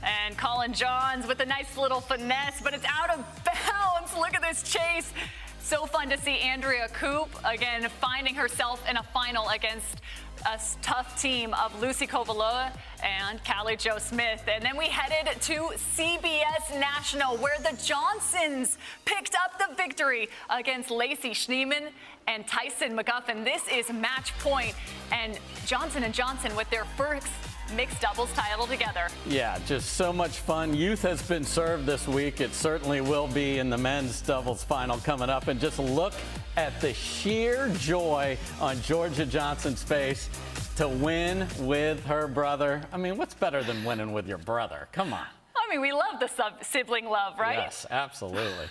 And Colin Johns with a nice little finesse, but it's out of bounds. Look at this chase. So fun to see Andrea Koop, again, finding herself in a final against a tough team of Lucy Kovalova and Callie Jo Smith. And then we headed to CBS National, where the Johnsons picked up the victory against Lacey Schneeman and Tyson McGuffin. This is match point, and Johnson & Johnson with their first mixed doubles title together. Yeah, just so much fun. Youth has been served this week. It certainly will be in the men's doubles final coming up. And just look at the sheer joy on Georgia Johnson's face to win with her brother. I mean, what's better than winning with your brother? Come on. I mean, we love the sibling love, right? Yes, absolutely.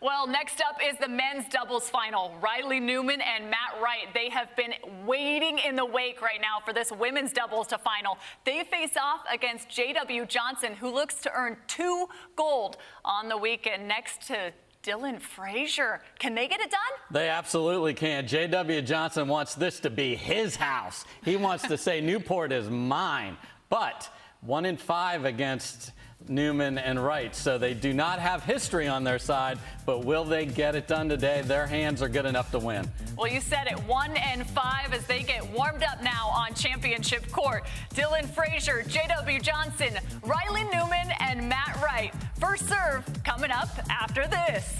Well, next up is the men's doubles final. Riley Newman and Matt Wright, they have been waiting in the wake right now for this women's doubles to final. They face off against J.W. Johnson, who looks to earn 2 gold on the weekend next to Dylan Frazier. Can they get it done? They absolutely can. J.W. Johnson wants this to be his house. He wants to say Newport is mine. But 1 in 5 against Newman and Wright, so they do not have history on their side, but will they get it done today? Their hands are good enough to win. Well, you said it, 1 and 5 as they get warmed up now on championship court. Dylan Frazier, J.W. Johnson, Riley Newman, and Matt Wright. First serve coming up after this.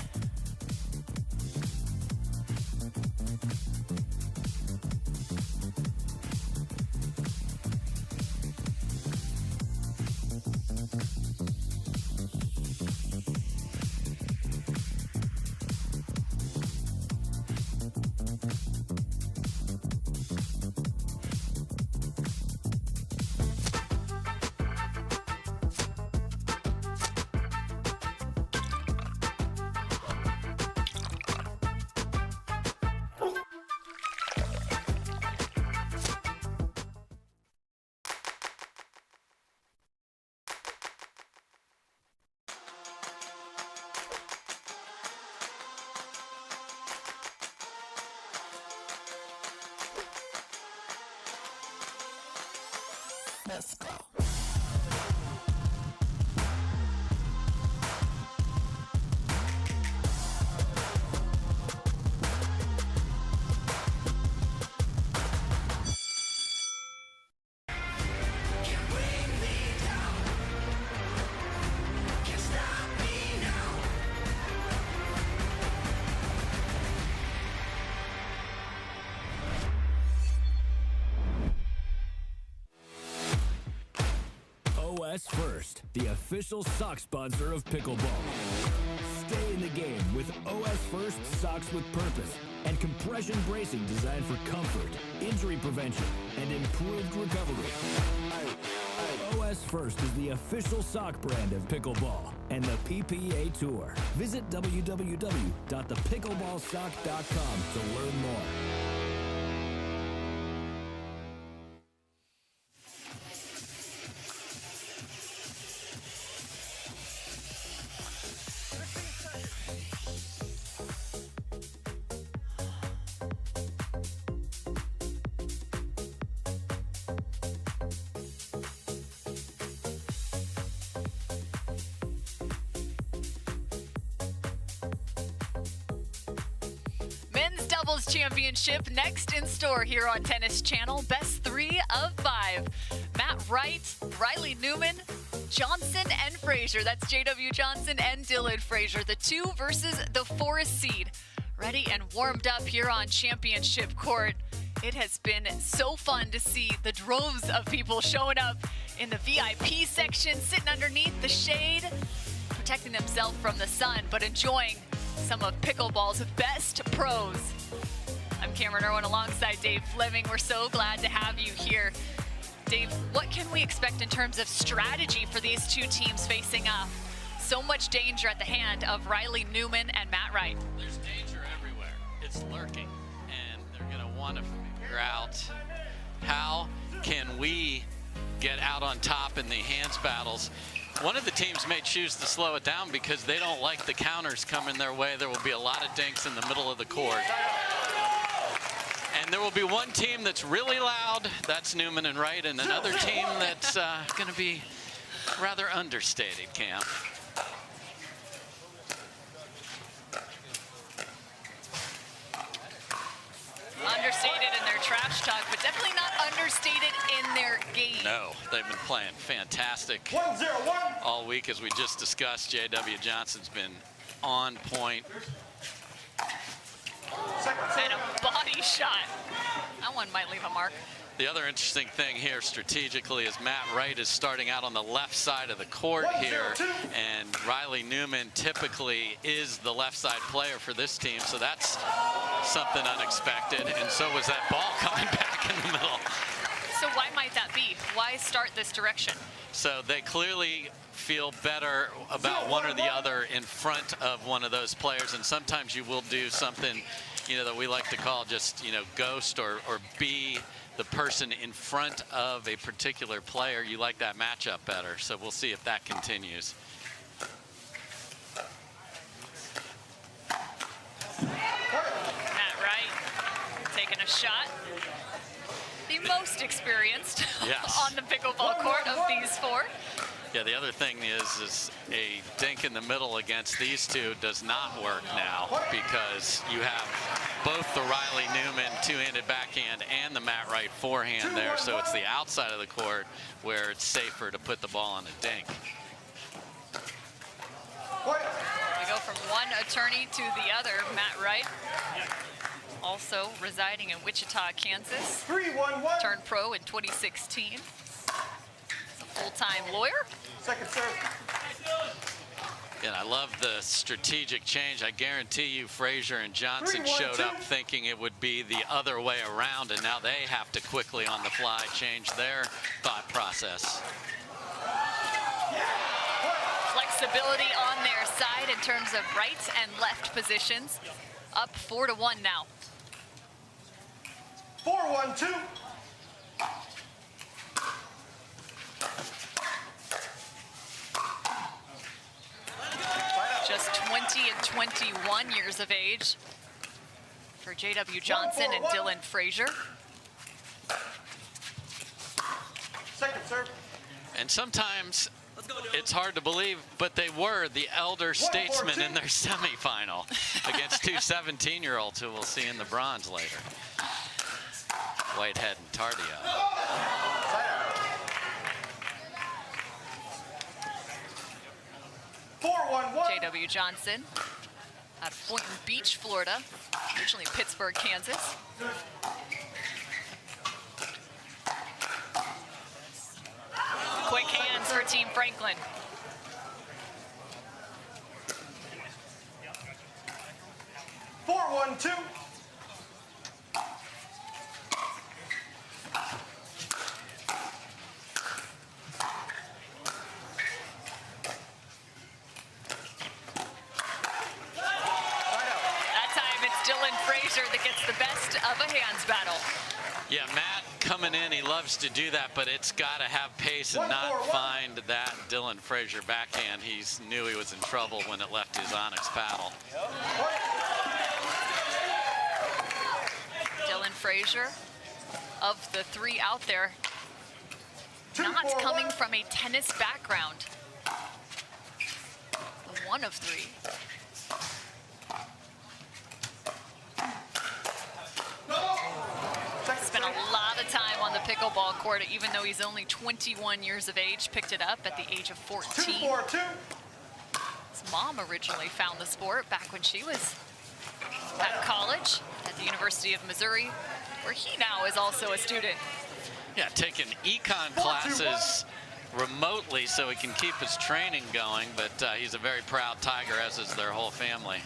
Let's go. OS First, the official sock sponsor of Pickleball. Stay in the game with OS First socks with purpose and compression bracing designed for comfort, injury prevention, and improved recovery. OS First is the official sock brand of Pickleball and the PPA Tour. Visit www.thepickleballsock.com to learn more. Men's doubles championship next in store here on Tennis Channel. Best 3 of 5. Matt Wright, Riley Newman, Johnson, and Frazier. That's J.W. Johnson and Dylan Frazier. The 2 versus the 4th seed. Ready and warmed up here on championship court. It has been so fun to see the droves of people showing up in the VIP section, sitting underneath the shade, protecting themselves from the sun, but enjoying some of pickleball's best pros. I'm Cameron Irwin alongside Dave Fleming. We're so glad to have you here. Dave, what can we expect in terms of strategy for these two teams facing off? So much danger at the hand of Riley Newman and Matt Wright. There's danger everywhere. It's lurking, and they're going to want to figure out how can we get out on top in the hands battles. One of the teams may choose to slow it down because they don't like the counters coming their way. There will be a lot of dinks in the middle of the court. And there will be one team that's really loud, that's Newman and Wright, and another team that's going to be rather understated, Cam. Understated in their trash talk, but definitely not understated in their game. No, they've been playing fantastic all week, as we just discussed. J.W. Johnson's been on point. And a body shot. That one might leave a mark. The other interesting thing here strategically is Matt Wright is starting out on the left side of the court here, and Riley Newman typically is the left side player for this team, so that's something unexpected, and so was that ball coming back in the middle. So why might that be? Why start this direction? So they clearly feel better about one or the other in front of one of those players. And sometimes you will do something, that we like to call just, ghost or be the person in front of a particular player. You like that matchup better. So we'll see if that continues. Matt Wright taking a shot. The most experienced on the pickleball court of these four. Yeah, the other thing is a dink in the middle against these two does not work now because you have both the Riley Newman two-handed backhand and the Matt Wright forehand there, so it's the outside of the court where it's safer to put the ball on a dink. We go from one attorney to the other. Matt Wright, also residing in Wichita, Kansas. 3-1-1. Turned pro in 2016. He's a full-time lawyer. Second serve. And I love the strategic change. I guarantee you Frazier and Johnson showed up thinking it would be the other way around, and now they have to quickly on the fly change their thought process. Flexibility on their side in terms of right and left positions. Up 4-1 now. 4-1-2. Just 20 and 21 years of age for J.W. Johnson and Dylan Frazier. Second serve. And sometimes it's hard to believe, but they were the elder statesmen in their semifinal against two 17-year-olds who we'll see in the bronze later. Whitehead and Tardio. J.W. Johnson out of Boynton Beach, Florida, originally Pittsburgh, Kansas. Quick hands for Team Franklin. Four-1-2. That gets the best of a hands battle. Yeah, Matt coming in, he loves to do that, but it's got to have pace and not find that Dylan Frazier backhand. He knew he was in trouble when it left his Onyx paddle. Dylan Frazier, of the three out there, not coming from a tennis background. One of three. Spent a lot of time on the pickleball court, even though he's only 21 years of age. Picked it up at the age of 14. His mom originally found the sport back when she was at college at the University of Missouri, where he now is also a student. Yeah, taking econ classes remotely so he can keep his training going, but he's a very proud Tiger, as is their whole family.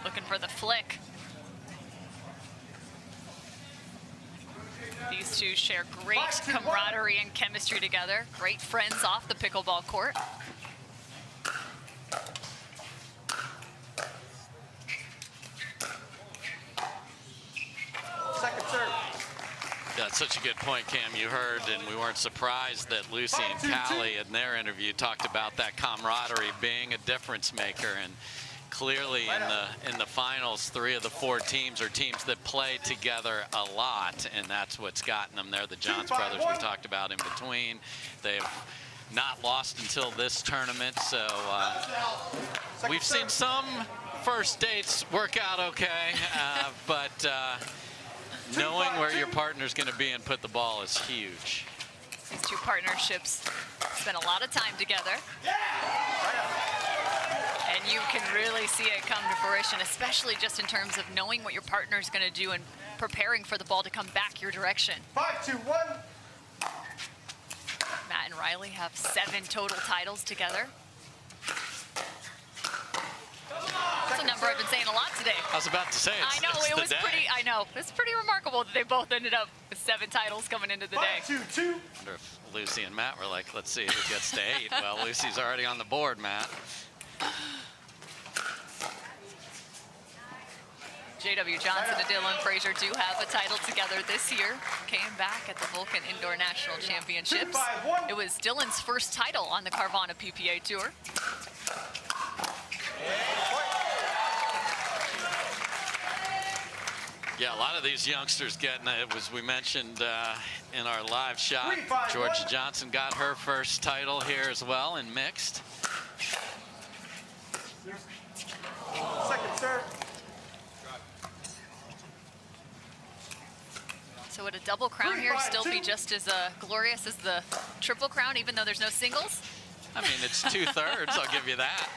Looking for the flick. These two share great camaraderie and chemistry together. Great friends off the pickleball court. Second serve. Yeah, it's such a good point, Cam. You heard, and we weren't surprised that Lucy and Callie in their interview talked about that camaraderie being a difference maker. And clearly in the finals, 3 of the 4 teams are teams that play together a lot, and that's what's gotten them there. The Johns brothers we talked about in between. They've not lost until this tournament, so we've seen some first dates work out okay, but knowing where your partner's going to be and put the ball is huge. These two partnerships spent a lot of time together. And you can really see it come to fruition, especially just in terms of knowing what your partner is going to do and preparing for the ball to come back your direction. 5-2-1. Matt and Riley have 7 total titles together. That's a number I've been saying a lot today. I was about to say I know, it was pretty, I know. It's pretty remarkable that they both ended up with 7 titles coming into the day. 5-2-2. Wonder if Lucy and Matt were like, let's see who gets to 8. Well, Lucy's already on the board, Matt. JW Johnson and Dylan Frazier do have a title together this year. Came back at the Vulcan Indoor National Championships. It was Dylan's first title on the Carvana PPA Tour. Yeah, a lot of these youngsters getting it. Was we mentioned in our live shot, Georgia Johnson got her first title here as well in mixed. Second serve. So would a double crown here still be just as glorious as the triple crown, even though there's no singles? I mean, it's 2/3, I'll give you that.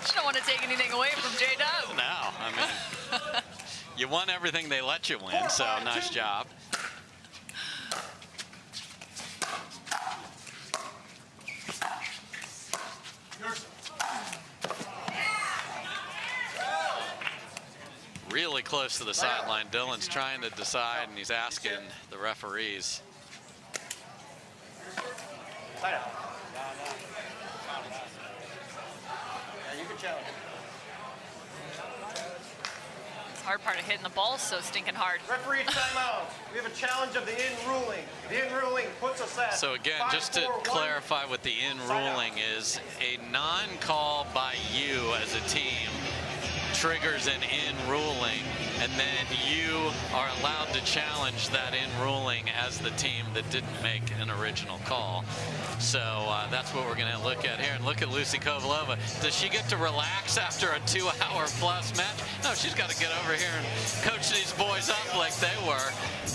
Just don't want to take anything away from J-Dub. No, I mean, you won everything they let you win, so nice job. Really close to the sideline. Dylan's trying to decide, and he's asking the referees. Yeah, you can challenge. It's the hard part of hitting the ball so stinking hard. Referee timeout. We have a challenge of the in ruling. The in ruling puts us at. So again, just to 5-4-1. clarify what the in ruling is, a non-call by you as a team triggers an in ruling, and then you are allowed to challenge that in ruling as the team that didn't make an original call. So that's what we're going to look at here. And look at Lucy Kovalova. Does she get to relax after a 2-hour-plus match? No, she's got to get over here and coach these boys up like they were.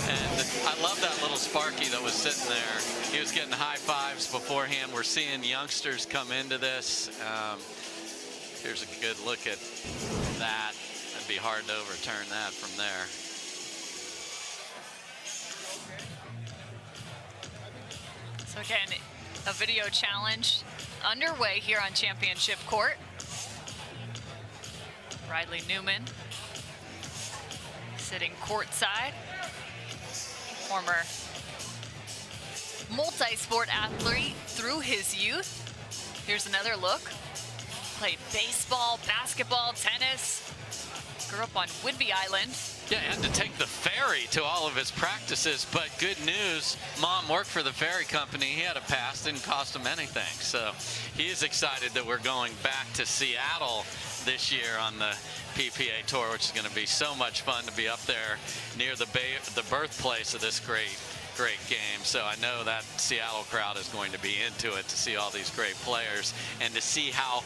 And I love that little Sparky that was sitting there. He was getting high fives beforehand. We're seeing youngsters come into this. Here's a good look at that. It'd be hard to overturn that from there. So again, a video challenge underway here on Championship Court. Riley Newman sitting courtside. Former multi-sport athlete through his youth. Here's another look. Played baseball, basketball, tennis. Grew up on Whidbey Island. Yeah, and to take the ferry to all of his practices, but good news, Mom worked for the ferry company. He had a pass, didn't cost him anything. So he is excited that we're going back to Seattle this year on the PPA Tour, which is going to be so much fun to be up there near the birthplace of this great game. So I know that Seattle crowd is going to be into it to see all these great players and to see how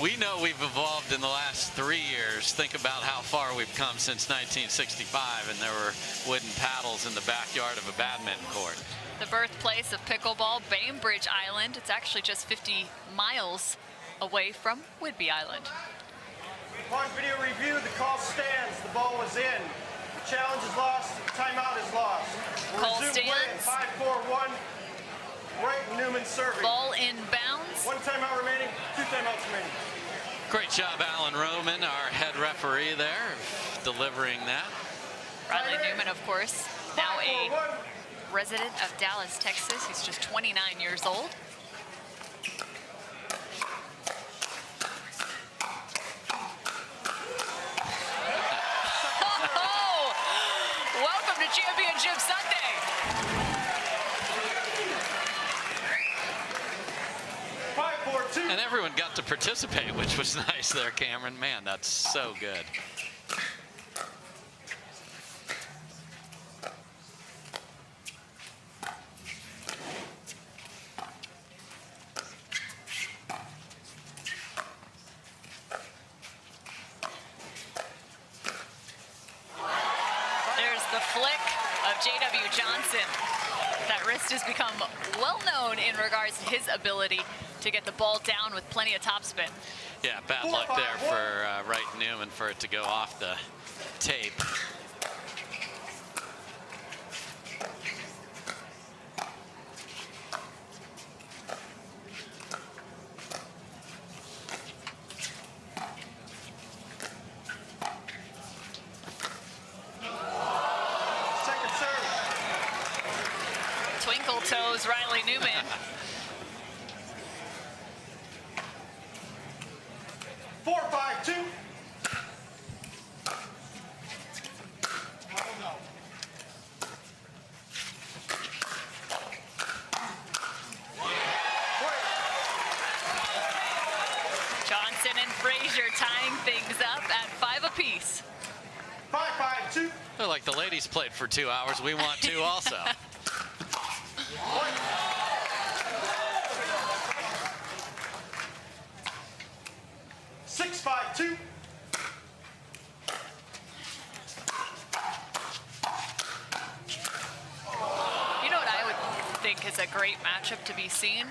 we know we've evolved in the last 3 years. Think about how far we've come since 1965, and there were wooden paddles in the backyard of a badminton court. The birthplace of pickleball, Bainbridge Island. It's actually just 50 miles away from Whidbey Island. Upon video review, the call stands. The ball was in. The challenge is lost. The timeout is lost. Call Resume play stands. at 5-4-1. Wright and Newman serving. Ball inbounds. 1 timeout remaining. 2 timeouts remaining. Great job, Alan Roman, our head referee there, delivering that. Riley Newman, of course, now a resident of Dallas, Texas. He's just 29 years old. Oh, welcome to Championship Sunday. And everyone got to participate, which was nice there, Cameron. Man, that's so good. There's the flick of J.W. Johnson. That wrist has become well known in regards to his ability to get the ball down with plenty of topspin. Yeah, bad luck there for Wright and Newman for it to go off the tape. twinkle toes, Riley Newman. Four, 5, 2. Johnson and Frazier tying things up at 5 apiece. 5, 5, 2. They're like the ladies played for 2 hours. We want 2 also. 6, 5, 2. You know what I would think is a great matchup to be seen?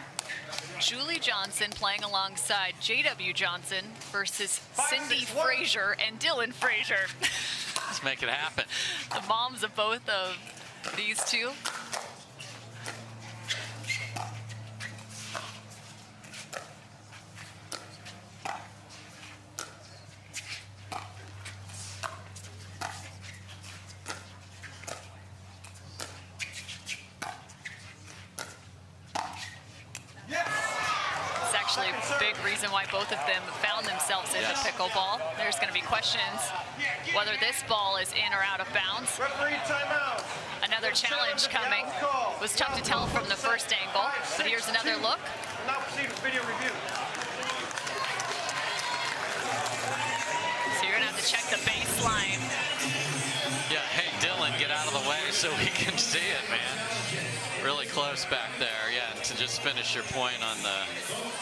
Julie Johnson playing alongside J.W. Johnson versus Cindy Frazier and Dylan Frazier. Let's make it happen. The moms of both of these two. Actually a big reason why both of them found themselves in the pickleball. There's going to be questions whether this ball is in or out of bounds. Referee timeout. Another challenge coming. It was tough to tell from the first angle, but here's another look. Now proceed with video review. So you're going to have to check the baseline. Yeah, hey, Dylan, get out of the way so we can see it, man. Really close back there, yeah. And to just finish your point on the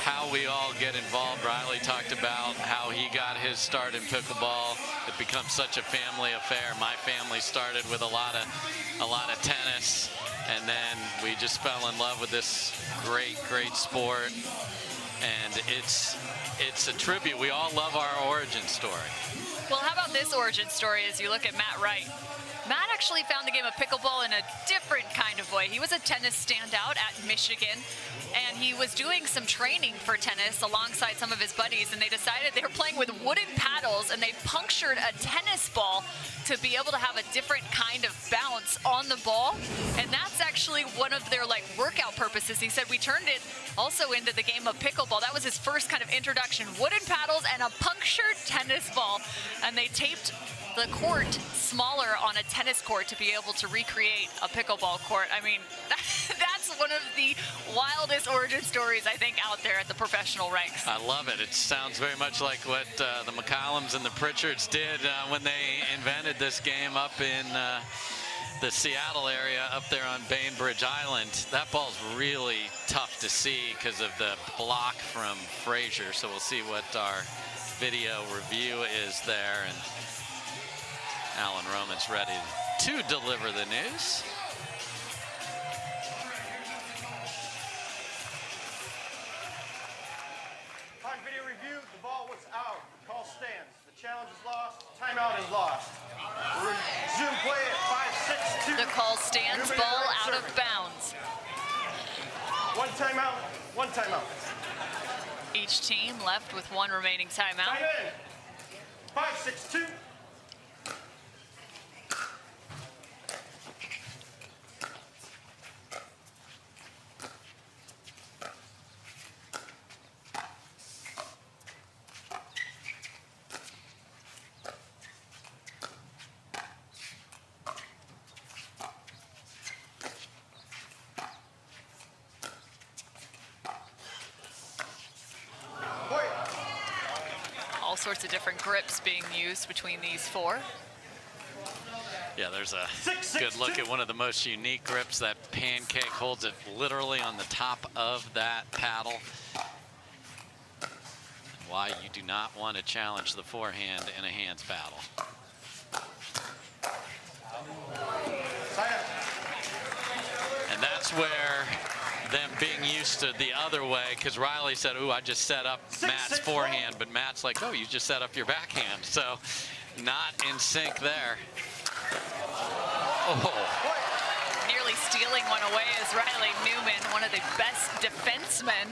how we all get involved, Riley talked about how he got his start in pickleball. It becomes such a family affair. My family started with a lot of tennis, and then we just fell in love with this great sport. And it's a tribute. We all love our origin story. Well, how about this origin story as you look at Matt Wright? Matt actually found the game of pickleball in a different kind of way. He was a tennis standout at Michigan, and he was doing some training for tennis alongside some of his buddies, and they decided they were playing with wooden paddles, and they punctured a tennis ball to be able to have a different kind of bounce on the ball. And that's actually one of their workout purposes. He said we turned it also into the game of pickleball. That was his first kind of introduction. Wooden paddles and a punctured tennis ball, and they taped the court smaller on a tennis court to be able to recreate a pickleball court. I mean, that's one of the wildest origin stories, I think, out there at the professional ranks. I love it. It sounds very much like what the McCollums and the Pritchards did when they invented this game up in the Seattle area up there on Bainbridge Island. That ball's really tough to see because of the block from Frazier. So we'll see what our video review is there. And Alan Roman's ready to deliver the news. On video review, the ball was out. The call stands. The challenge is lost. Timeout is lost. Resume play at 5-6-2. The call stands, ball out of bounds. One timeout, one timeout. Each team left with one remaining timeout. Time in. 5-6-2. All sorts of different grips being used between these four. Yeah, there's a good look at one of the most unique grips. That pancake holds it literally on the top of that paddle. Why you do not want to challenge the forehand in a hands battle. And that's where them being used to the other way, because Riley said, ooh, I just set up Matt's forehand, but Matt's like, oh, you just set up your backhand. So not in sync there. Oh. Nearly stealing one away is Riley Newman, one of the best defensemen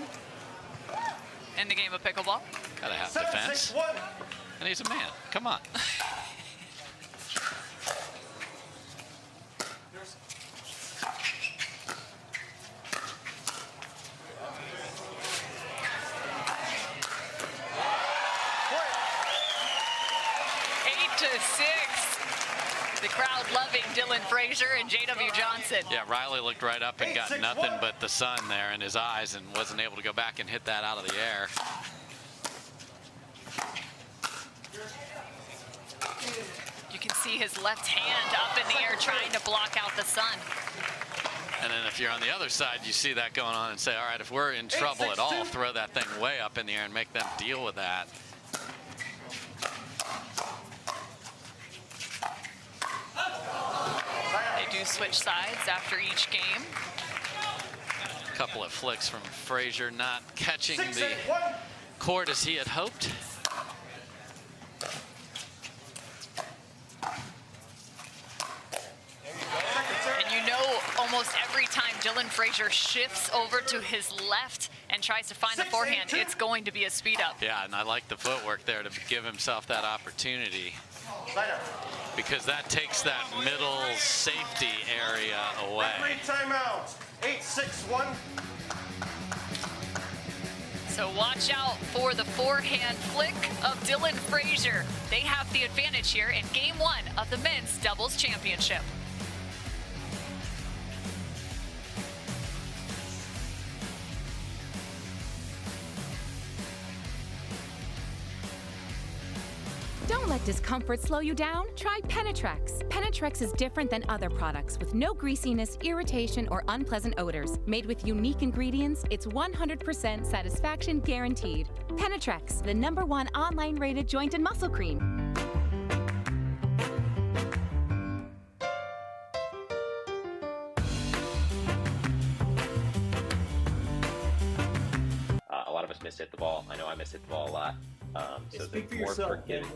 in the game of pickleball. Gotta have defense. And he's a man. Come on. serving Dylan Frazier and J.W. Johnson. Yeah, Riley looked right up and got nothing but the sun there in his eyes and wasn't able to go back and hit that out of the air. You can see his left hand up in the air trying to block out the sun. And then if you're on the other side, you see that going on and say, all right, if we're in trouble at all, throw that thing way up in the air and make them deal with that. They do switch sides after each game. A couple of flicks from Frazier, not catching the court as he had hoped. And you know, almost every time Dylan Frazier shifts over to his left and tries to find the forehand, it's going to be a speed up. Yeah, and I like the footwork there to give himself that opportunity, because that takes that middle safety area away. Timeout. 8-6-1. So watch out for the forehand flick of Dylan Frazier. They have the advantage here in game 1 of the men's doubles championship. Don't let discomfort slow you down. Try Penetrex. Penetrex is different than other products with no greasiness, irritation, or unpleasant odors. Made with unique ingredients, it's 100% satisfaction guaranteed. Penetrex, the #1 online rated joint and muscle cream. A lot of us miss hit the ball. I know I miss hit the ball a lot. So Speak for more yourself, forgiving.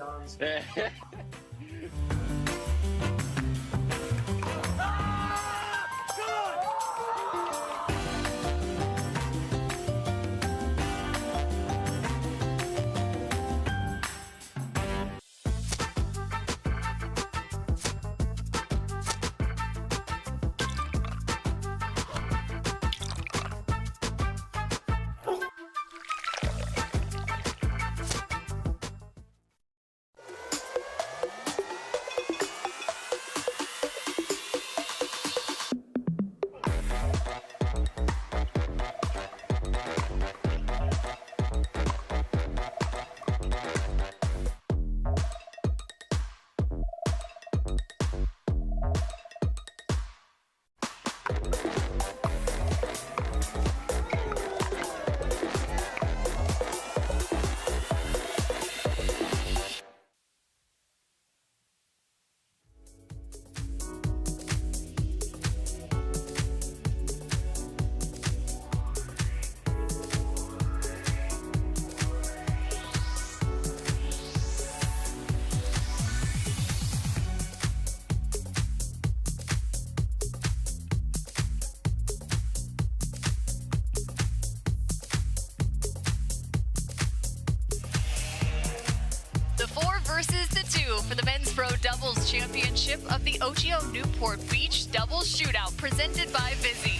For the Men's Pro Doubles Championship of the OGIO Newport Beach Doubles Shootout presented by Vizzy.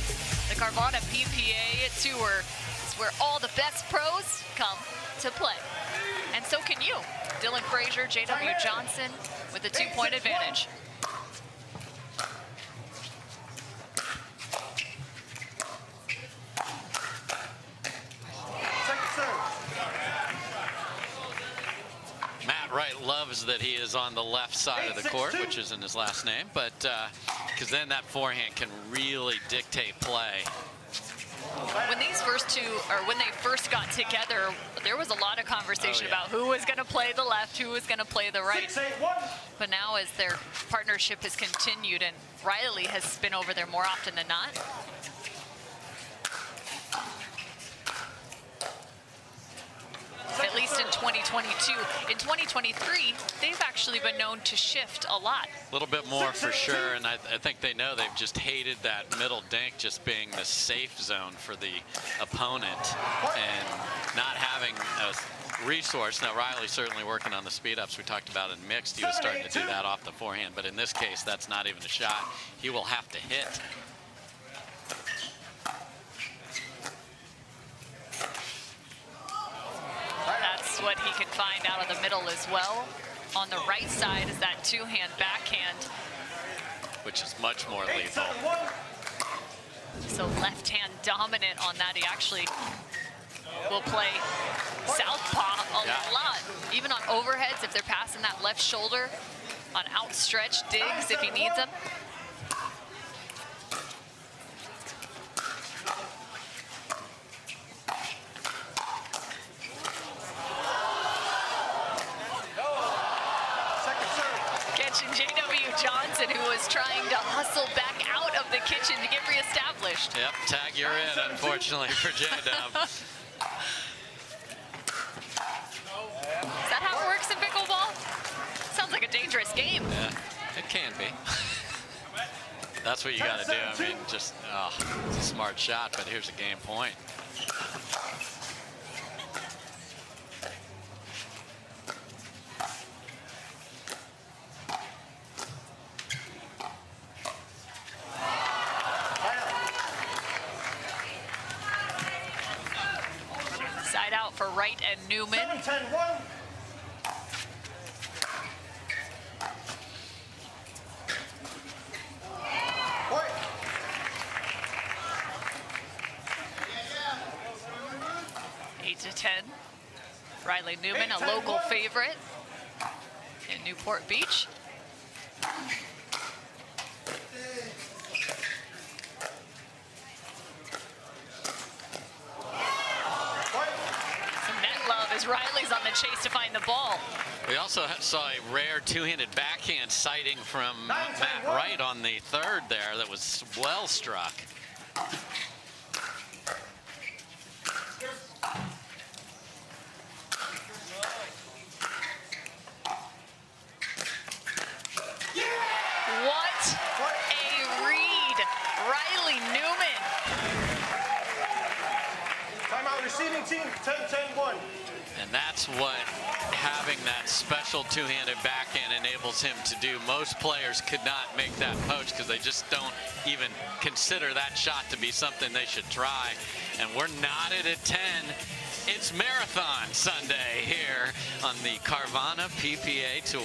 The Carvana PPA Tour is where all the best pros come to play. And so can you. Dylan Frazier, J.W. Johnson with a 2-point advantage. Wright loves that he is on the left side of the court, which isn't his last name, but because then that forehand can really dictate play. When these first two, or when they first got together, there was a lot of conversation about who was going to play the left, who was going to play the right. But now as their partnership has continued, and Riley has been over there more often than not. At least in 2022. In 2023, they've actually been known to shift a lot. A little bit more for sure, and I think they know they've just hated that middle dink just being the safe zone for the opponent and not having a resource. Now, Riley's certainly working on the speed-ups we talked about in mixed. He was starting to do that off the forehand, but in this case, that's not even a shot. He will have to hit. That's what he can find out of the middle as well. On the right side is that two-hand backhand. which is much more lethal. So left hand dominant on that. He actually will play southpaw a lot, even on overheads if they're passing that left shoulder, on outstretched digs if he needs them. Catching J.W. Johnson, who was trying to hustle back out of the kitchen to get reestablished. Yep, tag you're in, unfortunately, for J-Dub. Is that how it works in pickleball? Sounds like a dangerous game. Yeah, it can be. That's what you got to do. I mean, just, it's a smart shot, but here's a game point. Side out for Wright and Newman. 7-10-1. To 10. Riley Newman, a local favorite in Newport Beach. Some net love as Riley's on the chase to find the ball. We also saw a rare two-handed backhand sighting from Matt Wright on the third there that was well struck. Receiving team, 10-10-1. And that's what having that special two-handed backhand enables him to do. Most players could not make that poach because they just don't even consider that shot to be something they should try. And we're knotted at 10. It's Marathon Sunday here on the Carvana PPA Tour.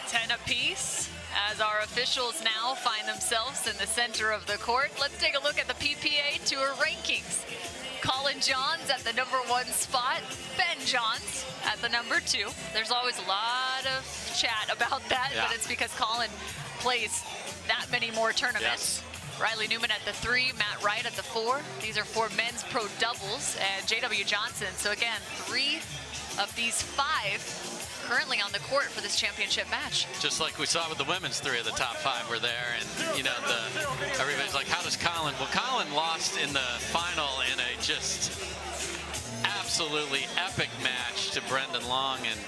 10 apiece as our officials now find themselves in the center of the court. Let's take a look at the PPA Tour rankings. Colin Johns at the #1 spot, Ben Johns at the #2. There's always a lot of chat about that, but it's because Colin plays that many more tournaments. Yes. Riley Newman at the 3, Matt Wright at the 4. These are for men's pro doubles, and J.W. Johnson. So again, 3 of these 5 currently on the court for this championship match. Just like we saw with the women's, 3 of the top 5 were there, and you know, everybody's like, how does Colin? Well, Colin lost in the final in a just absolutely epic match to Brendan Long and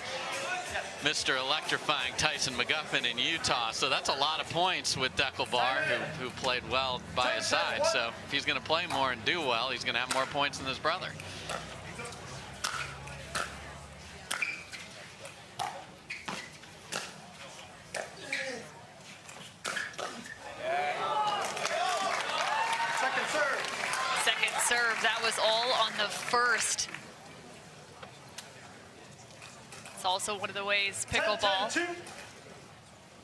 Mr. Electrifying Tyson McGuffin in Utah. So that's a lot of points with Deckelbar, who played well by his side. So if he's going to play more and do well, he's going to have more points than his brother. Serve. That was all on the first. It's also one of the ways pickleball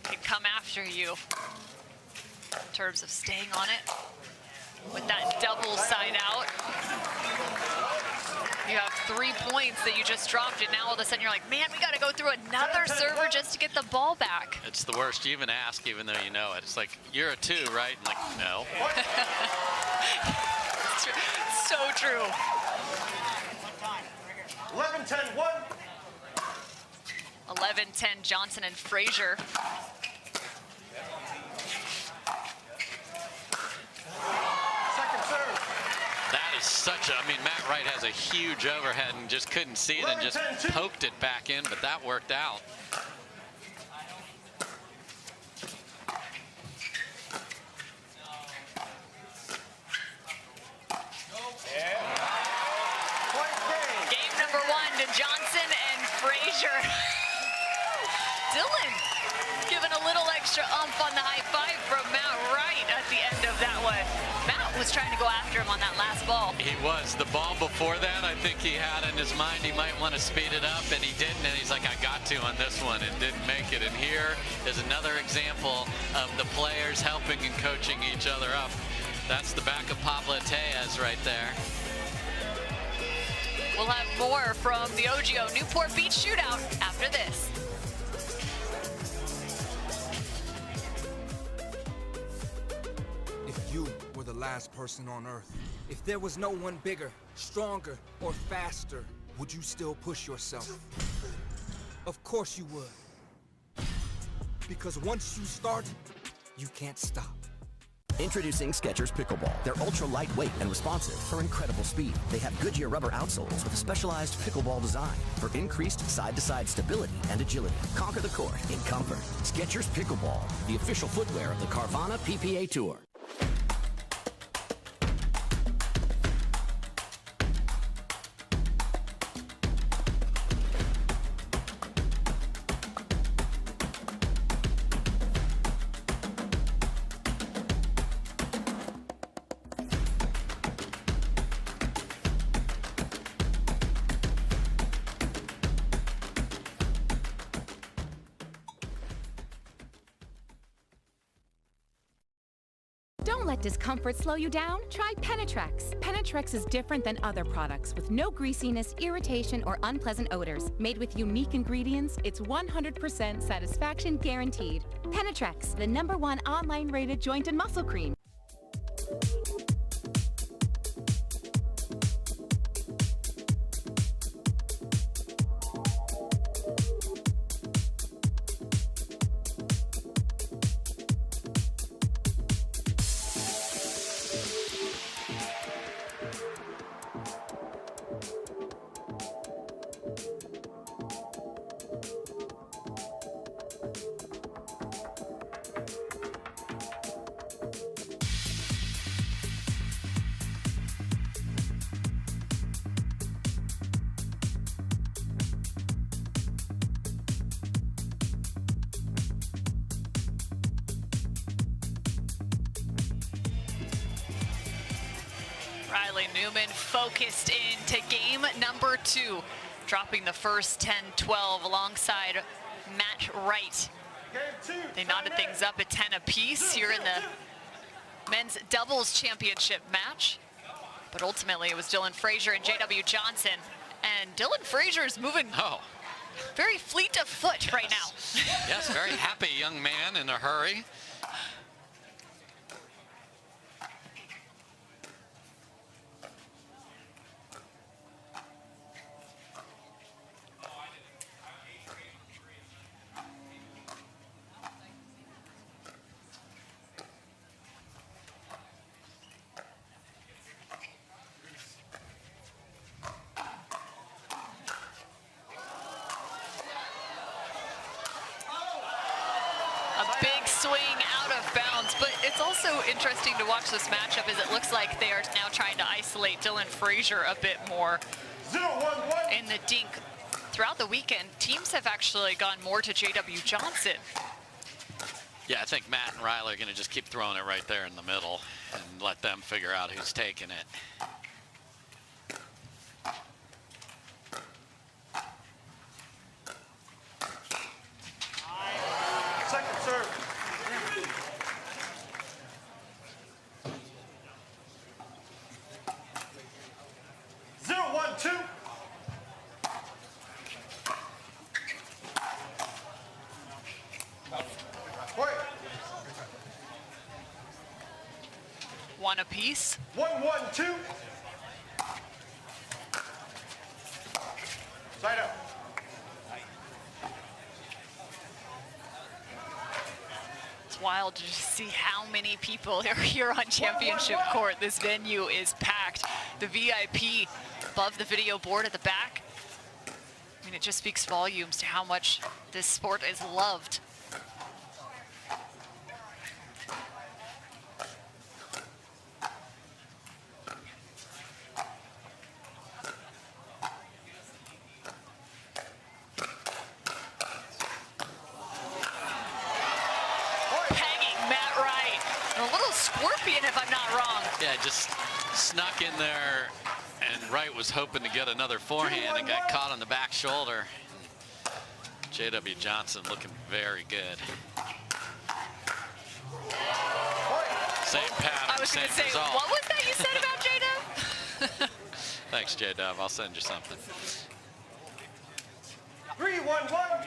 can come after you in terms of staying on it. With that double side out, you have 3 points that you just dropped, and now all of a sudden you're like, man, we got to go through another server just to get the ball back. It's the worst. You even ask, even though you know it. It's like, you're a 2, right? I'm like, no. So true. 11-10-1. 11-10 Johnson and Frazier. Second serve. That is such a, I mean, Matt Wright has a huge overhead and just couldn't see it and just poked it back in, but that worked out. Johnson and Frazier. Dylan giving a little extra oomph on the high five from Matt Wright at the end of that one. Matt was trying to go after him on that last ball. He was. The ball before that, I think he had in his mind he might want to speed it up, and he didn't, and he's like, I got to on this one, and didn't make it. And here is another example of the players helping and coaching each other up. That's the back of Pablo Tellez right there. We'll have more from the OGIO Newport Beach Shootout after this. If you were the last person on Earth, if there was no one bigger, stronger, or faster, would you still push yourself? Of course you would. Because once you start, you can't stop. Introducing Skechers Pickleball. They're ultra lightweight and responsive for incredible speed. They have Goodyear rubber outsoles with a specialized pickleball design for increased side-to-side stability and agility. Conquer the court in comfort. Skechers Pickleball, the official footwear of the Carvana PPA Tour. Don't let discomfort slow you down. Try Penetrex. Penetrex is different than other products with no greasiness, irritation, or unpleasant odors. Made with unique ingredients, it's 100% satisfaction guaranteed. Penetrex, the #1 online rated joint and muscle cream. Newman focused into game number 2, dropping the first 10-12 alongside Matt Wright. They knotted things up at 10 apiece here in the men's doubles championship match. But ultimately it was Dylan Frazier and JW Johnson. And Dylan Frazier is moving very fleet of foot right now. Yes, very happy young man in a hurry. Swing out of bounds, but it's also interesting to watch this matchup as it looks like they are now trying to isolate Dylan Frazier a bit more in the dink. Throughout the weekend, teams have actually gone more to JW Johnson. Yeah, I think Matt and Riley are going to just keep throwing it right there in the middle and let them figure out who's taking it. Second serve. Zero, 1, 2. One apiece. 1, 1, 2. Side up. It's wild to just see how many people are here on Championship Court. This venue is packed. The VIP above the video board at the back. I mean, it just speaks volumes to how much this sport is loved. Scorpion if I'm not wrong. Yeah, just snuck in there, and Wright was hoping to get another forehand and got caught on the back shoulder. J.W. Johnson looking very good. Same pattern, I was same going to say, result. what was that you said about J-Dub? Thanks, J-Dub. I'll send you something. 3-1-1.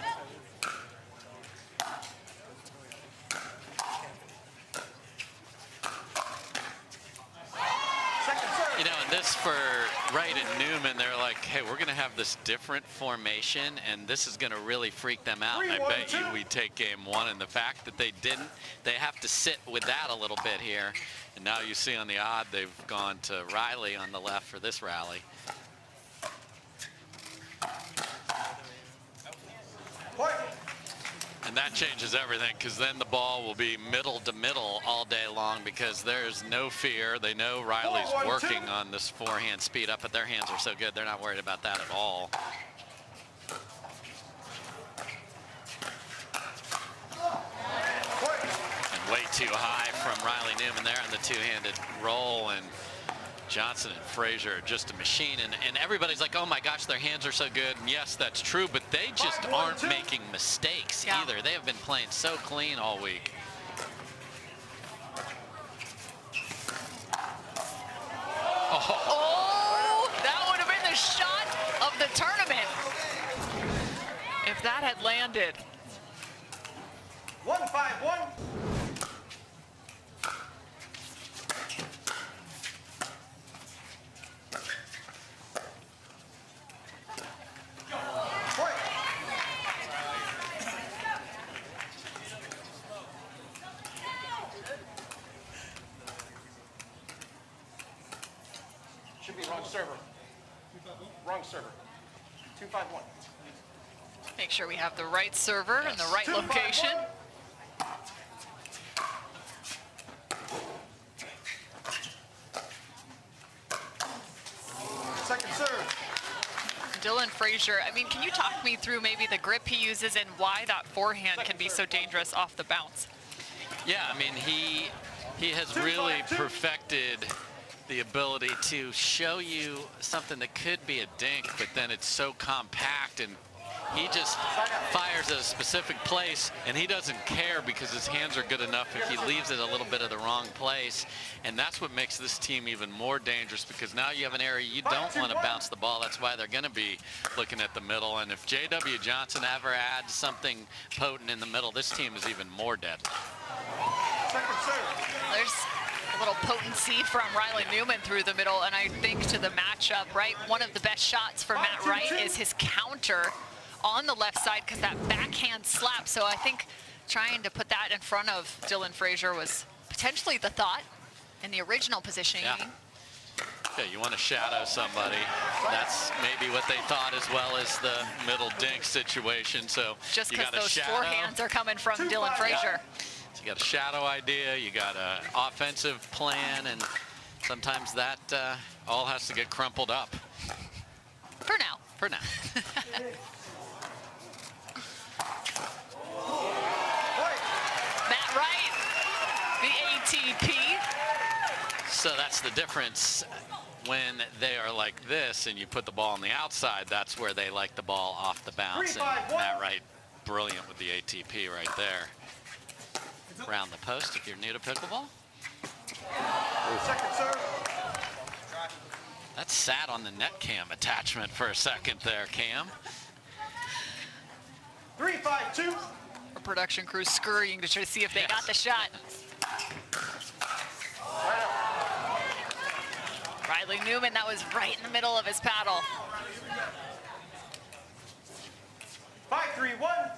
You know, and this for Wright and Newman, they're like, hey, we're going to have this different formation, and this is going to really freak them out. And I bet you we take game one, and the fact that they didn't, they have to sit with that a little bit here. And now you see on the odd, they've gone to Riley on the left for this rally. And that changes everything, because then the ball will be middle to middle all day long, because there's no fear. They know Riley's working on this forehand speed up, but their hands are so good, they're not worried about that at all. And way too high from Riley Newman there on the two-handed roll, and Johnson and Frazier are just a machine, and everybody's like, oh my gosh, their hands are so good. And yes, that's true, but they just aren't making mistakes either. They have been playing so clean all week. Oh, that would have been the shot of the tournament if that had landed. 1-5-1. Should be wrong server. Wrong server. 2-5-1. Make sure we have the right server in the right location. Second serve. Dylan Frazier, I mean, can you talk me through maybe the grip he uses and why that forehand can be so dangerous off the bounce? Yeah, I mean, he has really perfected the ability to show you something that could be a dink, but then it's so compact, and he just fires at a specific place, and he doesn't care because his hands are good enough if he leaves it a little bit of the wrong place. And that's what makes this team even more dangerous, because now you have an area you don't want to bounce the ball. That's why they're going to be looking at the middle. And if J.W. Johnson ever adds something potent in the middle, this team is even more deadly. Second serve. There's a little potency from Riley Newman through the middle, and I think to the matchup, right, one of the best shots for Matt Wright is his counter on the left side, because that backhand slap. So I think trying to put that in front of Dylan Frazier was potentially the thought in the original positioning. Yeah, you want to shadow somebody. That's maybe what they thought, as well as the middle dink situation. So just you because got a those shadow. forehands are coming from Dylan Frazier. So you got a shadow idea, you got an offensive plan, and sometimes that all has to get crumpled up. For now. For now. Matt Wright, the ATP. So that's the difference. When they are like this and you put the ball on the outside, that's where they like the ball off the bounce. And Matt Wright, brilliant with the ATP right there. Around the post if you're new to pickleball. Second serve. That sat on the net cam attachment for a second there, Cam. 3-5-2. Our production crew scurrying to try to see if they got the shot. Riley Newman, that was right in the middle of his paddle. 5-3-1.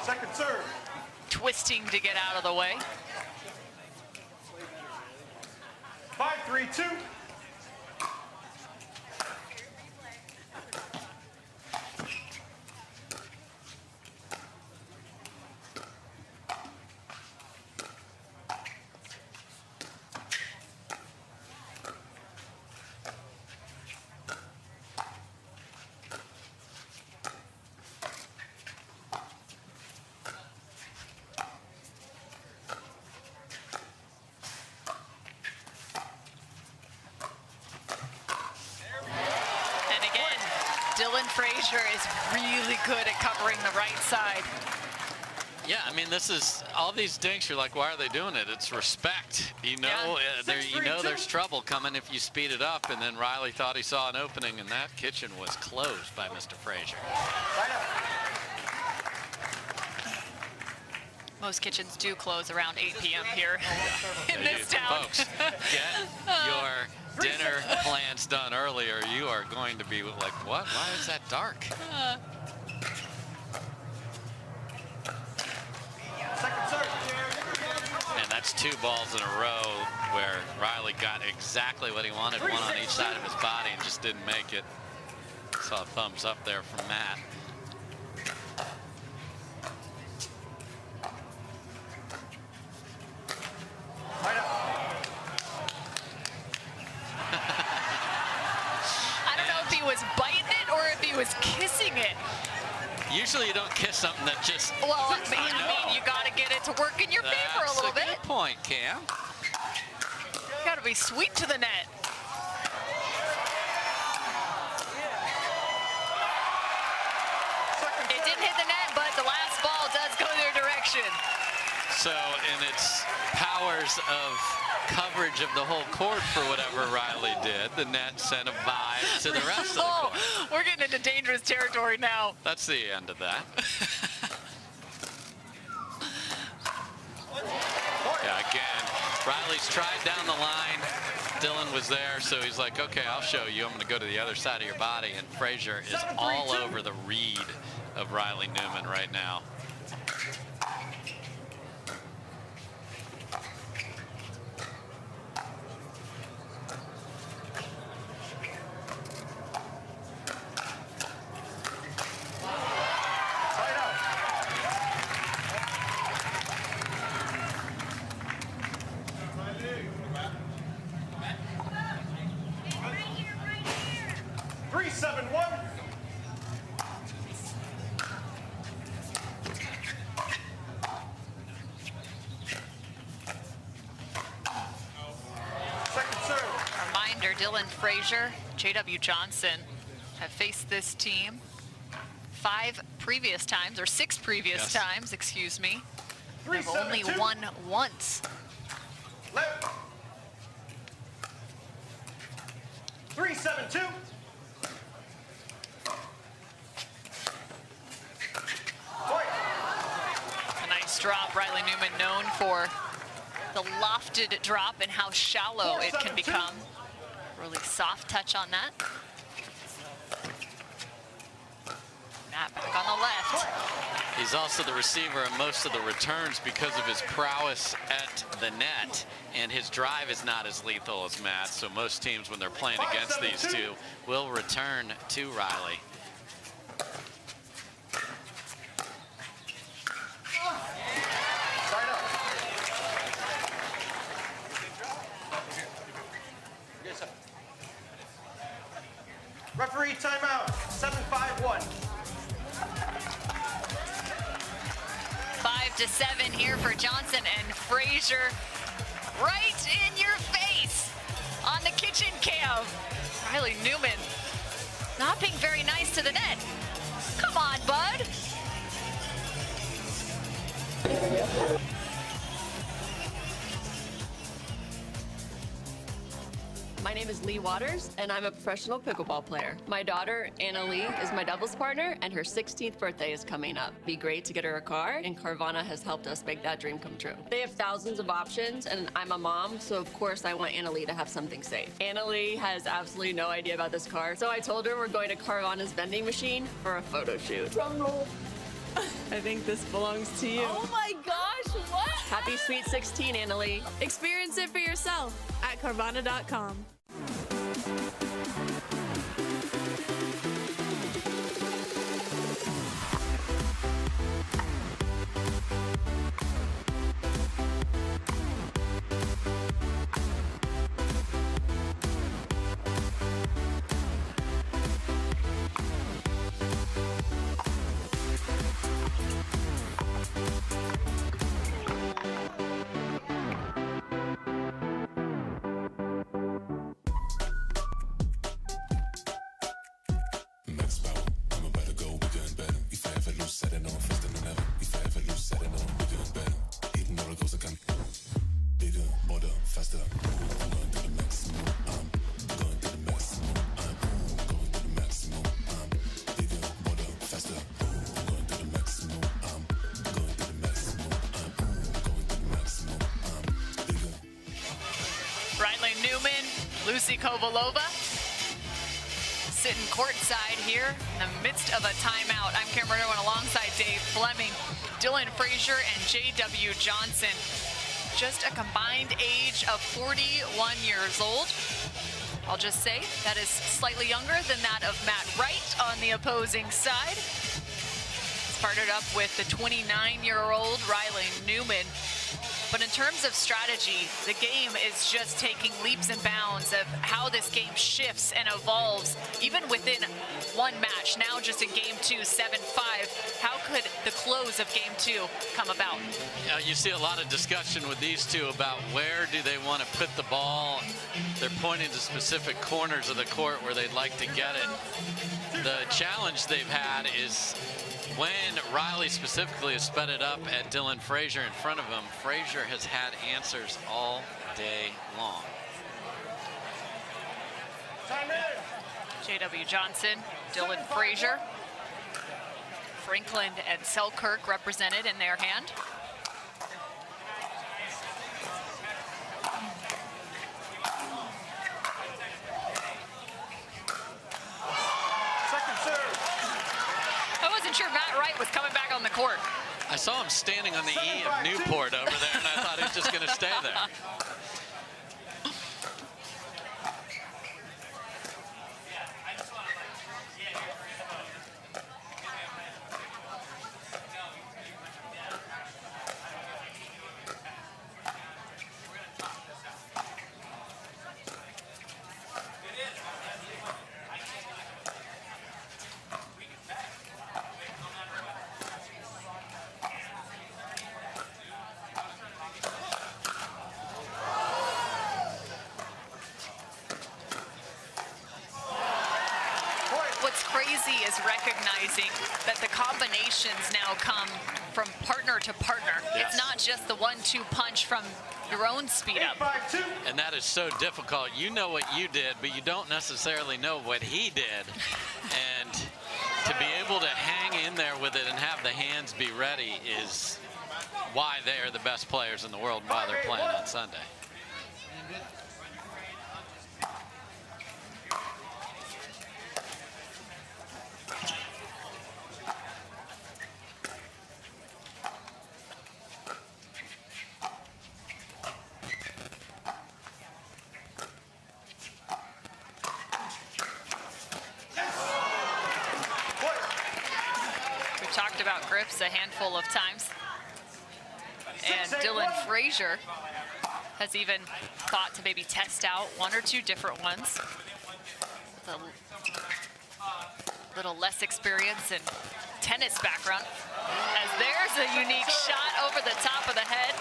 Second serve. Twisting to get out of the way. 5-3-2. is really good at covering the right side. Yeah, I mean, this is all these dinks. You're like, why are they doing it? It's respect. You know, there's trouble coming if you speed it up. And then Riley thought he saw an opening, and that kitchen was closed by Mr. Frazier. Most kitchens do close around 8 p.m. here in this town. Folks, get your dinner plans done earlier. You are going to be like, what? Why is that dark? And that's 2 balls in a row where Riley got exactly what he wanted, one on each side of his body, and just didn't make it. Saw a thumbs up there from Matt. I don't know if he was biting it or if he was kissing it. Usually you don't kiss something that just... Well, I mean, you got to get it to work in your favor a little bit. That's a good point, Cam. You got to be sweet to the net. It didn't hit the net, but the last ball does go their direction. So in its powers of coverage of the whole court for whatever Riley did, the net sent a vibe to the rest of the court. We're getting into dangerous territory now. That's the end of that. Yeah, again, Riley's tried down the line. Dylan was there, so he's like, okay, I'll show you. I'm going to go to the other side of your body. And Frazier is all over the read of Riley Newman right now. Dylan Frazier, J.W. Johnson have faced this team 5 previous times, or 6 previous times, excuse me. They've only won once. 3-7-2. A nice drop. Riley Newman known for the lofted drop and how shallow it can become. Really soft touch on that. Matt back on the left. He's also the receiver of most of the returns because of his prowess at the net, and his drive is not as lethal as Matt, so most teams, when they're playing against these two, will return to Riley. Referee timeout, 7-5-1. 5-7 here for Johnson and Frazier. Right in your face on the kitchen cam. Riley Newman not being very nice to the net. Come on, bud. My name is Lee Waters, and I'm a professional pickleball player. My daughter, Anna Lee, is my doubles partner, and her 16th birthday is coming up. It'd be great to get her a car, and Carvana has helped us make that dream come true. They have thousands of options, and I'm a mom, so of course I want Anna Lee to have something safe. Anna Lee has absolutely no idea about this car, so I told her we're going to Carvana's vending machine for a photo shoot. Drum roll. I think this belongs to you. Oh my gosh, what? Happy Sweet 16, Anna Lee. Experience it for yourself at Carvana.com. Lucy Kovalova sitting courtside here in the midst of a timeout. I'm Cameron Irwin alongside Dave Fleming, Dylan Frazier, and J.W. Johnson. Just a combined age of 41 years old. I'll just say that is slightly younger than that of Matt Wright on the opposing side. Partnered up with the 29-year-old Riley Newman. But in terms of strategy, the game is just taking leaps and bounds of how this game shifts and evolves, even within one match. Now just in game 2, 7-5. How could the close of game 2 come about? You see a lot of discussion with these two about where do they want to put the ball. They're pointing to specific corners of the court where they'd like to get it. The challenge they've had is when Riley specifically has sped it up at Dylan Frazier in front of him, Frazier has had answers all day long. J.W. Johnson, Dylan Frazier, Franklin and Selkirk represented in their hand. Sure Matt Wright was coming back on the court. I saw him standing on the E of Newport over there, and I thought he was just going to stay there. Is recognizing that the combinations now come from partner to partner. Yes. It's not just the 1-2 punch from your own speed up. And that is so difficult. You know what you did, but you don't necessarily know what he did. And to be able to hang in there with it and have the hands be ready is why they are the best players in the world and why they're playing on Sunday. A handful of times. And Dylan Frazier has even thought to maybe test out 1 or 2 different ones. With a little less experience and tennis background. As there's a unique shot over the top of the head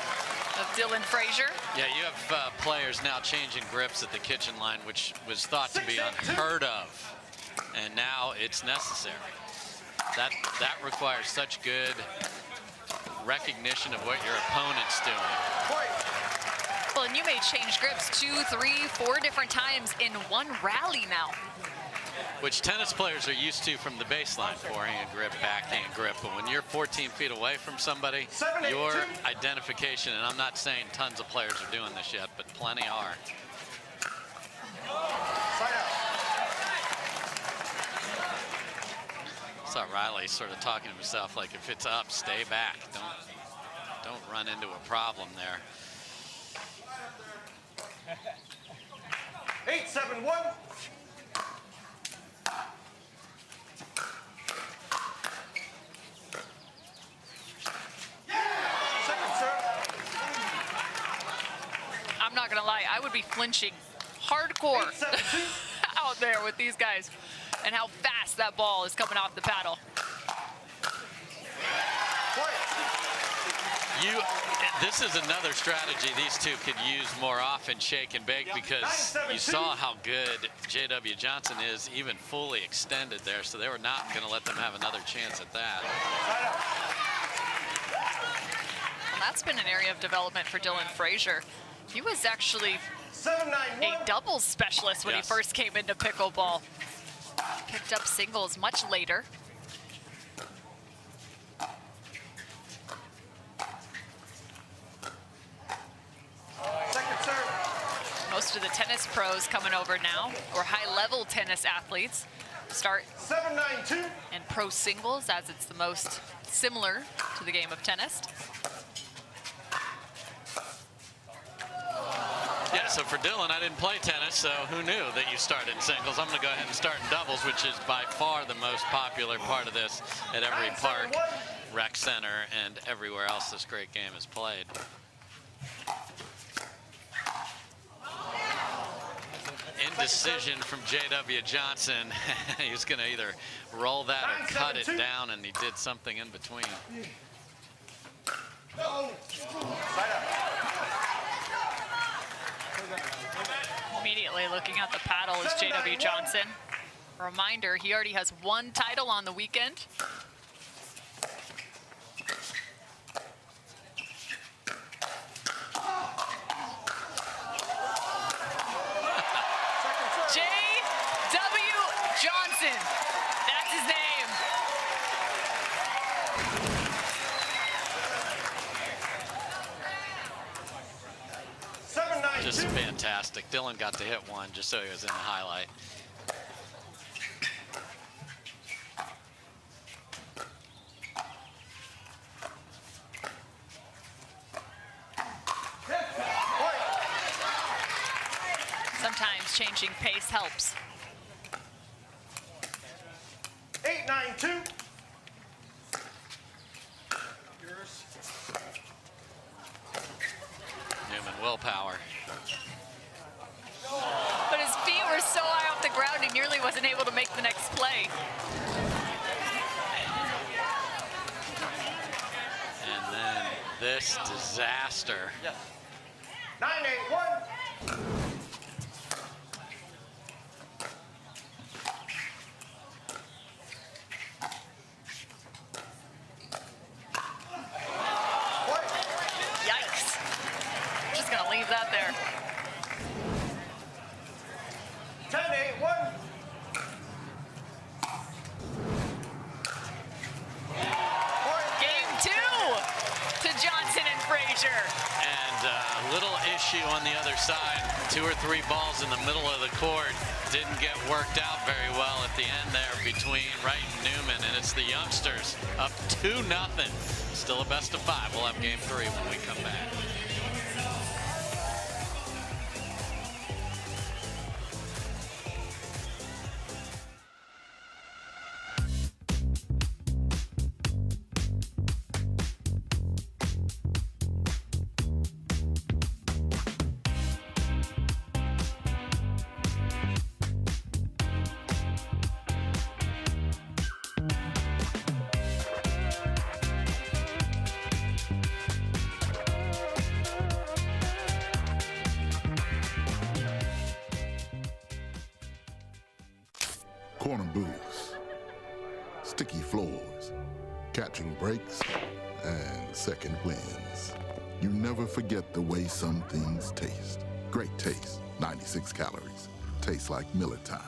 of Dylan Frazier. Yeah, you have players now changing grips at the kitchen line, which was thought to be unheard of. And now it's necessary. That requires such good recognition of what your opponent's doing. Well, and you may change grips 2, 3, 4 different times in one rally now. Which tennis players are used to from the baseline, forehand grip, backhand grip. But when you're 14 feet away from somebody, your identification, and I'm not saying tons of players are doing this yet, but plenty are. I saw Riley sort of talking to himself like, if it's up, stay back. Don't run into a problem there. 8-7-1. I'm not gonna lie, I would be flinching hardcore out there with these guys and how fast that ball is coming off the paddle. This is another strategy these two could use more often, shake and bake, because you saw how good J.W. Johnson is, even fully extended there, so they were not going to let them have another chance at that. Well, that's been an area of development for Dylan Frazier. He was actually a doubles specialist when he first came into pickleball. Picked up singles much later. most of the tennis pros coming over now, or high-level tennis athletes, start 7-9-2. in pro singles, as it's the most similar to the game of tennis. Yeah, so for Dylan, I didn't play tennis, so who knew that you start in singles? I'm going to go ahead and start in doubles, which is by far the most popular part of this at every park, rec center, and everywhere else this great game is played. Indecision from J.W. Johnson. He was going to either roll that or cut it down, and he did something in between. Immediately looking at the paddle is J.W. Johnson. Reminder, he already has one title on the weekend. J.W. Johnson, that's his name. Just fantastic. Dylan got to hit one just so he was in the highlight. Sometimes changing pace helps. 8-9-2. Newman, willpower. But his feet were so high off the ground, he nearly wasn't able to make the next play. And then this disaster. 9-8-1. Yikes. Just gonna leave that there. 10-8-1. Game 2 to Johnson and Frazier. And a little issue on the other side. 2 or 3 balls in the middle of the court. Didn't get worked out very well at the end there between Wright and Newman. And it's the youngsters up 2-0. Still a best of 5. We'll have game 3 when we come back. Corner booths, sticky floors, catching breaks, and second wins. You never forget the way some things taste. Great taste, 96 calories. Tastes like Miller time.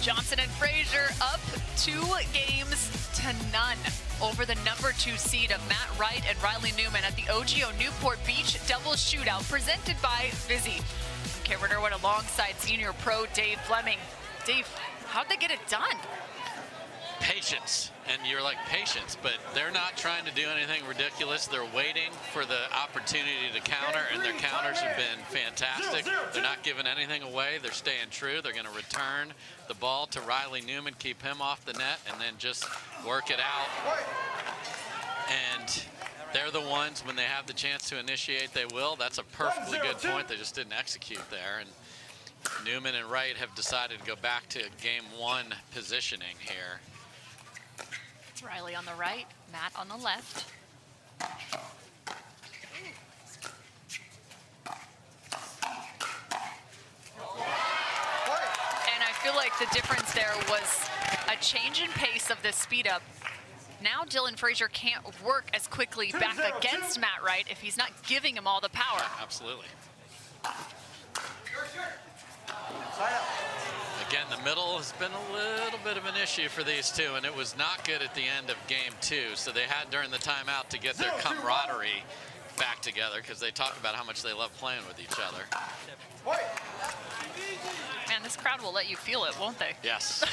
Johnson and Frazier up 2-0. over the number 2 seed of Matt Wright and Riley Newman at the OGIO Newport Beach Doubles Shootout presented by Vizzy. I'm Cameron Irwin alongside senior pro Dave Fleming. Dave, how'd they get it done? Patience, and you're like, patience, but they're not trying to do anything ridiculous. They're waiting for the opportunity to counter, and their counters have been fantastic. They're not giving anything away. They're staying true. They're going to return the ball to Riley Newman, keep him off the net, and then just work it out. And they're the ones, when they have the chance to initiate, they will. That's a perfectly good point. They just didn't execute there. And Newman and Wright have decided to go back to game 1 positioning here. Riley on the right, Matt on the left. And I feel like the difference there was a change in pace of the speed up. Now Dylan Frazier can't work as quickly back against Matt Wright if he's not giving him all the power. Yeah, absolutely. Again, the middle has been a little bit of an issue for these two, and it was not good at the end of game 2. So they had during the timeout to get their camaraderie back together, because they talk about how much they love playing with each other. Man, this crowd will let you feel it, won't they? Yes.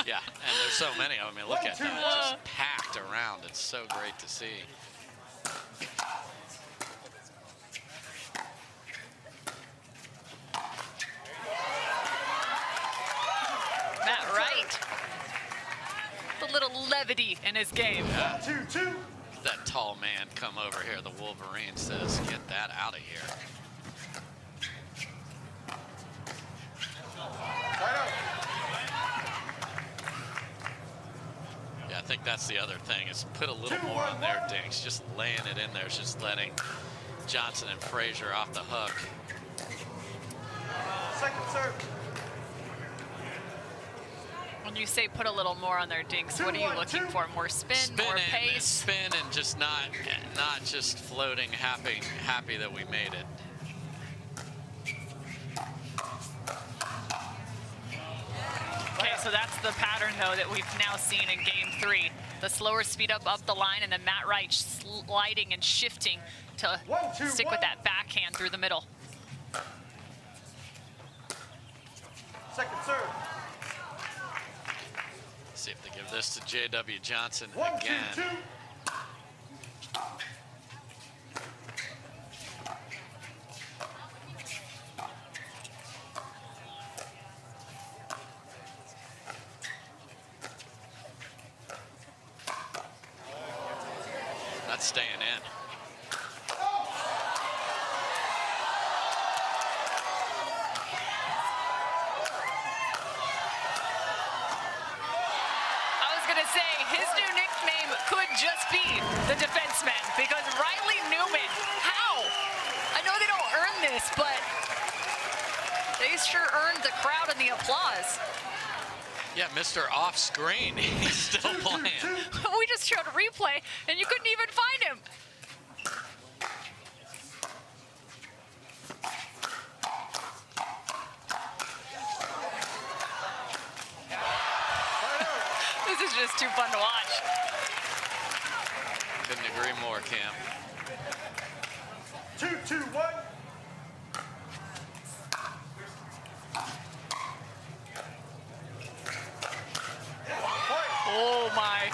Yeah, and there's so many of them. I mean, look at that, just packed around. It's so great to see. Matt Wright, the little levity in his game. Yeah. That tall man come over here. The Wolverine says, get that out of here. Yeah, I think that's the other thing, is put a little more on their dinks. Just laying it in there is just letting Johnson and Frazier off the hook. Second serve. When you say put a little more on their dinks, what are you looking for? More spin, more pace? Spin and just not just floating, happy that we made it. Okay, so that's the pattern, though, that we've now seen in game 3. The slower speed up the line, and then Matt Wright sliding and shifting to stick with that backhand through the middle. Second serve. See if they give this to J.W. Johnson again. That's staying in. Just be the defenseman, because Riley Newman, how? I know they don't earn this, but they sure earned the crowd and the applause. Yeah, Mr. Off-screen, he's still playing. We just showed a replay, and you couldn't even find him. This is just too fun to watch. Couldn't agree more, Cam. 2-2-1. Oh my.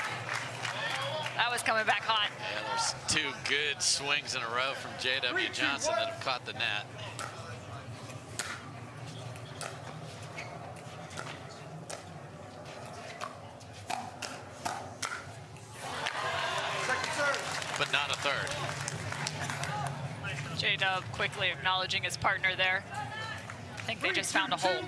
That was coming back hot. Yeah, there's 2 good swings in a row from J.W. Johnson that have caught the net. But not a third. J-Dub quickly acknowledging his partner there. I think they just found a hole.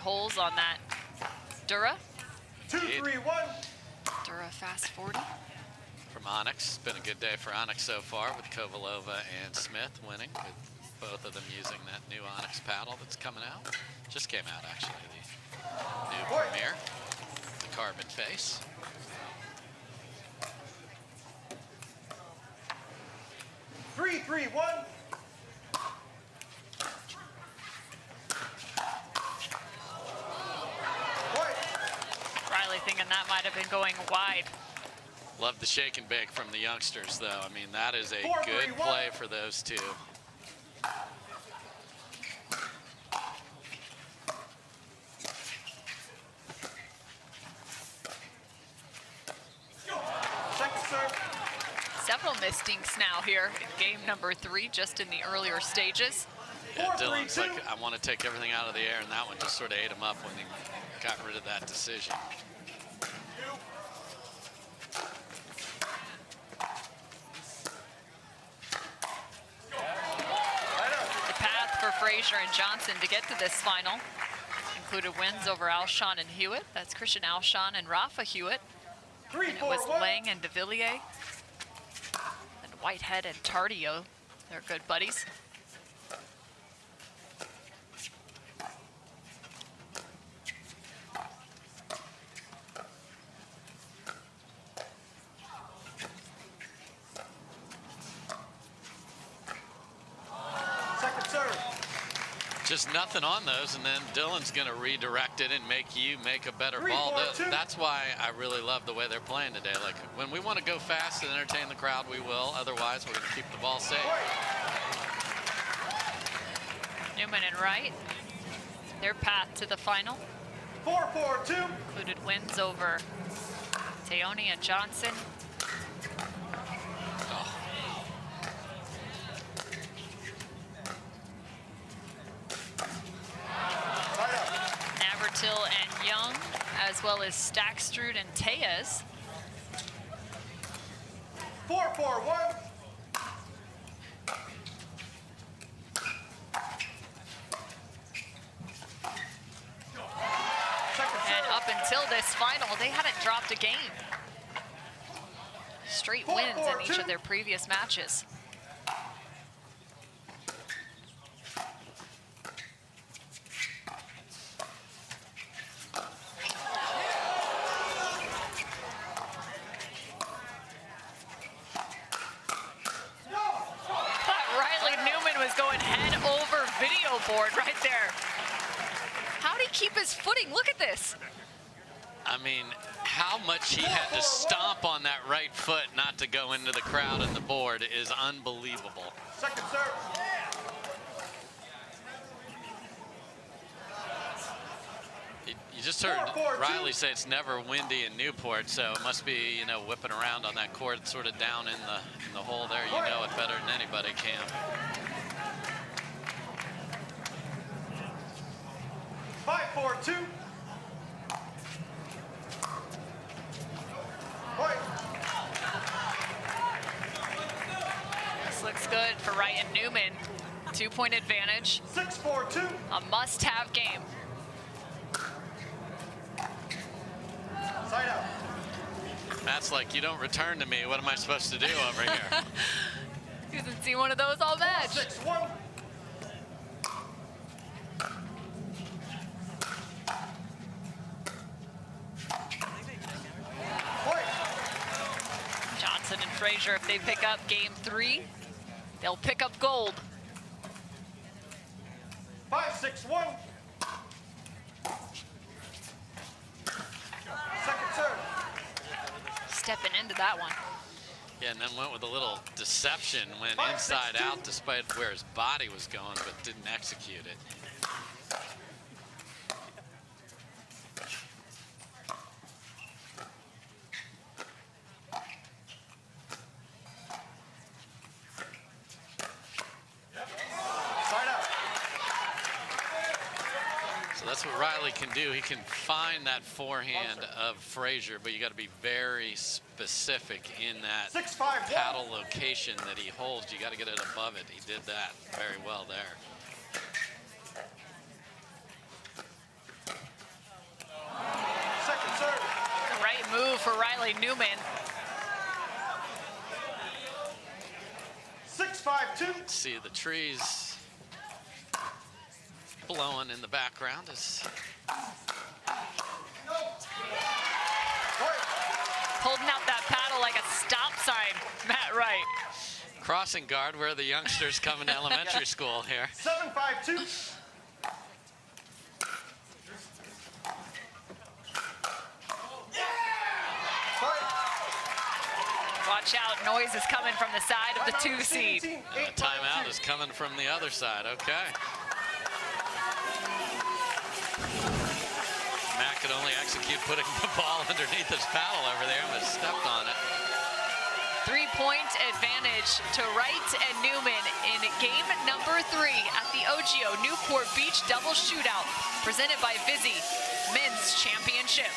Holes on that. Dura. 2-3-1. Dura fast 40. From Onyx. It's been a good day for Onyx so far, with Kovalova and Smith winning, with both of them using that new Onyx paddle that's coming out. Just came out, actually. New premier, the carbon face. Three, 3-1. Riley thinking that might have been going wide. Love the shake and bake from the youngsters, though. I mean, that is a 4-3-1. good play for those two. Second serve. Several mistinks now here in game number 3, just in the earlier stages. Yeah, Dylan's like, I want to take everything out of the air, and that one just sort of ate him up when he got rid of that decision. The path for Frazier and Johnson to get to this final included wins over Alshon and Hewitt. That's Christian Alshon and Rafa Hewitt. And it was Lang and de Villiers. And Whitehead and Tardio. They're good buddies. Second serve. Just nothing on those, and then Dylan's going to redirect it and make you make a better 3, ball. 4, 2. That's why I really love the way they're playing today. Like, when we want to go fast and entertain the crowd, we will. Otherwise, we're going to keep the ball safe. Newman and Wright, their path to the final 4-4-2. included wins over Teone and Johnson. Navratil and Young, as well as Staksrud and Tellez. 4-4-1. And up until this final, they hadn't dropped a game. Straight wins in each of their previous matches. Going head over video board right there. How'd he keep his footing? Look at this. I mean, how much he had to stomp on that right foot not to go into the crowd and the board is unbelievable. Second serve. You just heard Riley say it's never windy in Newport, so it must be, you know, whipping around on that court sort of down in the hole there. You know it better than anybody can. 5-4-2. This looks good for Wright and Newman. 2-point advantage. 6-4-2. A must-have game. Side out. Matt's like, you don't return to me. What am I supposed to do over here? He hasn't seen one of those all match. 6-1. Johnson and Frazier, if they pick up game 3, they'll pick up gold. 5-6-1. Second serve. Stepping into that one. Yeah, and then went with a little deception, went inside out despite where his body was going, but didn't execute it. That's what Riley can do. He can find that forehand of Frazier, but you got to be very specific in that paddle location that he holds. You got to get it above it. He did that very well there. Second serve. The right move for Riley Newman. 6-5-2. See the trees blowing in the background as Holding out that paddle like a stop sign, Matt Wright. Crossing guard where the youngsters come in elementary school here. 7-5-2. Watch out, noise is coming from the side of the 2 seed. And the timeout is coming from the other side, okay. Matt could only execute putting the ball underneath his paddle over there and was stepped on it. 3-point advantage to Wright and Newman in game number 3 at the OGIO Newport Beach Double Shootout, presented by Vizzy Men's Championship.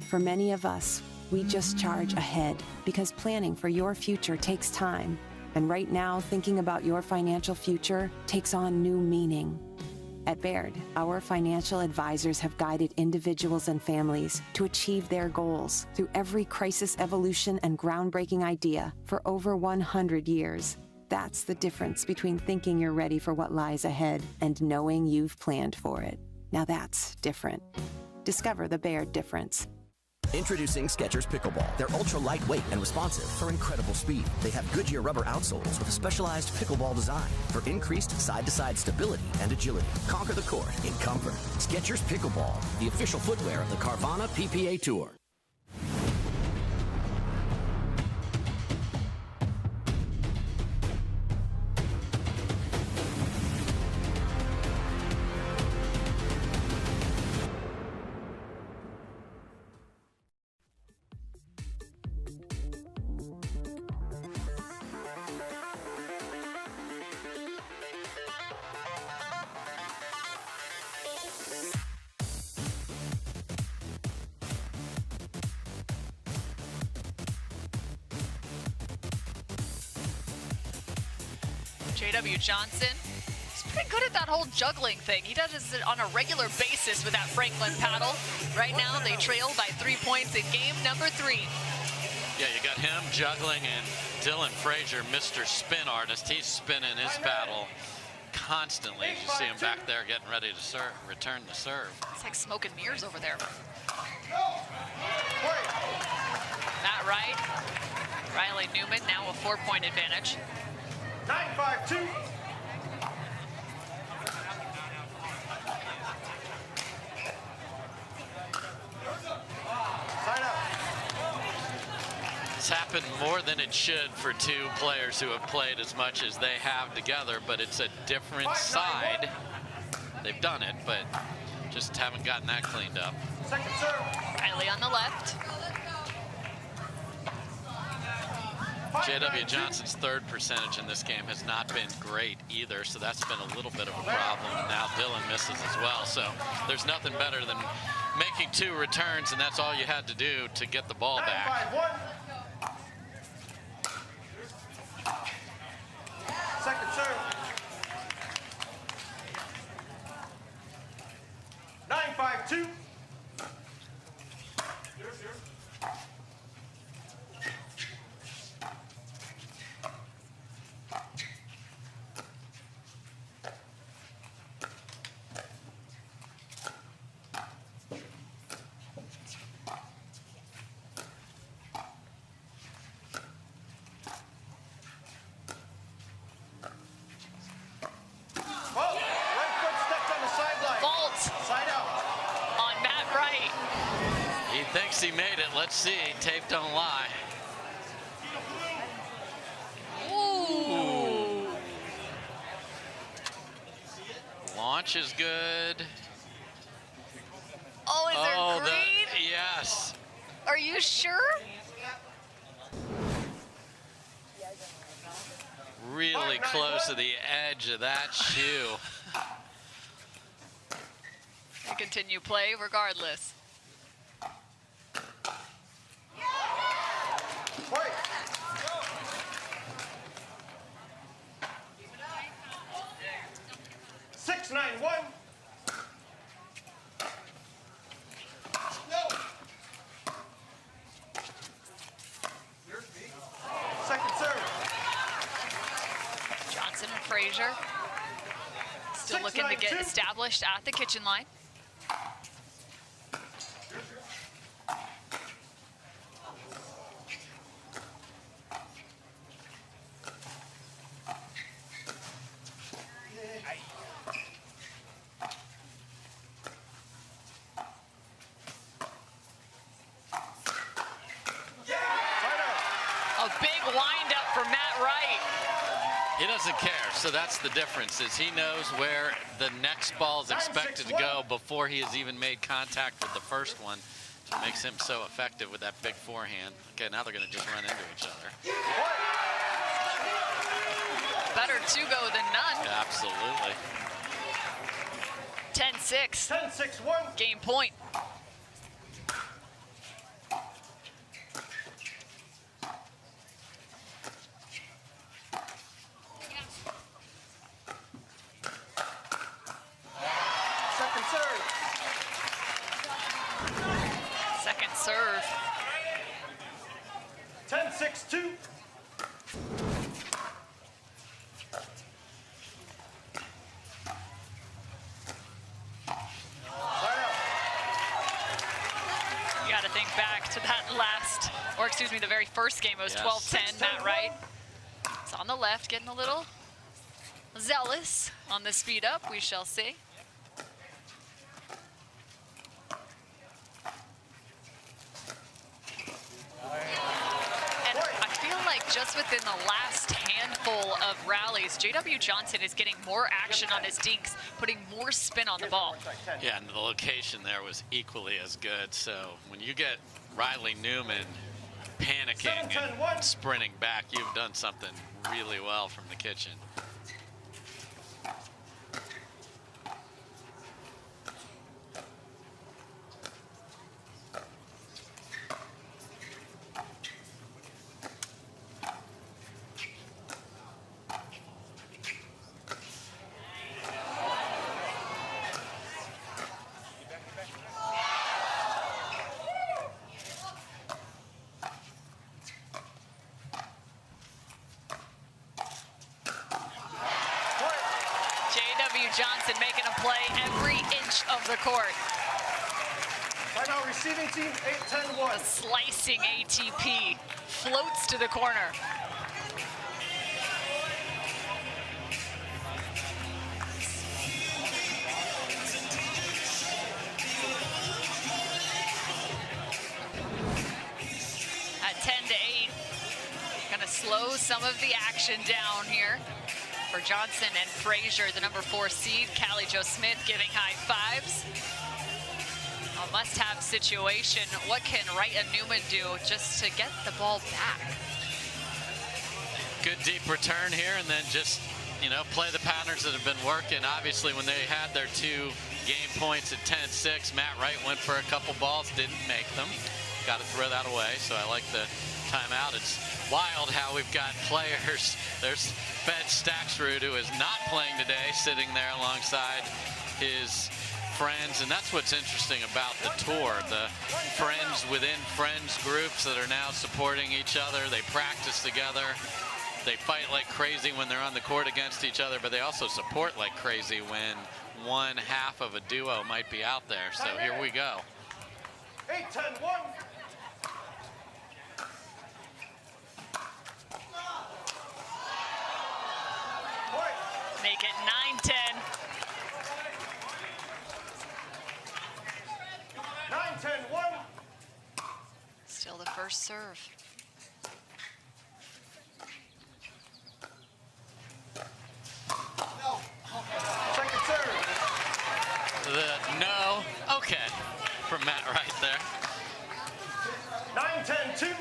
For many of us, we just charge ahead because planning for your future takes time. And right now, thinking about your financial future takes on new meaning. At Baird, our financial advisors have guided individuals and families to achieve their goals through every crisis evolution and groundbreaking idea for over 100 years. That's the difference between thinking you're ready for what lies ahead and knowing you've planned for it. Now that's different. Discover the Baird difference. Introducing Skechers Pickleball. They're ultra lightweight and responsive for incredible speed. They have Goodyear rubber outsoles with a specialized pickleball design for increased side-to-side stability and agility. Conquer the court in comfort. Skechers Pickleball, the official footwear of the Carvana PPA Tour. J.W. Johnson, he's pretty good at that whole juggling thing. He does this on a regular basis with that Franklin paddle. Right now, they trail by 3 points in game number 3. Yeah, you got him juggling and Dylan Frazier, Mr. Spin Artist. He's spinning his paddle constantly. You see him back there getting ready to serve, return the serve. It's like smoke and mirrors over there. Matt Wright, Riley Newman, now a 4-point advantage. 9-5-2. It's happened more than it should for two players who have played as much as they have together, but it's a different side. They've done it, but just haven't gotten that cleaned up. Second serve. Riley on the left. J.W. Johnson's third percentage in this game has not been great either, so that's been a little bit of a problem. Now Dylan misses as well, so there's nothing better than making 2 returns, and that's all you had to do to get the ball back. 9-5-1. Second serve. 9-5-2. Thinks he made it. Let's see. Tape don't lie. Ooh. Launch is good. Oh, is there green? Yes. Are you sure? really close to the edge of that shoe. They continue play regardless. White. Six, 9-1. Second serve. Johnson and Frazier still looking to get established at the kitchen line. So that's the difference, is he knows where the next ball is expected to go before he has even made contact with the first one. It makes him so effective with that big forehand. Okay, now they're going to just run into each other. Better to go than none. Yeah, absolutely. 10-6. 10-6-1. Game point. Serve. 10-6-2. You got to think back to that last, or excuse me, the very first game. It was 12-10, Matt Wright. It's on the left, getting a little zealous on the speed up. We shall see. Just within the last handful of rallies, J.W. Johnson is getting more action on his dinks, putting more spin on the ball. Yeah, and the location there was equally as good. So when you get Riley Newman panicking and sprinting back, you've done something really well from the kitchen. Johnson making a play every inch of the court. Right now, receiving team 8-10-1. A slicing ATP floats to the corner. At 10-8, gonna slow some of the action down here. For Johnson and Frazier, the number 4 seed. Callie Jo Smith giving high fives. A must-have situation. What can Wright and Newman do just to get the ball back? Good deep return here, and then just, you know, play the patterns that have been working. Obviously, when they had their 2 game points at 10-6, Matt Wright went for a couple balls, didn't make them. Got to throw that away, so I like the timeout. It's wild how we've got players. There's Fed Staksrud, who is not playing today, sitting there alongside his friends. And that's what's interesting about the tour, the friends within friends groups that are now supporting each other. They practice together. They fight like crazy when they're on the court against each other, but they also support like crazy when one half of a duo might be out there. So here we go. 8-10-1. Make it 9-10. 9-10-1. Still the first serve. Second serve. The no. Okay. From Matt Wright there. 9-10-2.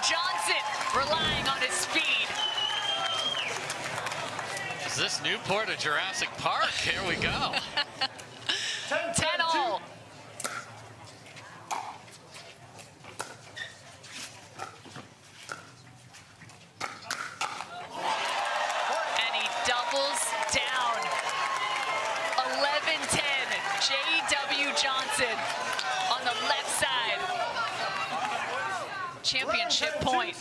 Johnson relying on his speed. Is this Newport a Jurassic Park? Here we go. 10-all. And he doubles down. 11-10. J.W. Johnson on the left side. Championship point.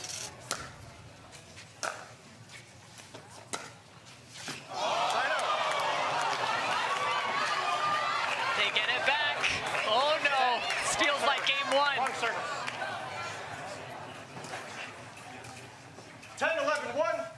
They get it back. Oh no, this feels like game one. 10-11-1.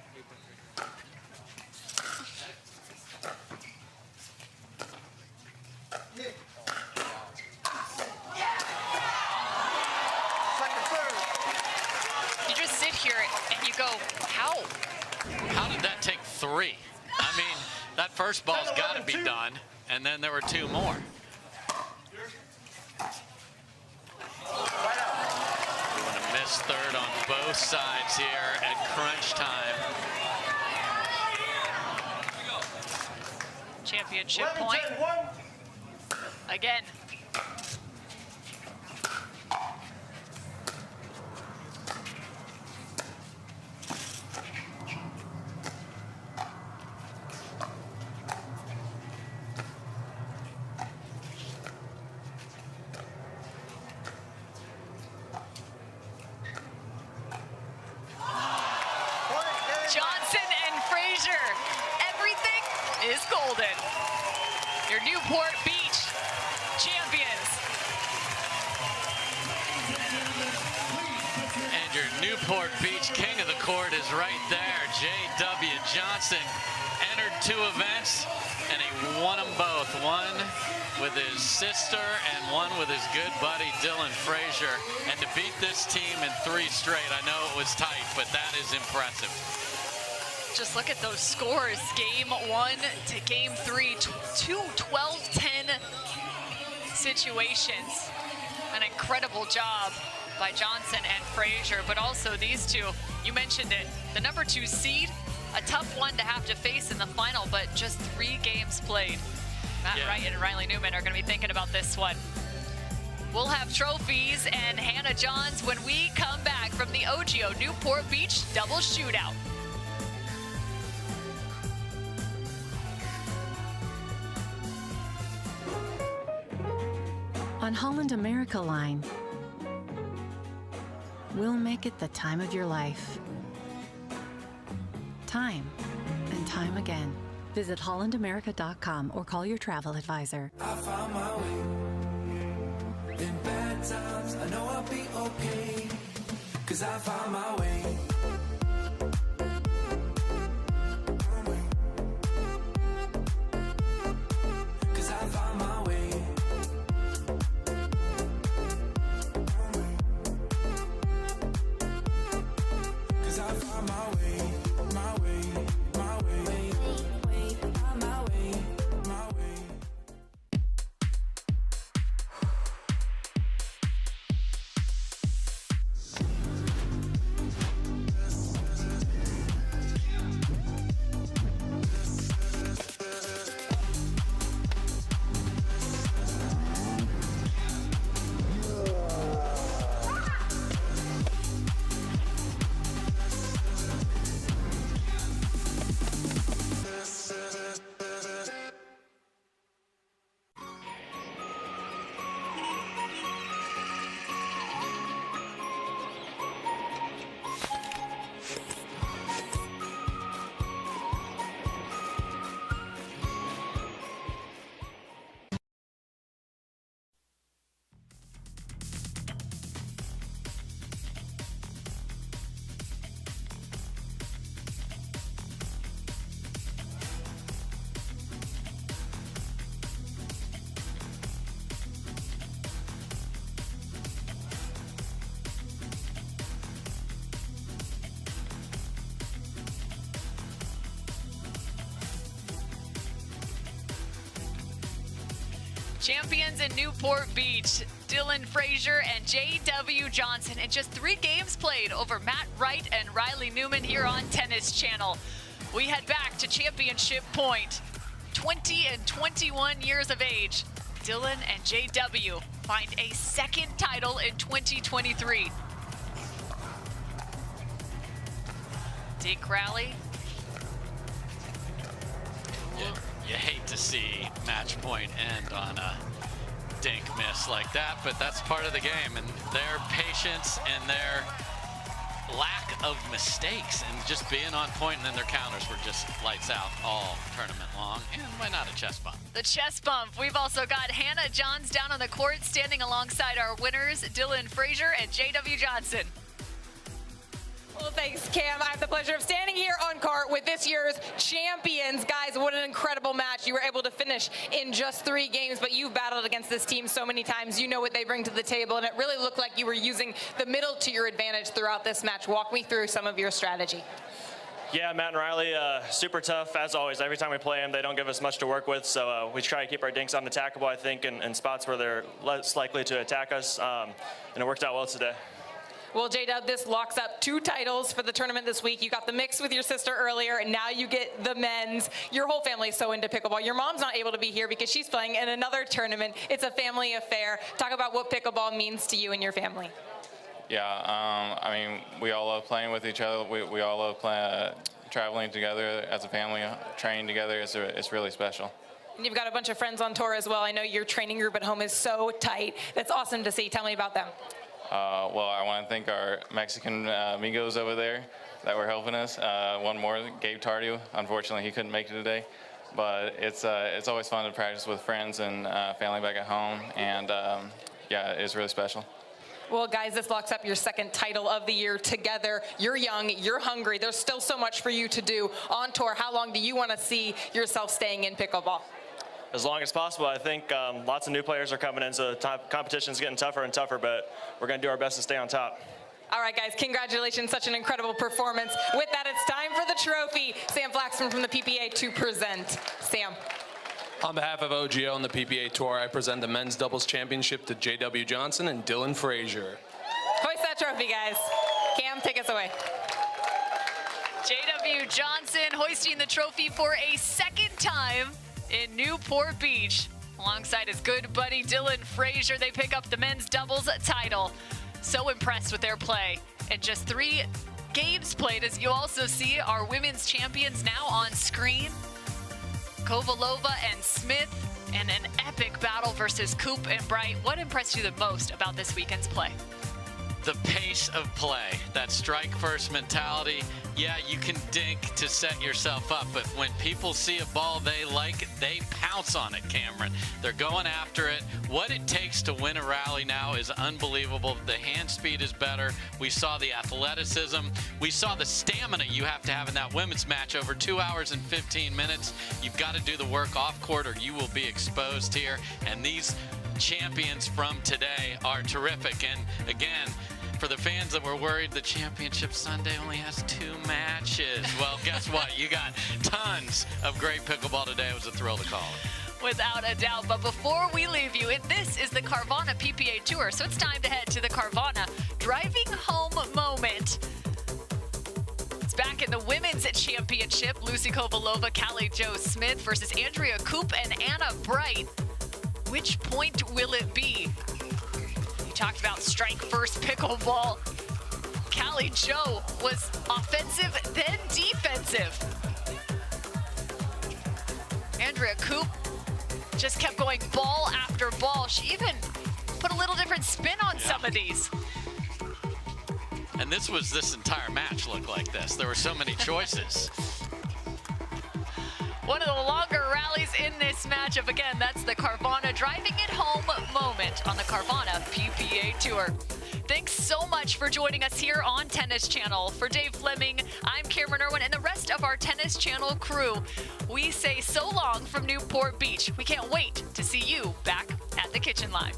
You just sit here and you go, how? How did that take 3? I mean, that first ball's got to be done, and then there were 2 more. And a missed third on both sides here at crunch time. Championship point. Again. Johnson and Frazier, everything is golden. Your Newport Beach champions. And your Newport Beach king of the court is right there. J.W. Johnson entered 2 events, and he won them both. One with his sister and one with his good buddy Dylan Frazier. And to beat this team in 3 straight, I know it was tight, but that is impressive. Just look at those scores. Game 1 to game 3, 2 12-10 situations. An incredible job by Johnson and Frazier, but also these two, you mentioned it, the number 2 seed, a tough one to have to face in the final, but just 3 games played. Matt Wright and Riley Newman are gonna be thinking about this one. We'll have trophies and Hannah Johns when we come back from the OGIO Newport Beach double shootout. On Holland America Line, we'll make it the time of your life. Time and time again. Visit hollandamerica.com or call your travel advisor. I found my way. In bad times, I know I'll be okay. 'Cause I found my way. 'Cause I found my way. 'Cause I found my way, my way, my way, my way, my way. Champions in Newport Beach. Dylan Frazier and J.W. Johnson in just 3 games played over Matt Wright and Riley Newman here on Tennis Channel. We head back to championship point. 20 and 21 years of age, Dylan and J.W. find a second title in 2023. Dink rally. You hate to see match point end on a dink miss like that, but that's part of the game, and their patience and their lack of mistakes and just being on point, and then their counters were just lights out all tournament long. And why not a chest bump? The chest bump. We've also got Hannah Johns down on the court standing alongside our winners, Dylan Frazier and J.W. Johnson. Well, thanks, Cam. I have the pleasure of standing here on court with this year's champions. Guys, what an incredible match. You were able to finish in just 3 games, but you've battled against this team so many times. You know what they bring to the table, and it really looked like you were using the middle to your advantage throughout this match. Walk me through some of your strategy. Yeah, Matt and Riley, super tough, as always. Every time we play them, they don't give us much to work with, so we try to keep our dinks unattackable, I think, in spots where they're less likely to attack us, and it worked out well today. Well, J-Dub, this locks up 2 titles for the tournament this week. You got the mix with your sister earlier, and now you get the men's. Your whole family is so into pickleball. Your mom's not able to be here because she's playing in another tournament. It's a family affair. Talk about what pickleball means to you and your family. Yeah, I mean, we all love playing with each other. We all love traveling together as a family, training together. It's really special. And you've got a bunch of friends on tour as well. I know your training group at home is so tight. That's awesome to see. Tell me about them. Well, I want to thank our Mexican amigos over there that were helping us. One more, Gabe Tardio. Unfortunately, he couldn't make it today. But it's always fun to practice with friends and family back at home. And, yeah, it's really special. Well, guys, this locks up your second title of the year together. You're young, you're hungry. There's still so much for you to do on tour. How long do you want to see yourself staying in pickleball? As long as possible. I think lots of new players are coming in, so the competition's getting tougher and tougher, but we're going to do our best to stay on top. All right, guys, congratulations. Such an incredible performance. With that, it's time for the trophy. Sam Flaxman from the PPA to present. Sam. On behalf of OGIO and the PPA Tour, I present the Men's Doubles Championship to J.W. Johnson and Dylan Frazier. Hoist that trophy, guys. Cam, take us away. J.W. Johnson hoisting the trophy for a second time in Newport Beach. Alongside his good buddy Dylan Frazier, they pick up the men's doubles title. So impressed with their play. And just 3 games played, as you also see our women's champions now on screen. Kovalova and Smith, and an epic battle versus Koop and Wright. What impressed you the most about this weekend's play? The pace of play, that strike first mentality. Yeah, you can dink to set yourself up, but when people see a ball they like, they pounce on it, Cameron. They're going after it. What it takes to win a rally now is unbelievable. The hand speed is better. We saw the athleticism. We saw the stamina you have to have in that women's match over 2 hours and 15 minutes. You've got to do the work off court or you will be exposed here. And these champions from today are terrific. And again, for the fans that were worried the Championship Sunday only has 2 matches, well, guess what? You got tons of great pickleball today. It was a thrill to call it. Without a doubt. But before we leave you, this is the Carvana PPA Tour, so it's time to head to the Carvana driving home moment. It's back in the Women's Championship. Lucy Kovalova, Callie Jo Smith versus Andrea Koop and Anna Wright. Which point will it be? Talked about strike first pickleball. Callie Jo was offensive, then defensive. Andrea Koop just kept going ball after ball. She even put a little different spin on some of these. And this entire match looked like this. There were so many choices. One of the longer rallies in this matchup. Again, that's the Carvana driving it home moment on the Carvana PPA Tour. Thanks so much for joining us here on Tennis Channel. For Dave Fleming, I'm Cameron Irwin, and the rest of our Tennis Channel crew, we say so long from Newport Beach. We can't wait to see you back at the kitchen line.